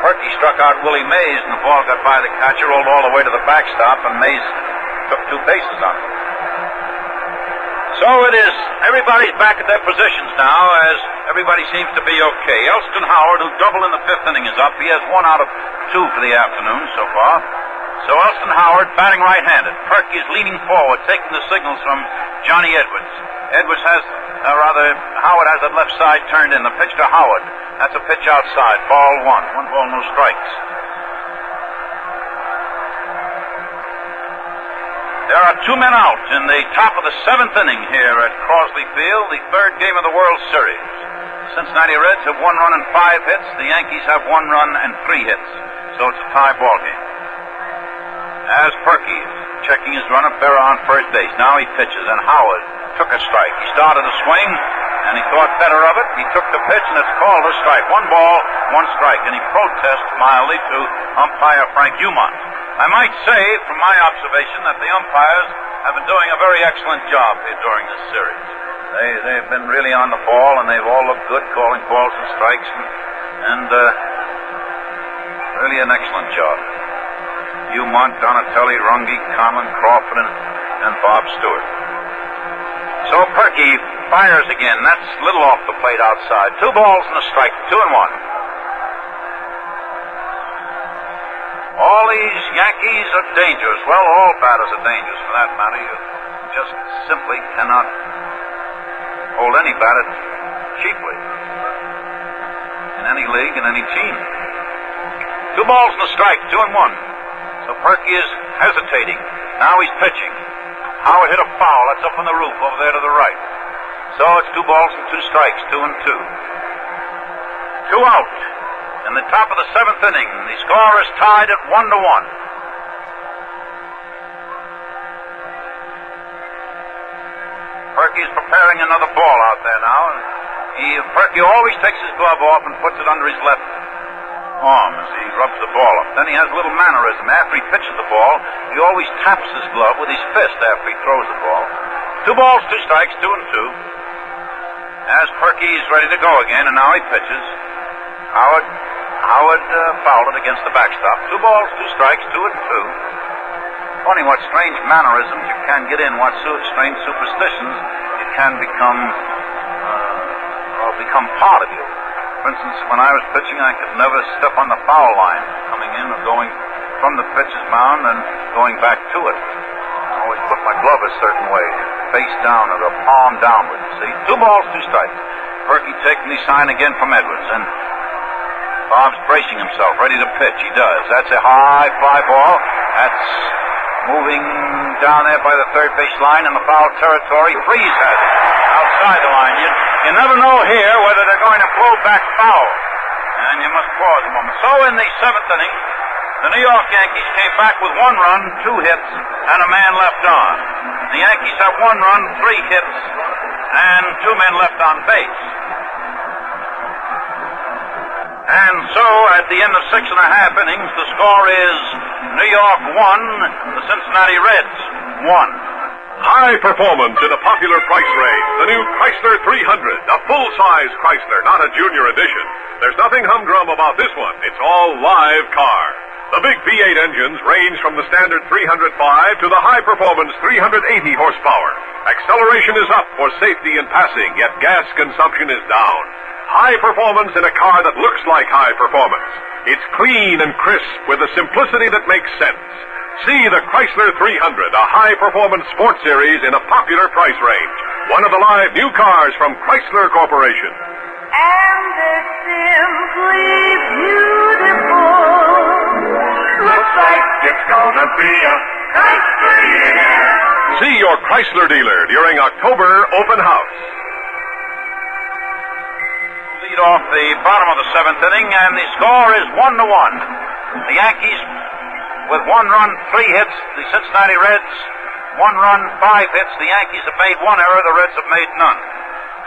Perky struck out Willie Mays, and the ball got by the catcher, rolled all the way to the backstop, and Mays took 2 bases on it. So it is, everybody's back at their positions now, as everybody seems to be okay. Elston Howard, who doubled in the 5th inning, is up. He has 1 out of 2 for the afternoon so far. So Elston Howard batting right-handed. Perky is leaning forward, taking the signals from Johnny Edwards. Edwards has, Howard has that left side turned in. The pitch to Howard. That's a pitch outside. Ball 1. 1 ball, no strikes. There are 2 men out in the top of the 7th inning here at Crosley Field, the 3rd game of the World Series. The Cincinnati Reds have 1 run and 5 hits. The Yankees have 1 run and 3 hits. So it's a tie ball game. As Perky is checking his runner, Berra on first base. Now he pitches, and Howard took a strike. He started a swing, and he thought better of it. He took the pitch, and it's called a strike. 1 ball, 1 strike. And he protests mildly to umpire Frank Umont. I might say, from my observation, that the umpires have been doing a very excellent job here during this series. They've been really on the ball, and they've all looked good, calling balls and strikes, and really an excellent job. Umont, Donatelli, Runge, Conlon, Crawford, and Bob Stewart. So Perky fires again. That's a little off the plate outside. 2 balls and a strike, 2-1. All these Yankees are dangerous. Well, all batters are dangerous for that matter. You just simply cannot hold any batter cheaply in any league, in any team. 2 balls and a strike, 2-1. So Perky is hesitating. Now he's pitching. Howard hit a foul. That's up on the roof over there to the right. So it's 2 balls and 2 strikes, 2-2. 2 out. In the top of the 7th inning, the score is tied at 1-1. Perky is preparing another ball out there now. Perky always takes his glove off and puts it under his left arm as he rubs the ball up. Then he has a little mannerism. After he pitches the ball, he always taps his glove with his fist after he throws the ball. 2 balls, 2 strikes, 2-2. As Perky is ready to go again, and now he pitches. Howard fouled it against the backstop. 2 balls, 2 strikes, 2-2. Funny what strange mannerisms you can get in, what strange superstitions you can become part of you. For instance, when I was pitching, I could never step on the foul line coming in or going from the pitcher's mound and going back to it. I always put my glove a certain way, face down or a palm downward, see? 2 balls, 2 strikes. Perky taking the sign again from Edwards, and Bob's bracing himself, ready to pitch. He does. That's a high fly ball. That's moving down there by the third base line in the foul territory. Freeze has it outside the line. You never know here whether they're going to pull back foul. And you must pause a moment. So in the seventh inning, the New York Yankees came back with 1 run, 2 hits, and a man left on. The Yankees have 1 run, 3 hits, and 2 men left on base. And so, at the end of 6 1/2 innings, the score is New York 1, the Cincinnati Reds 1. High performance in a popular price range. The new Chrysler 300, a full-size Chrysler, not a junior edition. There's nothing humdrum about this one. It's all live car. The big V8 engines range from the standard 305 to the high-performance 380 horsepower. Acceleration is up for safety in passing, yet gas consumption is down. High performance in a car that looks like high performance. It's clean and crisp with a simplicity that makes sense. See the Chrysler 300, a high-performance sports series in a popular price range. One of the live new cars from Chrysler Corporation. And it's simply beautiful. Looks like it's gonna be a Chrysler year. See your Chrysler dealer during October open house. Lead off the bottom of the 7th inning, and the score is 1-1. The Yankees with 1 run, 3 hits. The Cincinnati Reds, 1 run, 5 hits. The Yankees have made 1 error. The Reds have made none.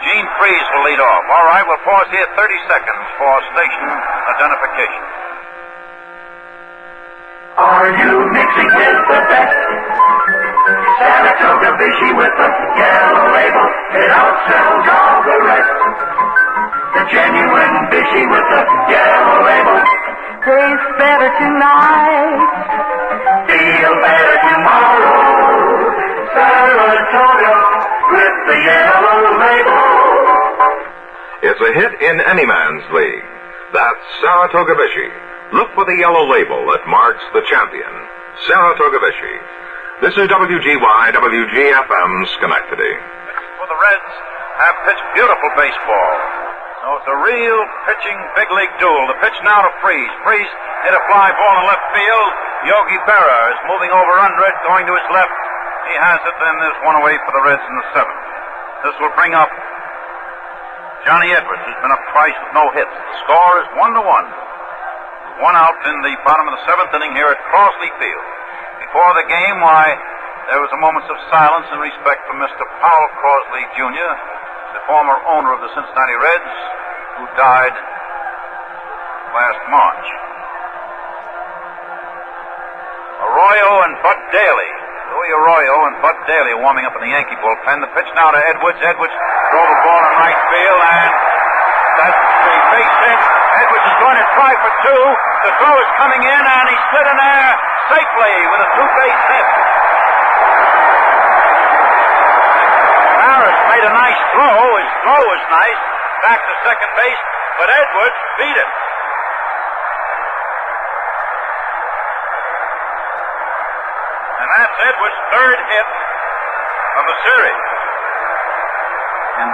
Gene Freeze will lead off. All right, we'll pause here 30 seconds for station identification. Are you mixing with the best? Saratoga Vichy with the yellow label. It outsells all the rest. The genuine Vichy with the yellow label. Tastes better tonight. Feel better tomorrow. Saratoga with the yellow label. It's a hit in any man's league. That's Saratoga Vichy. Look for the yellow label that marks the champion. Saratoga Vichy. This is WGY, WGFM, Schenectady. Well, the Reds have pitched beautiful baseball. So it's a real pitching big league duel. The pitch now to Freeze. Freeze hit a fly ball in left field. Yogi Berra is moving over under it, going to his left. He has it, and there's 1 away for the Reds in the 7th. This will bring up Johnny Edwards, who's been up twice with no hits. The score is 1-1. 1 out in the bottom of the 7th inning here at Crosley Field. Before the game, there was a moment of silence in respect for Mr. Powell Crosley, Jr., the former owner of the Cincinnati Reds, who died last March. Arroyo and Bud Daly. Louis Arroyo and Bud Daly warming up in the Yankee bullpen. The pitch now to Edwards. Edwards drove the ball in right field, and that's the base hit. Edwards is going to try for 2. The throw is coming in, and he slid in there safely with a 2-base hit. Harris made a nice throw. His throw was nice. Back to second base, but Edwards beat it. And that's Edwards' 3rd hit of the series. In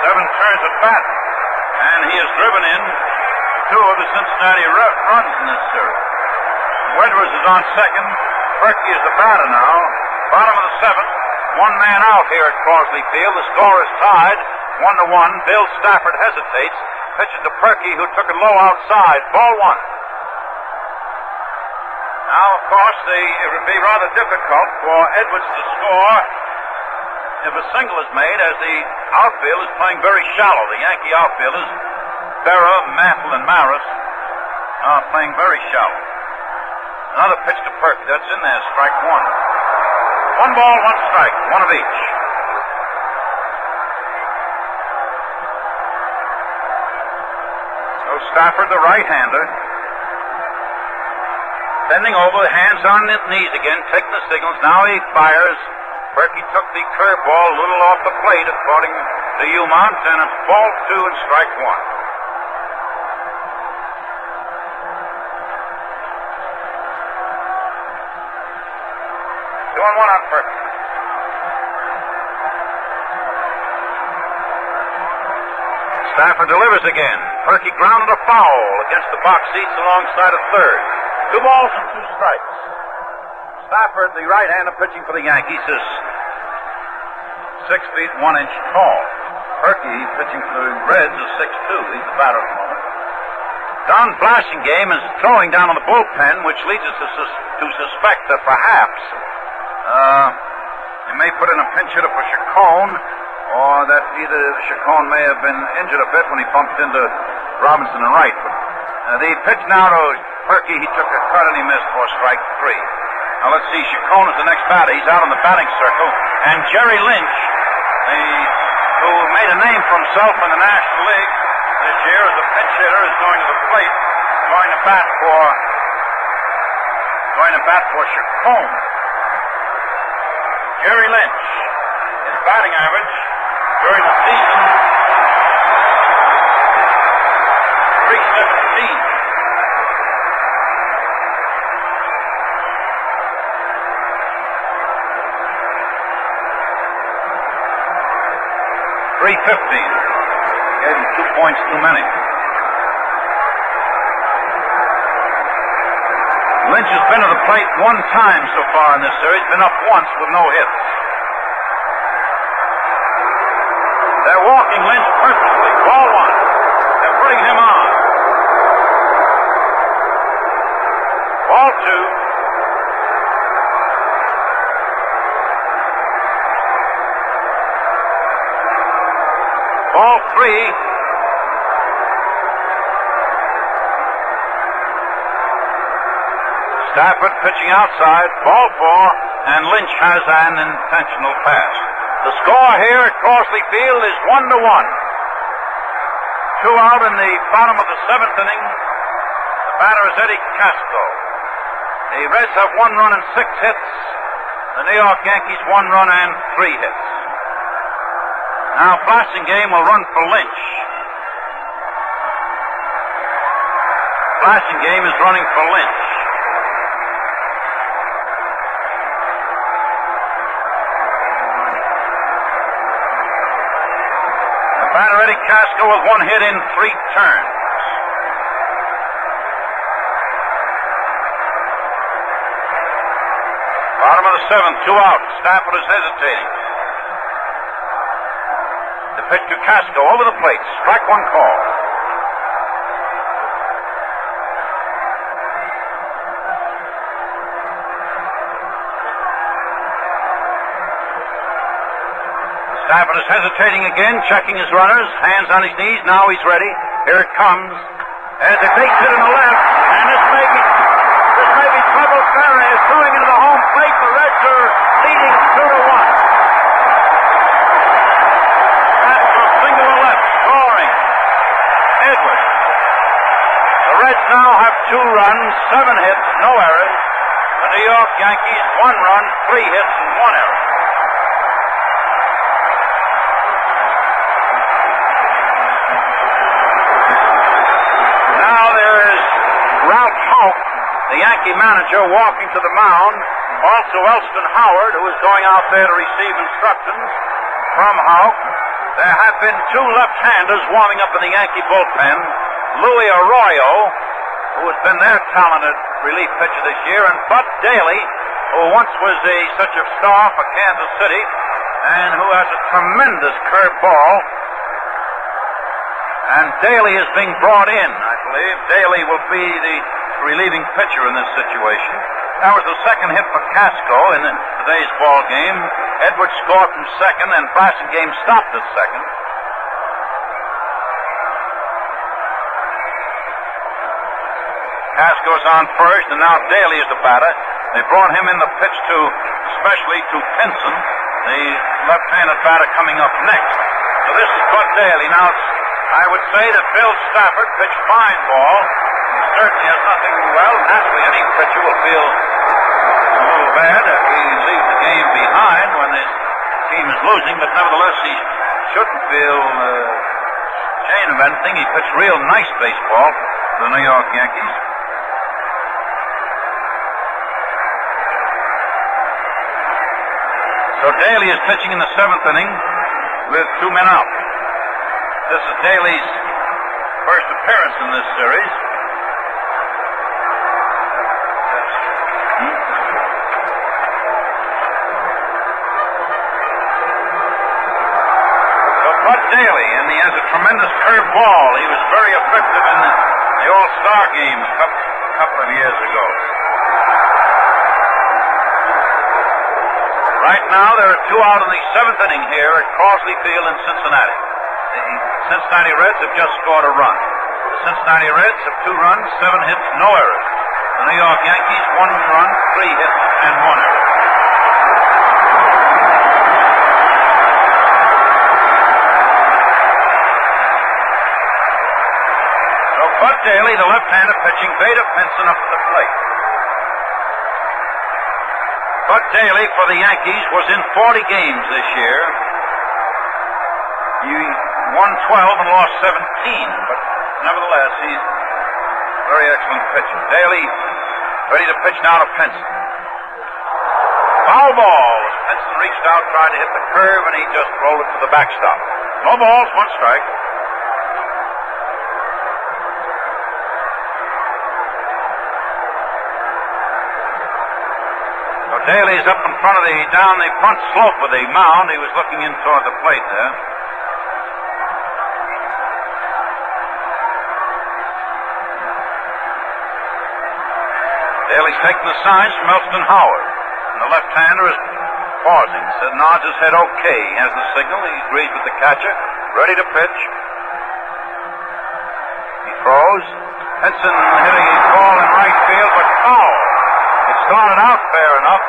7 turns at bat. And he has driven in 2 of the Cincinnati runs in this series. Edwards is on second. Perky is the batter now. Bottom of the 7th. 1 man out here at Crosley Field. The score is tied. 1-1. Bill Stafford hesitates. Pitches to Perky, who took it low outside. Ball 1. Now, of course, it would be rather difficult for Edwards to score if a single is made, as the outfield is playing very shallow. The Yankee outfielders, Berra, Mantle, and Maris, are playing very shallow. Another pitch to Perky. That's in there, strike 1. 1 ball, 1 strike, 1 of each. So Stafford, the right-hander, bending over, hands on his knees again, taking the signals. Now he fires. Perky took the curveball a little off the plate, according to Umont, and it's ball 2 and strike 1. 2-1 on Perky. Stafford delivers again. Perky grounded a foul against the box seats alongside of third. 2 balls and 2 strikes. Stafford, the right-hander pitching for the Yankees, is 6 feet 1 inch tall. Perky, pitching for the Reds, is 6'2". He's the batter at the moment. Don Blasingame is throwing down on the bullpen, which leads us to suspect that perhaps he may put in a pinch hitter for Chacon, or that either Chacon may have been injured a bit when he bumped into Robinson and Wright. But the pitch now to Perky, he took a cut and he missed for strike 3. Now let's see, Chacon is the next batter. He's out on the batting circle, and Jerry Lynch, who made a name for himself in the National League this year as a pinch hitter, is going to the plate, going to bat for Chacon. Jerry Lynch, his batting average during the season, 317. .315. Gave him 2 points too many. Lynch has been to the plate 1 time so far in this series, been up once with no hits. They're walking Lynch perfectly. Ball 1. They're putting him on. Ball 2. Ball 3. Stafford pitching outside. Ball 4. And Lynch has an intentional pass. The score here at Crossley Field is 1-1. 2 out in the bottom of the 7th inning. The batter is Eddie Casco. The Reds have 1 run and 6 hits. The New York Yankees 1 run and 3 hits. Now Blasingame will run for Lynch. Blasingame is running for Lynch. The batter Eddie Casco with 1 hit in 3 turns. Bottom of the 7th, 2 out. Stafford is hesitating. The pitch to Casco over the plate. Strike 1 call. Stafford is hesitating again, checking his runners, hands on his knees. Now he's ready. Here it comes. There's a base hit in the left, and this may be trouble. Ferry is throwing into the home plate. The Reds are leading 2-1. Reds now have 2 runs, 7 hits, no errors. The New York Yankees 1 run, 3 hits, and 1 error. Now there is Ralph Hoyt, the Yankee manager, walking to the mound. Also Elston Howard, who is going out there to receive instructions from Hoyt. There have been 2 left-handers warming up in the Yankee bullpen. Louis Arroyo, who has been their talented relief pitcher this year, and Bud Daly, who once was such a star for Kansas City, and who has a tremendous curved ball. And Daly is being brought in, I believe. Daly will be the relieving pitcher in this situation. That was the 2nd hit for Casco in today's ball game. Edwards scored from 2nd, and Blasingame stopped at 2nd. Casco's on first, and now Daly is the batter. They brought him in the pitch especially to Pinson, the left-handed batter coming up next. So this is Bud Daly. Now, I would say that Bill Stafford pitched fine ball. He certainly has nothing, naturally any pitcher will feel a little bad if he leaves the game behind when his team is losing, but nevertheless he shouldn't feel ashamed of anything. He pitched real nice baseball for the New York Yankees. So Daly is pitching in the 7th inning with 2 men out. This is Daly's first appearance in this series. Daly, and he has a tremendous curved ball. He was very effective in the All-Star game a couple of years ago. Right now, there are 2 out in the 7th inning here at Crosley Field in Cincinnati. The Cincinnati Reds have just scored a run. The Cincinnati Reds have 2 runs, 7 hits, no errors. The New York Yankees, 1 run, 3 hits, and 1 error. So Bud Daly, the left-hander pitching, Vader Pinson up to the plate. Bud Daly for the Yankees was in 40 games this year. He won 12 and lost 17, but nevertheless, he's a very excellent pitcher. Daly ready to pitch now to Pinson. Foul ball. Pinson reached out, tried to hit the curve, and he just rolled it to the backstop. No balls, 1 strike. So Daly's up in front of down the front slope of the mound. He was looking in toward the plate there. Daly's taking the signs from Elston Howard. And the left-hander is pausing. Nods his head okay. He has the signal. He agrees with the catcher. Ready to pitch. He throws. Pinson hitting a ball in right field, but foul. It started out fair enough.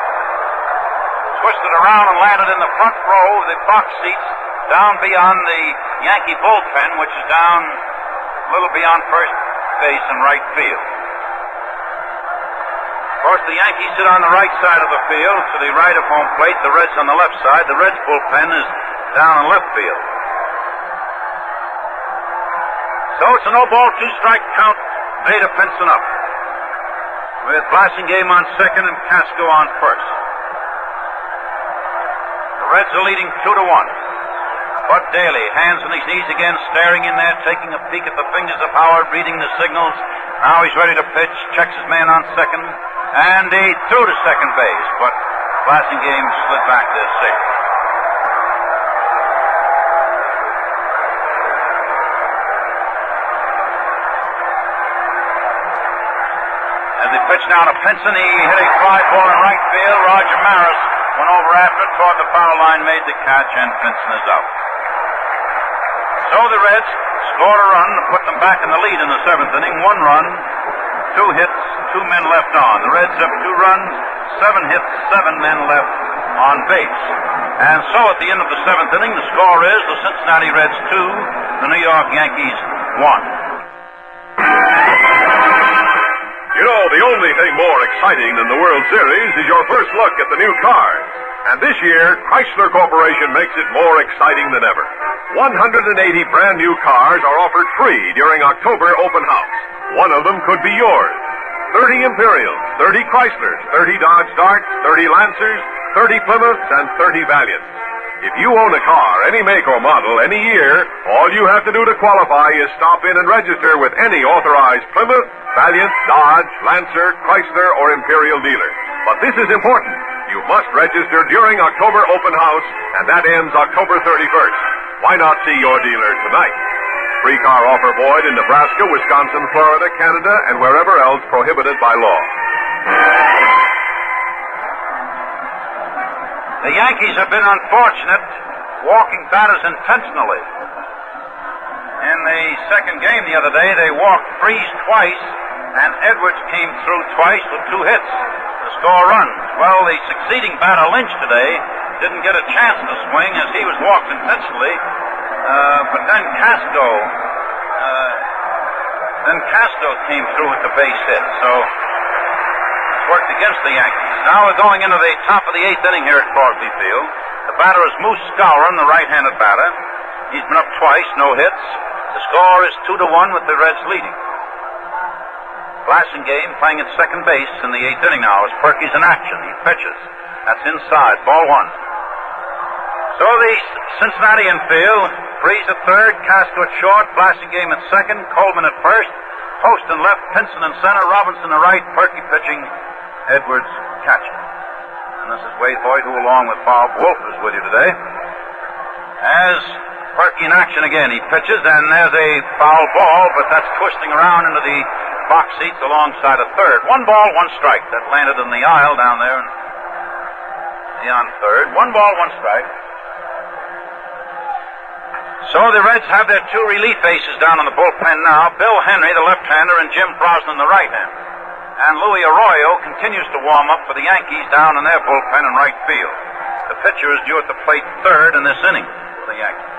Twisted around and landed in the front row of the box seats down beyond the Yankee bullpen, which is down a little beyond first base and right field. Of course, the Yankees sit on the right side of the field to the right of home plate, the Reds on the left side. The Reds bullpen is down in left field. So it's a no-ball, 2-strike count. Vader Pinson up, with Blasingame on second and Casco on first. The Reds are leading 2-1. Bud Daly, hands on his knees again, staring in there, taking a peek at the fingers of Howard, reading the signals. Now he's ready to pitch, checks his man on second, and he threw to second base, but Blasingame slid back there safe. As they pitch now to Pinson, he hit a fly ball in right field. Roger Maris went over after it, toward the foul line, made the catch, and Pinson is out. So the Reds scored a run to put them back in the lead in the 7th inning. 1 run, 2 hits, 2 men left on. The Reds have 2 runs, 7 hits, 7 men left on base. And so at the end of the 7th inning, the score is the Cincinnati Reds 2, the New York Yankees 1. You know, the only thing more exciting than the World Series is your first look at the new cars. And this year, Chrysler Corporation makes it more exciting than ever. 180 brand new cars are offered free during October open house. One of them could be yours. 30 Imperials, 30 Chryslers, 30 Dodge Darts, 30 Lancers, 30 Plymouths, and 30 Valiants. If you own a car, any make or model, any year, all you have to do to qualify is stop in and register with any authorized Plymouth, Valiant, Dodge, Lancer, Chrysler, or Imperial dealer. But this is important. You must register during October open house, and that ends October 31st. Why not see your dealer tonight? Free car offer void in Nebraska, Wisconsin, Florida, Canada, and wherever else prohibited by law. The Yankees have been unfortunate, walking batters intentionally. In the second game the other day, they walked Freese twice, and Edwards came through twice with 2 hits to score runs. Well, the succeeding batter, Lynch, today, didn't get a chance to swing as he was walked intentionally, but then Casco came through with the base hit, so it's worked against the Yankees. Now we're going into the top of the 8th inning here at Crosley Field. The batter is Moose Skowron, the right-handed batter. He's been up twice, no hits. The score is 2-1 with the Reds leading. Blasingame playing at second base in the 8th inning now as Perky's in action. He pitches. That's inside, ball 1. So the Cincinnati infield, Freese at third, Casco at short, Blasingame at second, Coleman at first, Post in left, Pinson in center, Robinson to right, Perky pitching, Edwards catching. And this is Wade Hoyt, who along with Bob Wolff is with you today. As Perky in action again. He pitches, and there's a foul ball, but that's twisting around into the box seats alongside of third. 1 ball, 1 strike. That landed in the aisle down there on third. 1 ball, 1 strike. So the Reds have their 2 relief aces down in the bullpen now. Bill Henry, the left-hander, and Jim Brosnan, the right-hander. And Louis Arroyo continues to warm up for the Yankees down in their bullpen in right field. The pitcher is due at the plate third in this inning for the Yankees.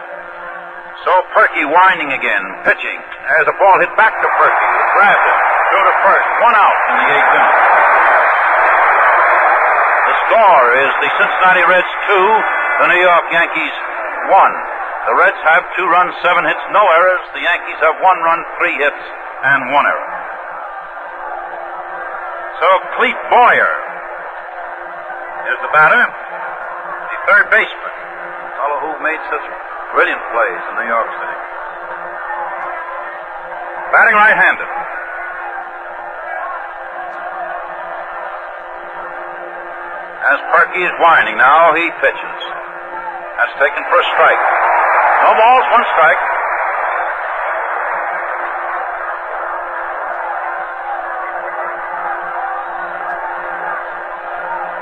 So Perky winding again, pitching. As a ball hit back to Perky. He grabs it, threw to first. 1 out in the 8th inning. The score is the Cincinnati Reds 2, the New York Yankees 1. The Reds have 2 runs, 7 hits, no errors. The Yankees have 1 run, 3 hits, and 1 error. So Clete Boyer is the batter, the third baseman, the fellow who made such brilliant plays in New York City. Batting right-handed. As Perky is winding now, he pitches. That's taken for a strike. No balls, 1 strike.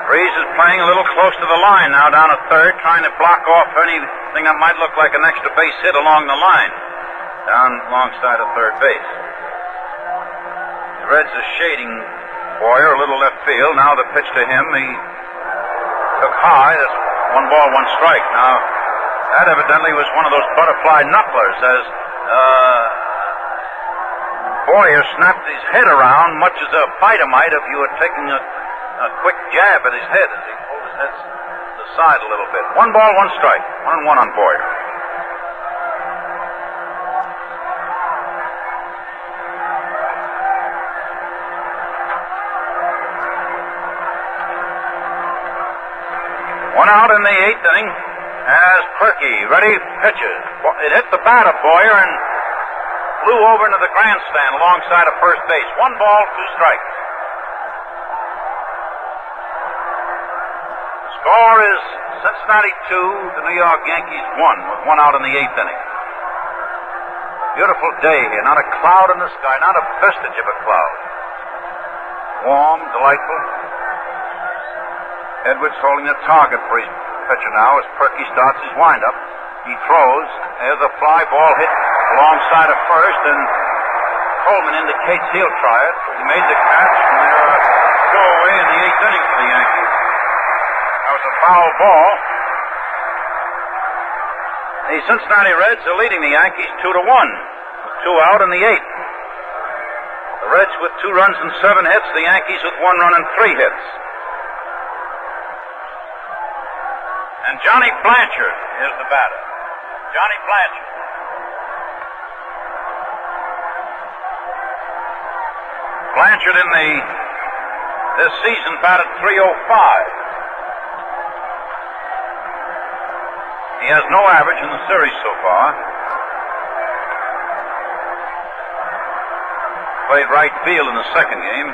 Freese is playing a little close to the line now down at third, trying to block off anything that might look like an extra base hit along the line, down alongside of third base. The Reds are shading Boyer a little left field. Now the pitch to him, he took high. That's 1 ball, 1 strike. Now, that evidently was one of those butterfly knucklers, as Boyer snapped his head around much as a fighter might if you were taking a quick jab at his head, as he pulled his head to the side a little bit. 1 ball, 1 strike. 1-1 on Boyer. One out in the 8th inning. As Perky, ready, pitches. It hit the bat of Boyer and flew over into the grandstand alongside of first base. 1 ball, 2 strikes. The score is Cincinnati 2, the New York Yankees 1, with 1 out in the 8th inning. Beautiful day here, not a cloud in the sky, not a vestige of a cloud. Warm, delightful. Edwards holding the target for his pitcher now as Perky starts his windup. He throws. There's a fly ball hit alongside of first, and Coleman indicates he'll try it. He made the catch, and they're go away in the 8th inning for the Yankees. That was a foul ball. The Cincinnati Reds are leading the Yankees 2-1, with 2 out in the 8th. The Reds with 2 runs and 7 hits. The Yankees with 1 run and 3 hits. And Johnny Blanchard is the batter. Johnny Blanchard. Blanchard in this season batted .305. He has no average in the series so far. Played right field in the second game.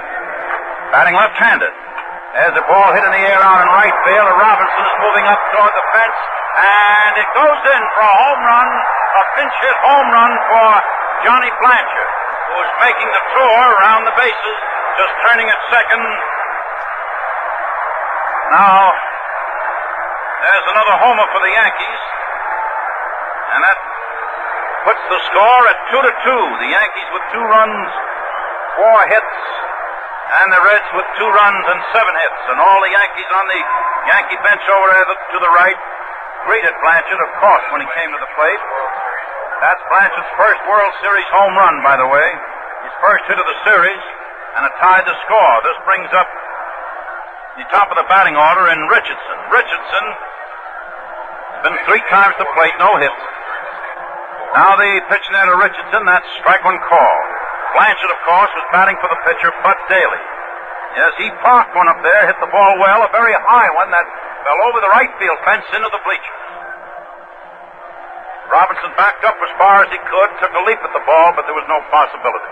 Batting left-handed. As the ball hit in the air out in right field, Robinson is moving up toward the fence, and it goes in for a home run, a pinch hit home run for Johnny Blanchard, who is making the tour around the bases, just turning at second. Now, there's another homer for the Yankees, and that puts the score at 2-2. The Yankees with 2 runs, 4 hits, and the Reds with 2 runs and 7 hits. And all the Yankees on the Yankee bench over there to the right greeted Blanchard, of course, when he came to the plate. That's Blanchard's first World Series home run, by the way. His first hit of the series, and it tied the score. This brings up the top of the batting order in Richardson. Richardson has been 3 times to plate, no hits. Now the pitch there to Richardson, that's strike 1 call. Blanchard, of course, was batting for the pitcher, Bud Daly. Yes, he parked one up there, hit the ball well, a very high one that fell over the right field fence into the bleachers. Robinson backed up as far as he could, took a leap at the ball, but there was no possibility.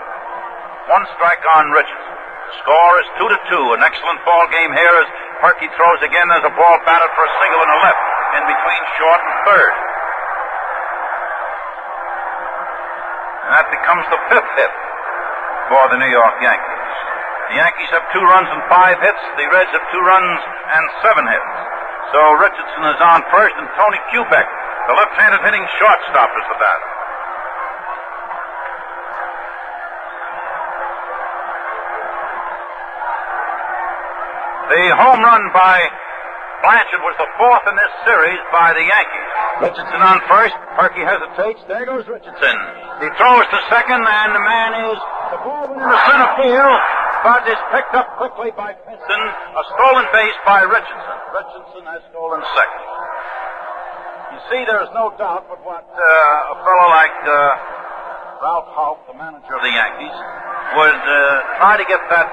1 strike on Richardson. The score is 2-2. An excellent ball game here as Perky throws again. There's a ball batted for a single and a left in between short and third. that becomes the 5th hit for the New York Yankees. The Yankees have 2 runs and 5 hits. The Reds have 2 runs and 7 hits. So Richardson is on first, and Tony Kubek, the left-handed hitting shortstop, is the batter. The home run by Blanchard was the 4th in this series by the Yankees. Richardson on first. Perky hesitates. There goes Richardson. He throws to second, and the man is... The ball went into center field, but is picked up quickly by Pinson. A stolen base by Richardson. Richardson has stolen second. You see, there is no doubt but what a fellow like Ralph Hoyt, the manager of the Yankees, would try to get that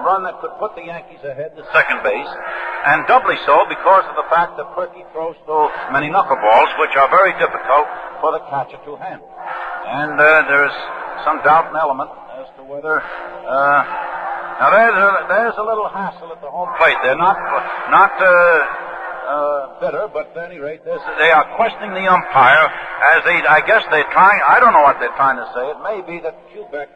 run that could put the Yankees ahead to second base, and doubly so because of the fact that Perky throws so many knuckleballs, which are very difficult for the catcher to handle. And there's some doubt and element as to whether... now, there's a little hassle at the home plate. They're not bitter, but at any rate, they are questioning the umpire as I guess they're trying... I don't know what they're trying to say. It may be that Kubek...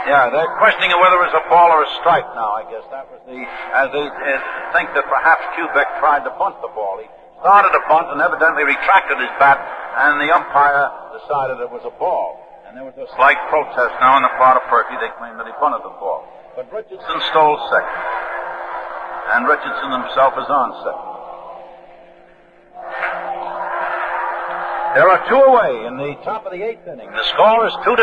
Yeah, they're questioning whether it was a ball or a strike now, I guess. That was as they think that perhaps Kubek tried to bunt the ball. He started a bunt and evidently retracted his bat, and the umpire decided it was a ball. And there was a slight protest now on the part of Perky. They claimed that he bunted the ball. But Richardson stole second. And Richardson himself is on second. There are 2 away in the top of the 8th inning. The score is 2-2.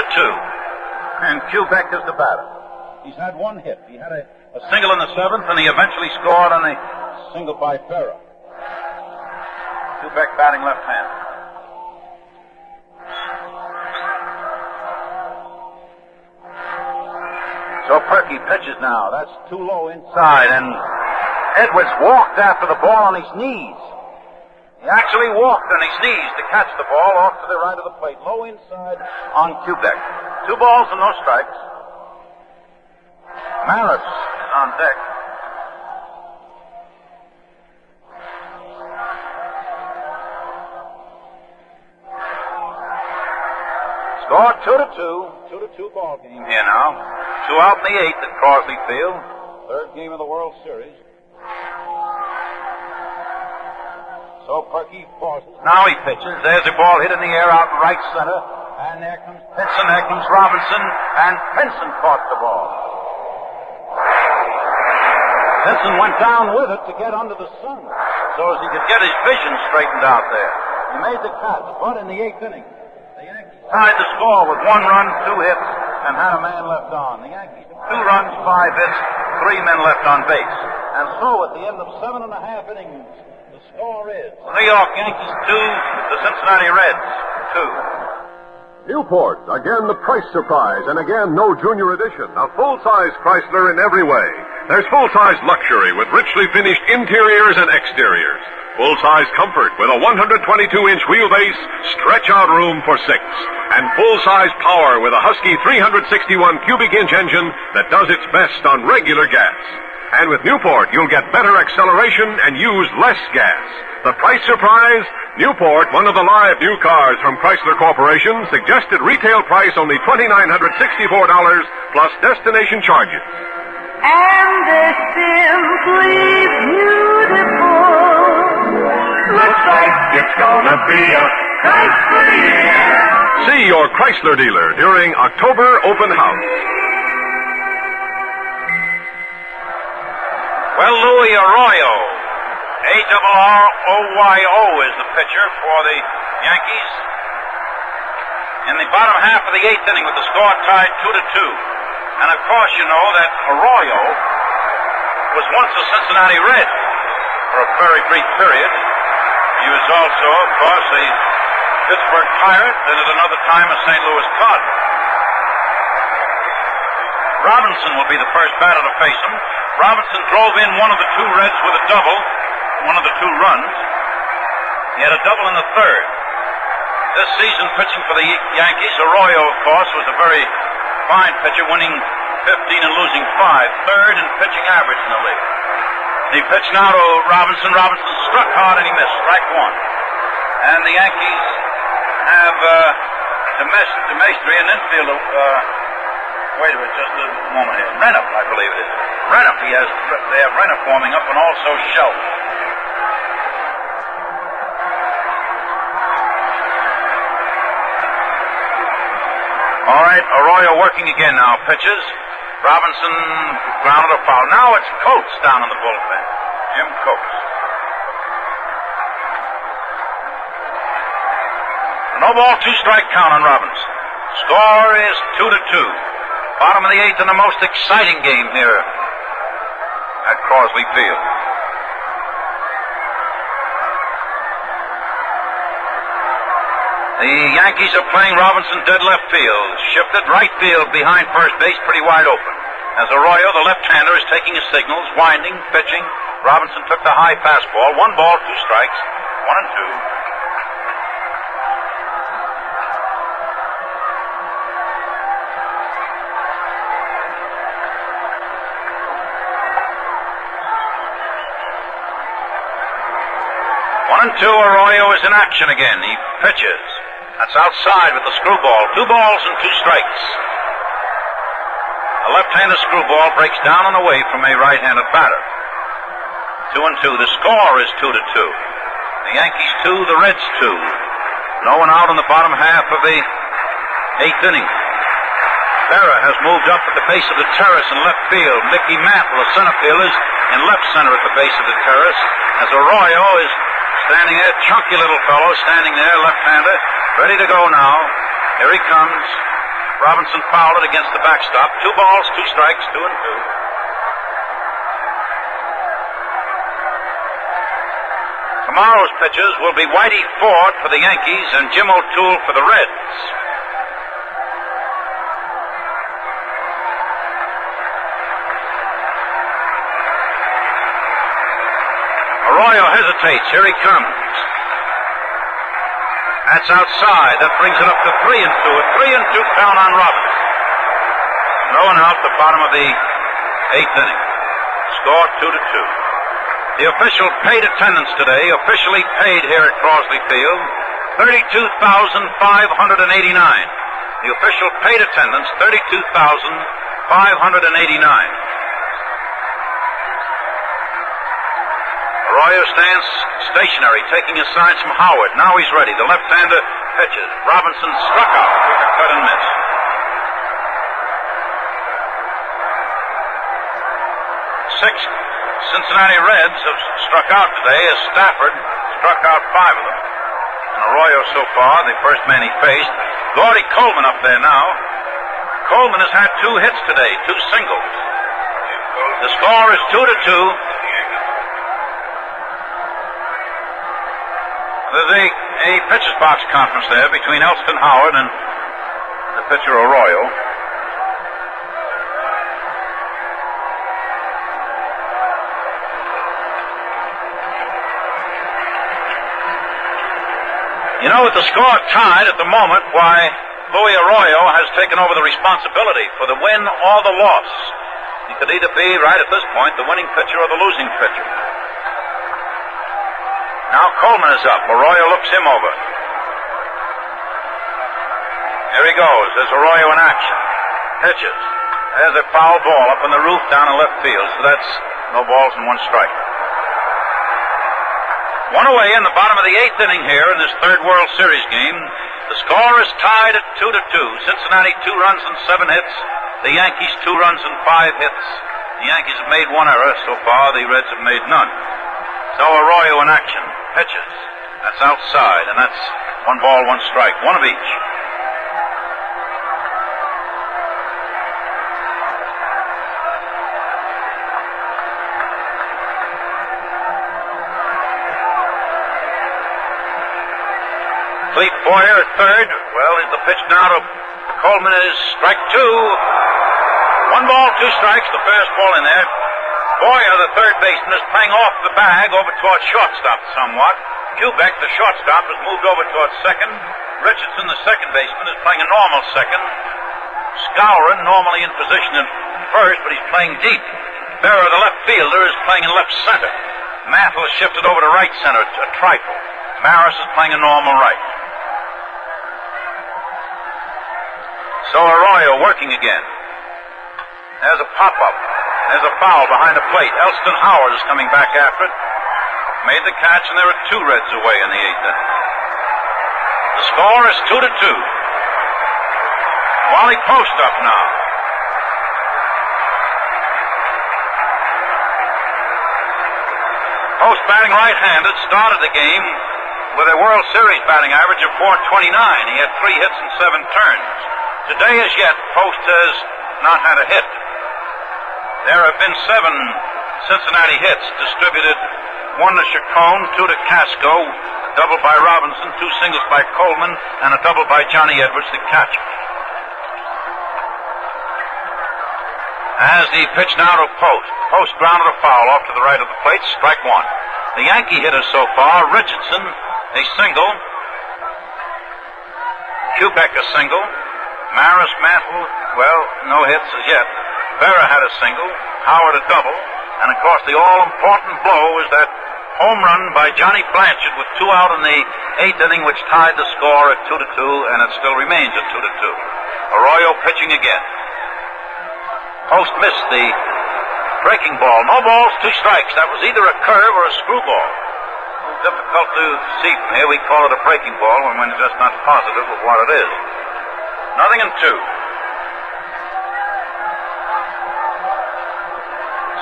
And Kubek is the batter. He's had 1 hit. He had a single in the 7th, and he eventually scored on a single by Ferrer. Kubek batting left-handed. So Perky pitches now. That's too low inside, and Edwards walked after the ball on his knees. He actually walked on his knees to catch the ball off to the right of the plate, low inside on Kubek. 2 balls and no strikes. Maris is on deck. Score 2-2. 2-2 ball game here now. 2 out in the 8th at Crosley Field. 3rd game of the World Series. So Perky pauses. Now he pitches. There's a ball hit in the air out in right center. And there comes Pinson, there comes Robinson, and Pinson caught the ball. Pinson went down with it to get under the sun so as he could get his vision straightened out there. He made the catch, but in the 8th inning, the Yankees tied the score with 1 run, 2 hits, and had a man left on. The Yankees have 2 runs, 5 hits, 3 men left on base. And so at the end of 7.5 innings, the score is the New York Yankees 2, the Cincinnati Reds 2. Newport, again the price surprise, and again no junior edition. A full-size Chrysler in every way. There's full-size luxury with richly finished interiors and exteriors. Full-size comfort with a 122-inch wheelbase, stretch-out room for 6. And full-size power with a Husky 361 cubic inch engine that does its best on regular gas. And with Newport, you'll get better acceleration and use less gas. The price surprise? Newport, one of the live new cars from Chrysler Corporation, suggested retail price only $2,964 plus destination charges. And they're simply beautiful. Looks like it's gonna be a Chrysler year. See your Chrysler dealer during October open house. Well, Louis Arroyo, A-R-R-O-Y-O is the pitcher for the Yankees. In the bottom half of the 8th inning with the score tied 2-2. And of course you know that Arroyo was once a Cincinnati Red for a very brief period. He was also, of course, a Pittsburgh Pirate and at another time a St. Louis Cardinal. Robinson will be the first batter to face him. Robinson drove in one of the 2 Reds with a double, one of the 2 runs. He had a double in the 3rd. This season pitching for the Yankees, Arroyo, of course, was a very fine pitcher, winning 15 and losing 5. 3rd in pitching average in the league. He pitched now to Robinson. Robinson struck hard and he missed. Strike 1. And the Yankees have Demestri in infield. Wait a minute, just a moment here. Renner, I believe it is. Renner, they have Renner forming up and also Shelf. All right, Arroyo working again now. Pitches. Robinson grounded a foul. Now it's Coates down in the bullpen. Jim Coates. No ball, 2-strike count on Robinson. Score is 2-2. Bottom of the 8th in the most exciting game here at Crosley Field. The Yankees are playing Robinson dead left field. Shifted right field behind first base, pretty wide open. As Arroyo, the left-hander, is taking his signals, winding, pitching. Robinson took the high fastball. 1 ball, 2 strikes, 1-2. 1-2, Arroyo is in action again. He pitches. That's outside with the screwball. 2 balls and 2 strikes. A left-handed screwball breaks down and away from a right-handed batter. 2-2. The score is 2-2. The Yankees 2, the Reds 2. No one out in the bottom half of the 8th inning. Berra has moved up at the base of the terrace in left field. Mickey Mantle, the center fielder, in left center at the base of the terrace. As Arroyo is standing there, chunky little fellow standing there, left-hander, ready to go now. Here he comes. Robinson fouled it against the backstop. 2 balls, 2 strikes, 2-2. Tomorrow's pitchers will be Whitey Ford for the Yankees and Jim O'Toole for the Reds. Arroyo hesitates. Here he comes. That's outside. That brings it up to 3-2. A 3-2 count on Robinson. No one out the bottom of the 8th inning. Score 2-2. The official paid attendance today, officially paid here at Crosley Field, 32,589. The official paid attendance, 32,589. Arroyo stands stationary, taking his signs from Howard. Now he's ready. The left-hander pitches. Robinson struck out with a cut and miss. 6 Cincinnati Reds have struck out today as Stafford struck out 5 of them. And Arroyo so far, the first man he faced. Gordy Coleman up there now. Coleman has had 2 hits today, 2 singles. The score is 2-2. There's a pitcher's box conference there between Elston Howard and the pitcher Arroyo. You know, with the score tied at the moment, why, Louis Arroyo has taken over the responsibility for the win or the loss. He could either be, right at this point, the winning pitcher or the losing pitcher. Now Coleman is up. Arroyo looks him over. Here he goes. There's Arroyo in action. Pitches. There's a foul ball up on the roof down in left field. So that's no balls and 1 strike. 1 away in the bottom of the 8th inning here in this 3rd World Series game. The score is tied at 2-2. Cincinnati 2 runs and 7 hits. The Yankees 2 runs and 5 hits. The Yankees have made 1 error so far. The Reds have made none. So Arroyo in action. Pitches. That's outside, and that's 1 ball, 1 strike. 1 of each. Clete Boyer at third. Well, the pitch now to Coleman is strike 2. 1 ball, 2 strikes. The fastball in there. Boyer, the third baseman, is playing off the bag over towards shortstop somewhat. Kubek, the shortstop, has moved over towards second. Richardson, the second baseman, is playing a normal second. Skowron, normally in position at first, but he's playing deep. Berra, the left fielder, is playing in left center. Mantle is shifted over to right center, a trifle. Maris is playing a normal right. So Arroyo working again. There's a pop-up. There's a foul behind the plate. Elston Howard is coming back after it. Made the catch, and there are 2 Reds away in the 8th inning. The score is 2-2. Wally Post up now. Post batting right-handed started the game with a World Series batting average of .429. He had 3 hits and 7 turns. Today as yet, Post has not had a hit. There have been 7 Cincinnati hits distributed, 1 to Chacon, 2 to Casco, a double by Robinson, 2 singles by Coleman, and a double by Johnny Edwards, the catcher. As the pitch now to Post. Post grounded a foul off to the right of the plate, strike 1. The Yankee hitters so far, Richardson, a single. Kubek, a single. Maris, Mantle, well, no hits as yet. Berra had a single. Howard a double. And, of course, the all-important blow is that home run by Johnny Blanchard with 2 out in the 8th inning, which tied the score at 2-2, and it still remains at 2-2. Arroyo pitching again. Post missed the breaking ball. No balls, 2 strikes. That was either a curve or a screwball. Difficult to see from here. We call it a breaking ball when we're just not positive of what it is. 0-2.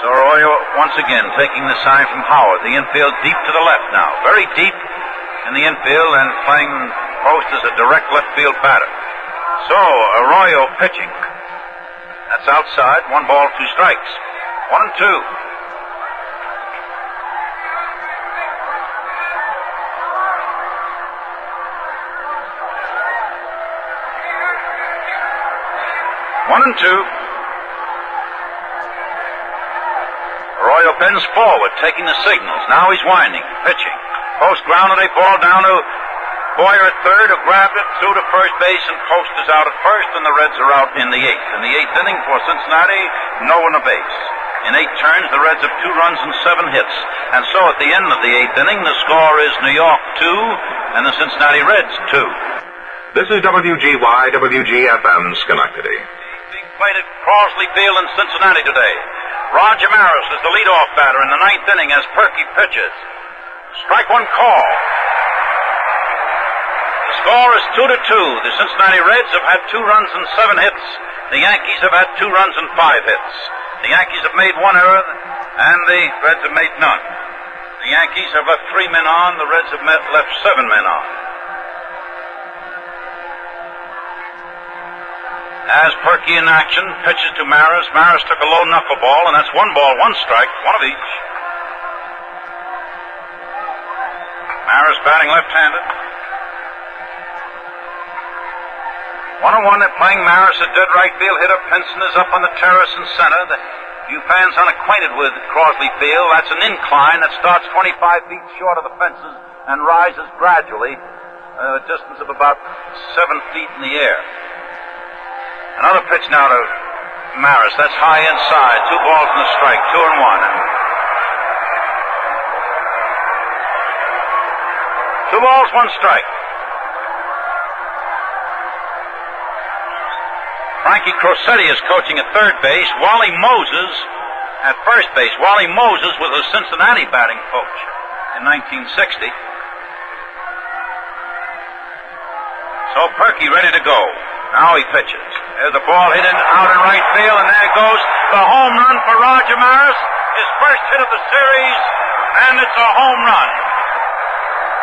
So Arroyo once again taking the sign from Howard. The infield deep to the left now. Very deep in the infield and playing Post as a direct left field batter. So Arroyo pitching. That's outside. 1 ball, 2 strikes. 1-2. Arroyo bends forward, taking the signals. Now he's winding, pitching. Post grounded a ball down to Boyer at third, who grabbed it, threw to first base, and Post is out at first, and the Reds are out in the 8th. In the 8th inning for Cincinnati, no one a base. In 8 turns, the Reds have 2 runs and 7 hits. And so at the end of the 8th inning, the score is New York 2 and the Cincinnati Reds 2. This is WGY, WGFM, Schenectady. Being played at Crosley Field in Cincinnati today. Roger Maris is the leadoff batter in the 9th inning as Perky pitches. Strike 1 call. The score is 2-2. The Cincinnati Reds have had 2 runs and 7 hits. The Yankees have had 2 runs and 5 hits. The Yankees have made 1 error, and the Reds have made none. The Yankees have left 3 men on. The Reds have left 7 men on. As Perky in action, pitches to Maris. Maris took a low knuckleball, and that's 1 ball, 1 strike, 1 of each. Maris batting left-handed. 1-1, they're playing Maris at dead right field. Hitter Pinson is up on the terrace in center. You fans unacquainted with Crosley Field, that's an incline that starts 25 feet short of the fences and rises gradually, a distance of about 7 feet in the air. Another pitch now to Maris. That's high inside. 2 balls and a strike. 2-1. 2 balls, 1 strike. Frankie Crosetti is coaching at third base. Wally Moses at first base. Wally Moses was a Cincinnati batting coach in 1960. So Perky ready to go. Now he pitches. There's a ball hit out in right field, and there goes the home run for Roger Maris. His first hit of the series, and it's a home run.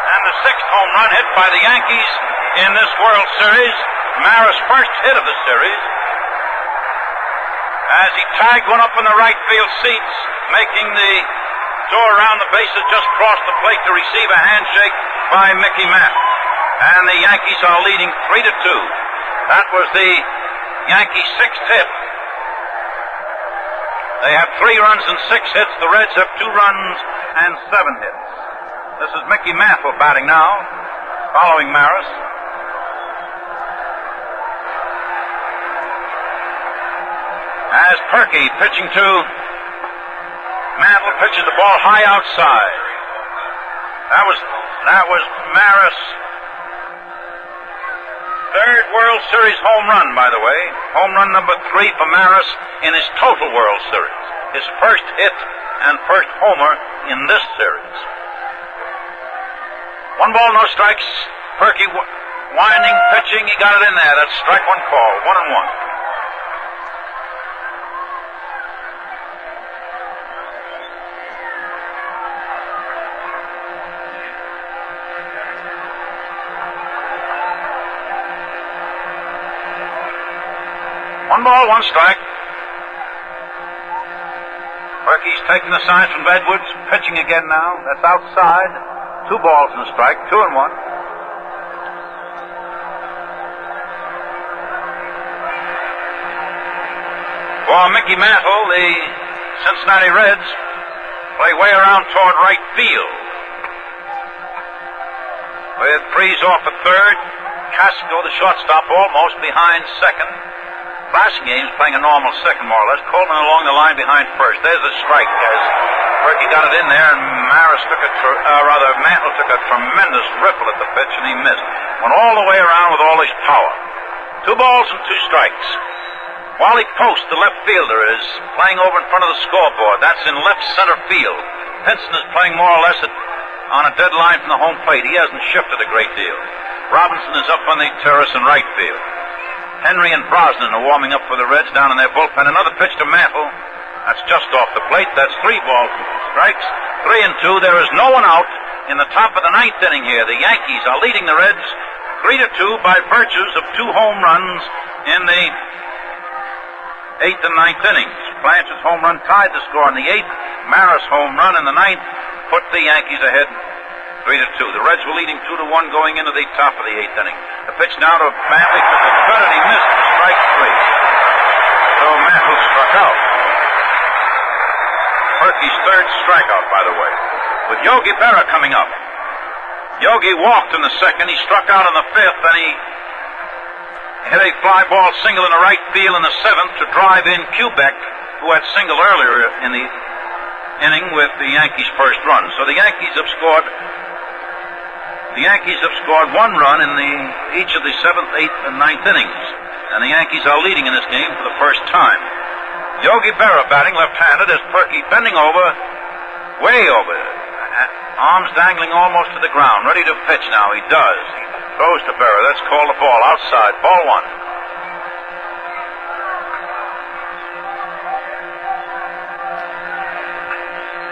And the 6th home run hit by the Yankees in this World Series. Maris' first hit of the series. As he tagged one up in the right field seats, making the tour around the bases, just crossed the plate to receive a handshake by Mickey Mantle. And the Yankees are leading 3-2. That was the Yankees' 6th hit. They have 3 runs and 6 hits. The Reds have 2 runs and 7 hits. This is Mickey Mantle batting now, following Maris. As Perky pitching to Mantle, pitches the ball high outside. That was Maris' third World Series home run, by the way. Home run number 3 for Maris in his total World Series. His first hit and first homer in this series. 1 ball, no strikes. Perky winding, pitching. He got it in there. That's strike 1 call. 1-1. One ball, 1 strike. Perky's taking the signs from Edwards, pitching again now. That's outside. 2 balls and a strike, 2-1. For Mickey Mantle, the Cincinnati Reds play way around toward right field. With Freeze off at third, Casco, the shortstop, almost behind second. Flashing Game's playing a normal second, more or less. Coleman along the line behind first. There's a strike as Perky got it in there, and Mantle took a tremendous ripple at the pitch, and he missed. Went all the way around with all his power. 2 balls and 2 strikes. Wally Post, the left fielder, is playing over in front of the scoreboard. That's in left center field. Pinson is playing more or less on a dead line from the home plate. He hasn't shifted a great deal. Robinson is up on the terrace in right field. Henry and Brosnan are warming up for the Reds down in their bullpen. Another pitch to Mantle. That's just off the plate. That's 3 balls and 2 strikes. 3-2. There is no one out in the top of the 9th inning here. The Yankees are leading the Reds 3-2 by virtues of 2 home runs in the 8th and 9th innings. Blanchard's home run tied the score in the 8th. Maris' home run in the 9th put the Yankees ahead 3-2. The Reds were leading 2-1 going into the top of the 8th inning. The pitch now to Mantle. Took a cut and he missed for strike 3. So Mantle struck out. Perky's 3rd strikeout, by the way. With Yogi Berra coming up. Yogi walked in the 2nd. He struck out in the 5th. Then he hit a fly ball single in the right field in the 7th to drive in Kubek, who had singled earlier in the inning with the Yankees' first run. So the Yankees have scored 1 run in each of the 7th, 8th, and 9th innings. And the Yankees are leading in this game for the first time. Yogi Berra batting left-handed as Perky bending over, way over, arms dangling almost to the ground, ready to pitch now. He does. He throws to Berra. That's called a ball outside. Ball 1.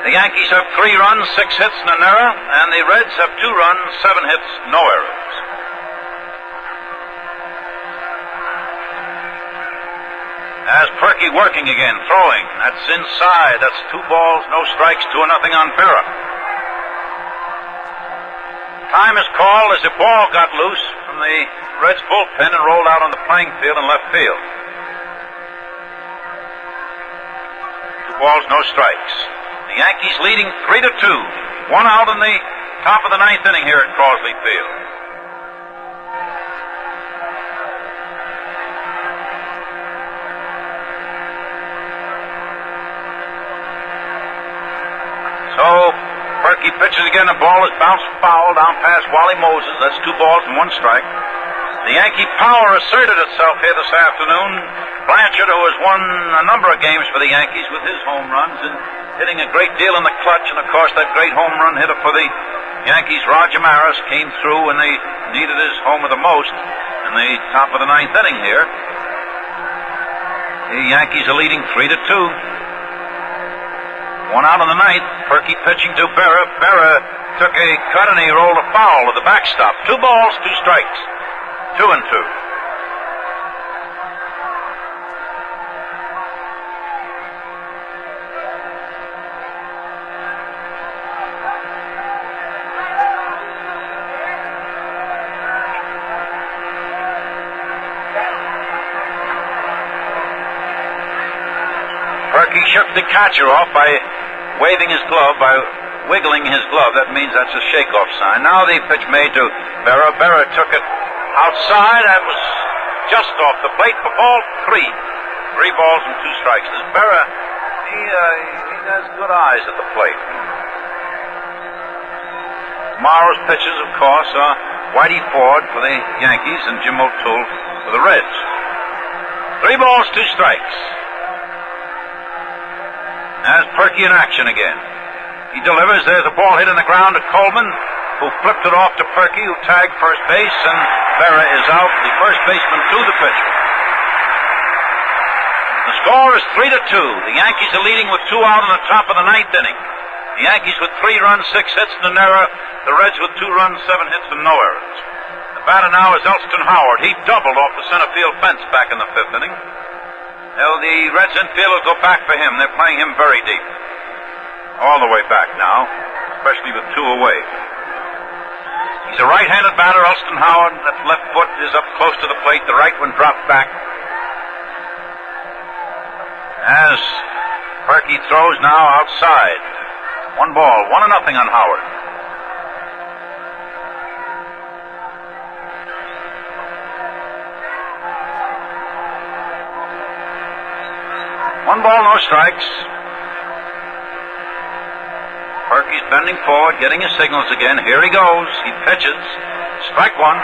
The Yankees have 3 runs, 6 hits, and an error, and the Reds have 2 runs, 7 hits, no errors. As Perky working again, throwing. That's inside. That's 2 balls, no strikes, 2-0 on Berra. Time is called as the ball got loose from the Reds bullpen and rolled out on the playing field in left field. 2 balls, no strikes. The Yankees leading 3-2. 1 out in the top of the 9th inning here at Crosley Field. So Perky pitches again. The ball is bounced foul down past Wally Moses. That's 2 balls and 1 strike. The Yankee power asserted itself here this afternoon. Blanchard, who has won a number of games for the Yankees with his home runs and hitting a great deal in the clutch, and of course that great home run hitter for the Yankees, Roger Maris, came through when they needed his homer the most in the top of the 9th inning here. The Yankees are leading 3-2. 1 out in the 9th. Perky pitching to Berra. Berra took a cut and he rolled a foul to the backstop. 2 balls, 2 strikes. 2-2. Perky shook the catcher off by waving his glove, by wiggling his glove. That means that's a shake-off sign. Now the pitch made to Berra. Berra took it outside. That was just off the plate for ball 3. 3 balls and 2 strikes. This Berra, he has good eyes at the plate. Tomorrow's pitchers, of course, are Whitey Ford for the Yankees and Jim O'Toole for the Reds. 3 balls, 2 strikes. As Perky in action again. He delivers. There's a ball hit in the ground to Coleman, who flipped it off to Perky, who tagged first base, and Berra is out, the first baseman to the pitcher. The score is 3-2. The Yankees are leading with 2 out in the top of the 9th inning. The Yankees with 3 runs, 6 hits, and an error. The Reds with 2 runs, 7 hits, and no errors. The batter now is Elston Howard. He doubled off the center field fence back in the 5th inning. Well, the Reds infield will go back for him. They're playing him very deep. All the way back now, especially with 2 away. He's a right-handed batter, Elston Howard. That left foot is up close to the plate. The right one dropped back. As Perky throws now outside. 1 ball, 1-0 on Howard. One ball, no strikes. Perky's bending forward, getting his signals again. Here he goes. He pitches. Strike 1.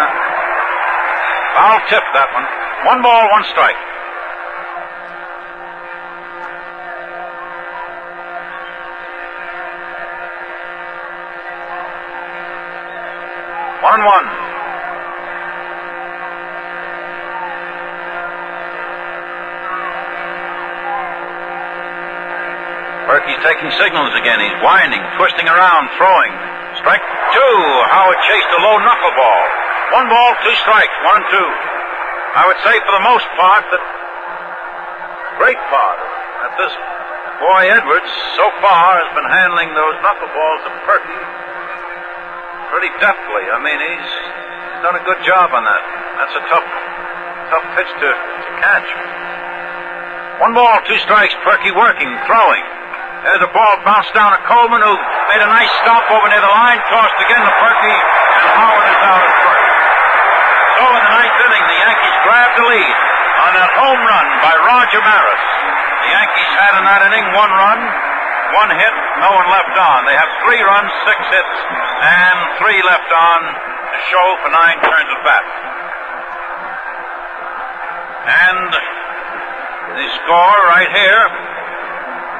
Foul tip, that one. 1 ball, 1 strike. One and one. Perky's taking signals again. He's winding, twisting around, throwing. Strike 2. Howard chased a low knuckleball. 1 ball, 2 strikes. 1 and 2. I would say for the most part that great part that this boy Edwards so far has been handling those knuckleballs of Perky pretty deftly. I mean, he's done a good job on that. That's a tough pitch to catch. 1 ball, 2 strikes. Perky working, throwing. There's a ball bounced down to Coleman, who made a nice stop over near the line, tossed again to Perky, and Howard is out at first. So in the 9th inning, the Yankees grabbed the lead on that home run by Roger Maris. The Yankees had in that inning 1 run, 1 hit, no one left on. They have 3 runs, 6 hits, and 3 left on to show for 9 turns at bat. And the score right here,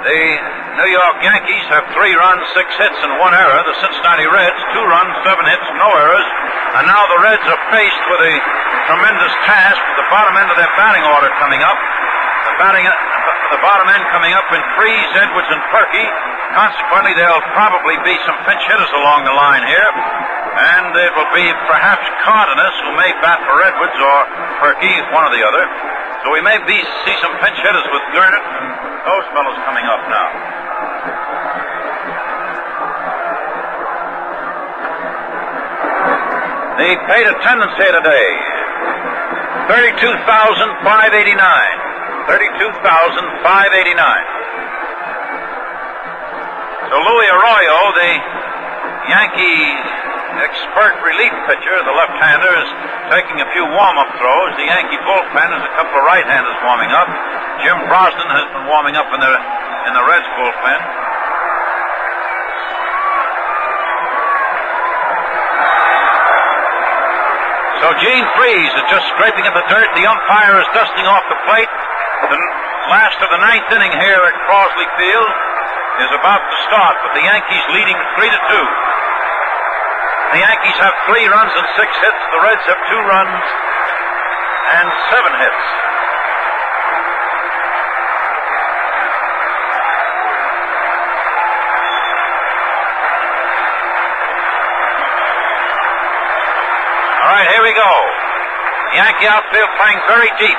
the New York Yankees have 3 runs, 6 hits, and 1 error. The Cincinnati Reds, 2 runs, 7 hits, no errors. And now the Reds are faced with a tremendous task with the bottom end of their batting order coming up. The bottom end coming up in Freese, Edwards, and Perky. Consequently, there'll probably be some pinch hitters along the line here. And it will be perhaps Cardenas who may bat for Edwards or Perky, one or the other. So we may see some pinch hitters with Gurnett and those fellows coming up now. The paid attendance here today, 32,589. 32,589. So Louis Arroyo, the Yankee expert relief pitcher, the left-hander, is taking a few warm-up throws. The Yankee bullpen is a couple of right-handers warming up. Jim Brosnan has been warming up in the Reds bullpen. So Gene Freese is just scraping at the dirt. The umpire is dusting off the plate. The last of the 9th inning here at Crosley Field is about to start, with the Yankees leading 3-2. The Yankees have 3 runs and 6 hits. The Reds have 2 runs and 7 hits. All right, here we go. The Yankee outfield playing very deep.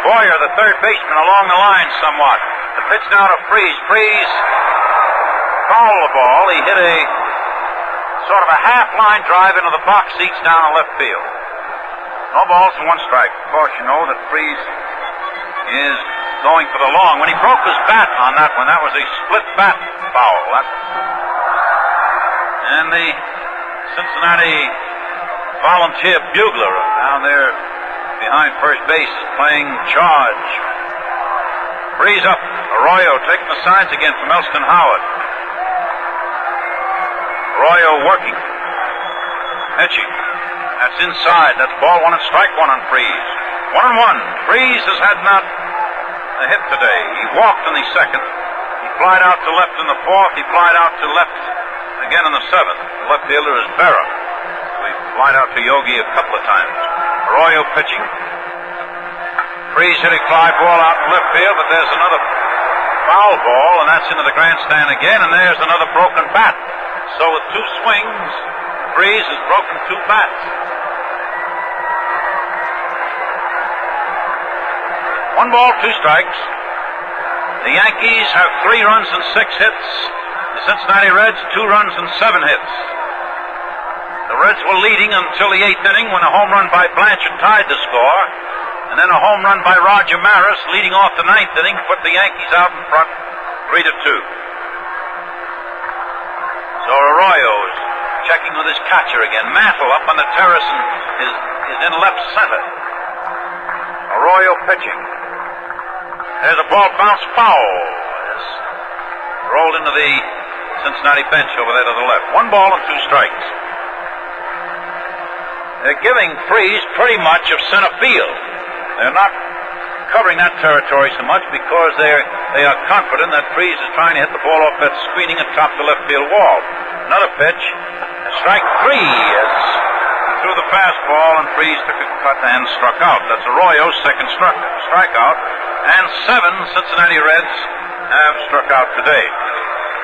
Boyer, the third baseman, along the line somewhat. The pitch now to Freese. Freese fouled the ball. He hit a sort of a half-line drive into the box seats down the left field. No balls and 1 strike. Of course, you know that Freese is going for the long. When he broke his bat on that one, that was a split bat foul. And the Cincinnati volunteer bugler down there behind first base playing charge. Freeze up. Arroyo taking the signs again from Elston Howard. Arroyo working. Pitching. That's inside. That's ball one and strike one on Freeze. 1-1. Freeze has had not a hit today. He walked in the second. He flied out to left in the fourth. He flied out to left again in the seventh. The left fielder is Berra. We flied out to Yogi a couple of times. Arroyo pitching. Freeze hit a fly ball out in left field, but there's another foul ball, and that's into the grandstand again, and there's another broken bat. So with two swings, Freeze has broken two bats. 1 ball, 2 strikes. The Yankees have 3 runs and 6 hits. The Cincinnati Reds, 2 runs and 7 hits. The Reds were leading until the 8th inning when a home run by Blanchard tied the score, and then a home run by Roger Maris leading off the 9th inning put the Yankees out in front 3-2. So Arroyo is checking with his catcher again. Mantle up on the terrace and is in left center. Arroyo pitching. There's a ball bounced foul. It's rolled into the Cincinnati bench over there to the left. 1 ball and 2 strikes. They're giving Freeze pretty much of center field. They're not covering that territory so much because they are confident that Freeze is trying to hit the ball off that screening atop the left field wall. Another pitch. Strike 3 as he threw the fastball and Freeze took a cut and struck out. That's Arroyo's second strikeout. And 7 Cincinnati Reds have struck out today.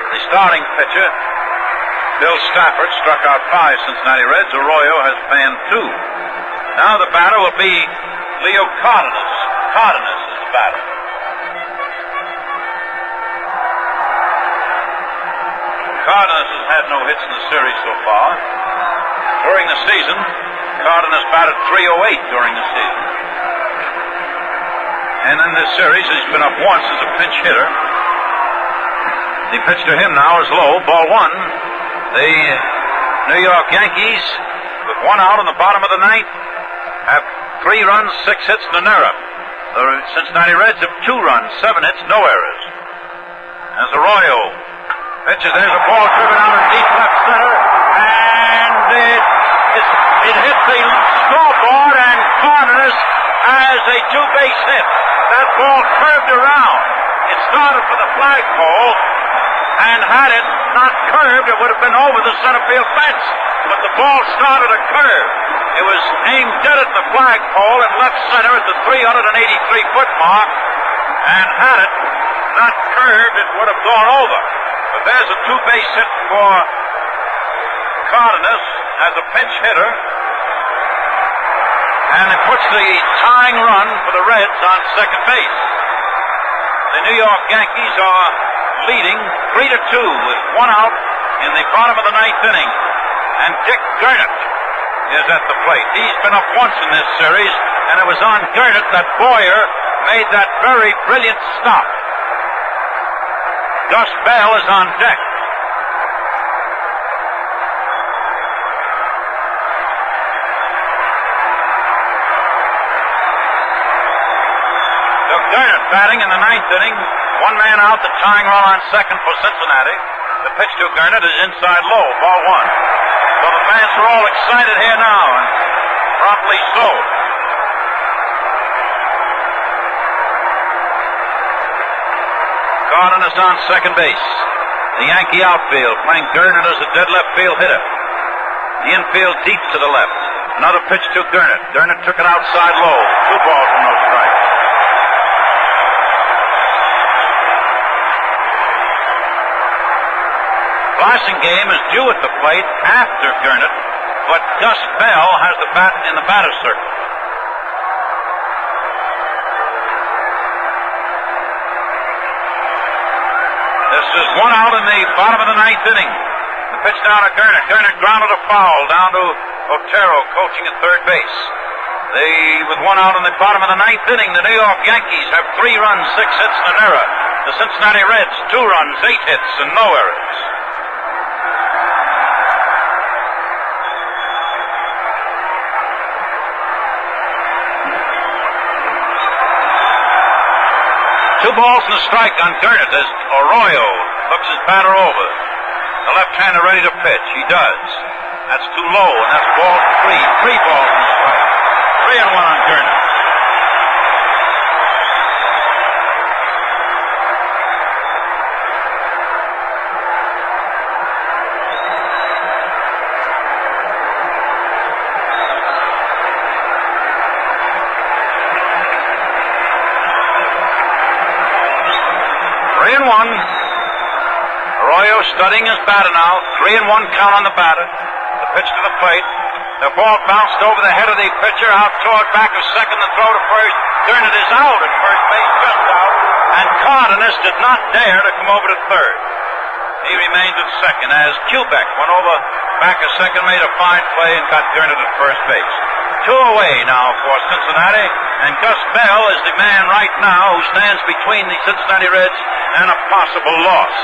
The starting pitcher, Bill Stafford, struck out 5 Cincinnati Reds. Arroyo has fanned 2. Now the batter will be Leo Cardenas. Cardenas is the batter. Cardenas has had no hits in the series so far. During the season, Cardenas batted .308 during the season. And in this series, he's been up once as a pinch hitter. The pitch to him now is low, ball 1. The New York Yankees, with 1 out in the bottom of the 9th, have 3 runs, 6 hits, and an error. The Cincinnati Reds have 2 runs, 7 hits, no errors. As Arroyo pitches, there's a ball driven out in deep left center, and it hit the scoreboard, and Cardenas has a 2-base hit. That ball curved around. It started for the flagpole, and had it not curved, it would have been over the center field fence. But the ball started a curve. It was aimed dead at the flagpole in left center at the 383-foot mark, and had it not curved, it would have gone over. But there's a 2-base hit for Cardenas as a pinch hitter, and it puts the tying run for the Reds on second base. The New York Yankees are leading 3-2 with 1 out in the bottom of the 9th inning. And Dick Gurnett is at the plate. He's been up once in this series, and it was on Gurnett that Boyer made that very brilliant stop. Gus Bell is on deck. So Gurnett batting in the 9th inning. 1 man out, the tying run on second for Cincinnati. The pitch to Gurnett is inside low, ball 1. So the fans are all excited here now, and promptly so. Cardenas on second base. The Yankee outfield playing Gurnett as a dead left field hitter. The infield deep to the left. Another pitch to Gurnett. Gurnett took it outside low. 2 balls and no strikes. Blassingame is due at the plate after Gurnett, but Gus Bell has the bat in the batter's circle. This is 1 out in the bottom of the 9th inning. The pitch down to Gurnett. Gurnett grounded a foul down to Otero, coaching at third base. With 1 out in the bottom of the 9th inning, the New York Yankees have 3 runs, 6 hits, and an error. The Cincinnati Reds, 2 runs, 8 hits, and no errors. Two balls and a strike on Gurnett as Arroyo looks his batter over. The left-hander ready to pitch. He does. That's too low, and that's ball 3. 3 balls in strike. 3-1 on Gurney. Arroyo studying his batter now. 3-1 count on the batter. The pitch to the plate. The ball bounced over the head of the pitcher, out toward back of second. The throw to first. Gurney is out at first base, just out. And Cardenas did not dare to come over to third. He remained at second as Kubek went over back of second, made a fine play, and got Gurney to first base. 2 away now for Cincinnati, and Gus Bell is the man right now who stands between the Cincinnati Reds and a possible loss.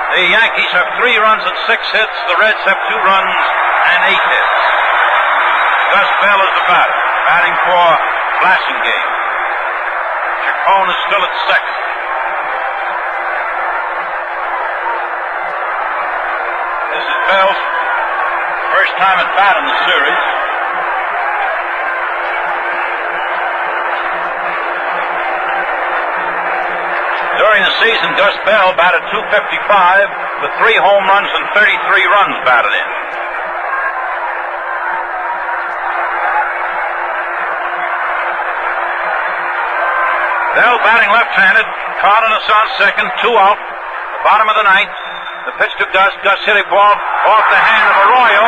The Yankees have 3 runs and 6 hits. The Reds have 2 runs and 8 hits. Gus Bell is the batter, batting for Blasingame. Chacon is still at second. This is Bell's first time at bat in the series. During the season, Gus Bell batted .255 with 3 home runs and 33 runs batted in. Bell batting left-handed. Cardenas on second, 2 out. The bottom of the 9th. The pitch to Gus. Gus hit a ball off the hand of Arroyo.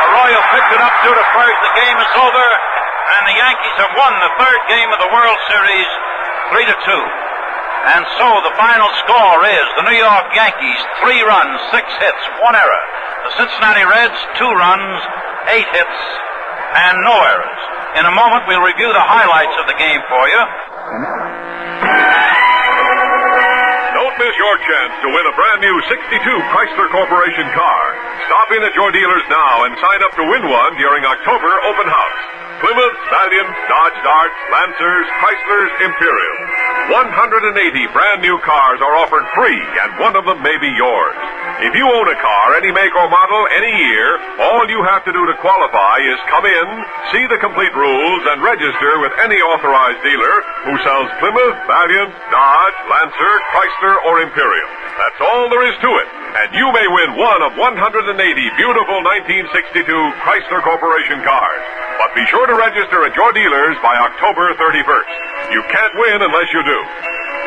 Arroyo picked it up to first. The game is over, and the Yankees have won the 3rd game of the World Series, 3-2. And so the final score is the New York Yankees, 3 runs, 6 hits, 1 error. The Cincinnati Reds, 2 runs, 8 hits, and no errors. In a moment, we'll review the highlights of the game for you. Don't miss your chance to win a brand new 62 Chrysler Corporation car. Stop in at your dealers now and sign up to win one during October open house. Plymouth, Valiant, Dodge Dart, Lancers, Chryslers, Imperial. 180 brand new cars are offered free, and one of them may be yours. If you own a car, any make or model, any year, all you have to do to qualify is come in, see the complete rules, and register with any authorized dealer who sells Plymouth, Valiant, Dodge, Lancer, Chrysler, or Imperial. That's all there is to it, and you may win one of 180 beautiful 1962 Chrysler Corporation cars. But be sure to register at your dealers by October 31st. You can't win unless you do.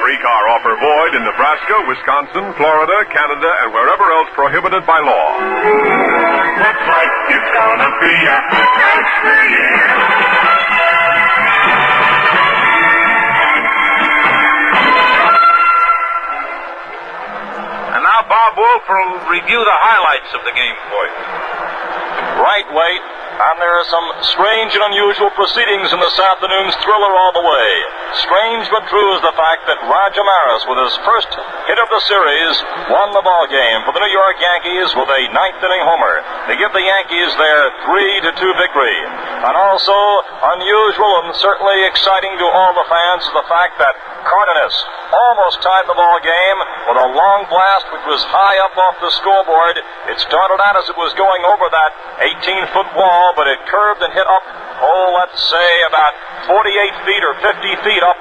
Free car offer void in Nebraska, Wisconsin, Florida, Canada, and wherever else prohibited by law. Looks like it's gonna be a Chrysler year. And now Bob Wolff will review the highlights of the game for you. Right, Waite. And there are some strange and unusual proceedings in this afternoon's thriller all the way. Strange but true is the fact that Roger Maris, with his first hit of the series, won the ball game for the New York Yankees with a 9th-inning homer to give the Yankees their 3-2 victory. And also unusual and certainly exciting to all the fans is the fact that Cardenas almost tied the ball game with a long blast which was high up off the scoreboard. It started out as it was going over that 18-foot wall, but it curved and hit up, let's say about 48 feet or 50 feet up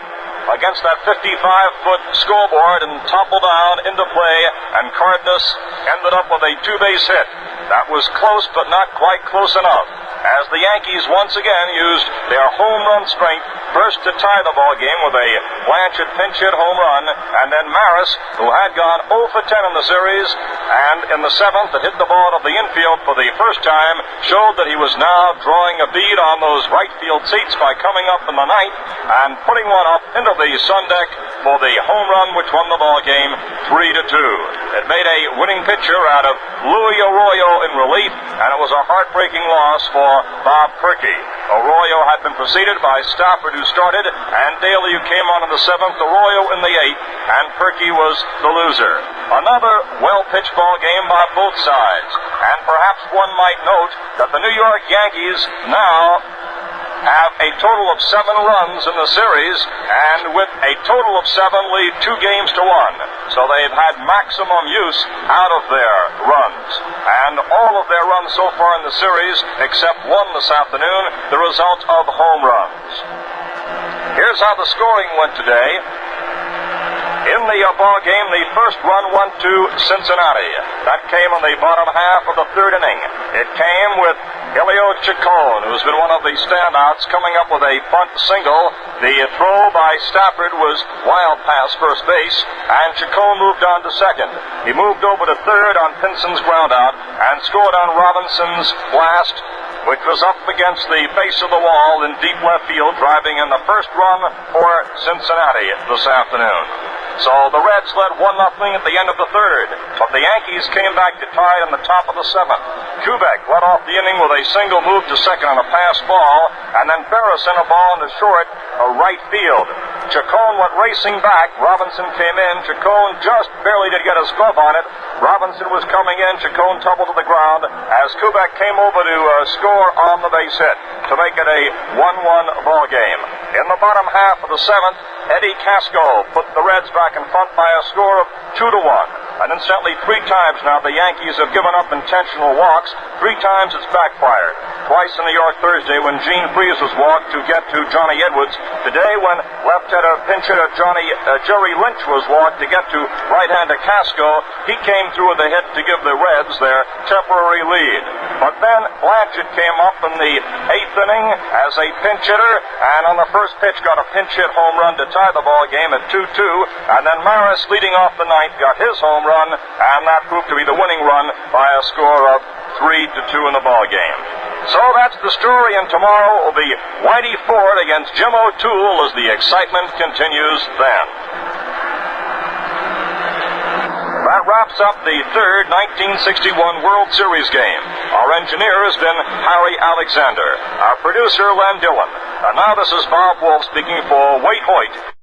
against that 55-foot scoreboard and toppled down into play, and Cardenas ended up with a 2-base hit. That was close, but not quite close enough, as the Yankees once again used their home run strength first to tie the ball game with a Blanchard pinch hit home run, and then Maris, who had gone 0 for 10 in the series, and in the 7th that hit the ball to the infield for the first time, showed that he was now drawing a bead on those right field seats by coming up in the 9th and putting one up into the sun deck for the home run which won the ball game 3-2. It made a winning pitcher out of Louis Arroyo in relief, and it was a heartbreaking loss for Bob Perky. Arroyo had been preceded by Stafford, who started, and Daly, who came on in the 7th, Arroyo in the 8th, and Perky was the loser. Another well-pitched ball game by both sides, and perhaps one might note that the New York Yankees now have a total of 7 runs in the series, and with a total of 7 lead 2 games to 1. So they've had maximum use out of their runs. And all of their runs so far in the series, except one this afternoon, the result of home runs. Here's how the scoring went today. In the ball game, the first run went to Cincinnati. That came in the bottom half of the 3rd inning. It came with Elio Chacon, who's been one of the standouts, coming up with a bunt single. The throw by Stafford was wild past first base, and Chacon moved on to second. He moved over to third on Pinson's groundout and scored on Robinson's blast, which was up against the base of the wall in deep left field, driving in the first run for Cincinnati this afternoon. So the Reds led 1-0 at the end of the 3rd, but the Yankees came back to tie it in the top of the 7th. Kubek led off the inning with a single move to second on a pass ball, and then Ferris sent a ball into short, right field. Chacon went racing back. Robinson came in. Chacon just barely did get his glove on it. Robinson was coming in. Chacon tumbled to the ground as Kubek came over to score on the base hit to make it a 1-1 ball game. In the bottom half of the 7th, Eddie Casco put the Reds back in front by a score of 2-1. And incidentally, 3 times now the Yankees have given up intentional walks. 3 times it's backfired. Twice in New York Thursday when Gene Freese was walked to get to Johnny Edwards. Today when left-hander pinch hitter Jerry Lynch was walked to get to right-hander Casco. He came through with a hit to give the Reds their temporary lead. But then Blanchard came up in the 8th inning as a pinch hitter, and on the first pitch got a pinch hit home run to tie the ball game at 2-2. And then Maris, leading off the 9th, got his home run, and that proved to be the winning run by a score of 3-2 in the ball game. So that's the story, and tomorrow will be Whitey Ford against Jim O'Toole as the excitement continues then. That wraps up the 3rd 1961 World Series game. Our engineer has been Harry Alexander. Our producer, Len Dillon. And now this is Bob Wolff speaking for Waite Hoyt.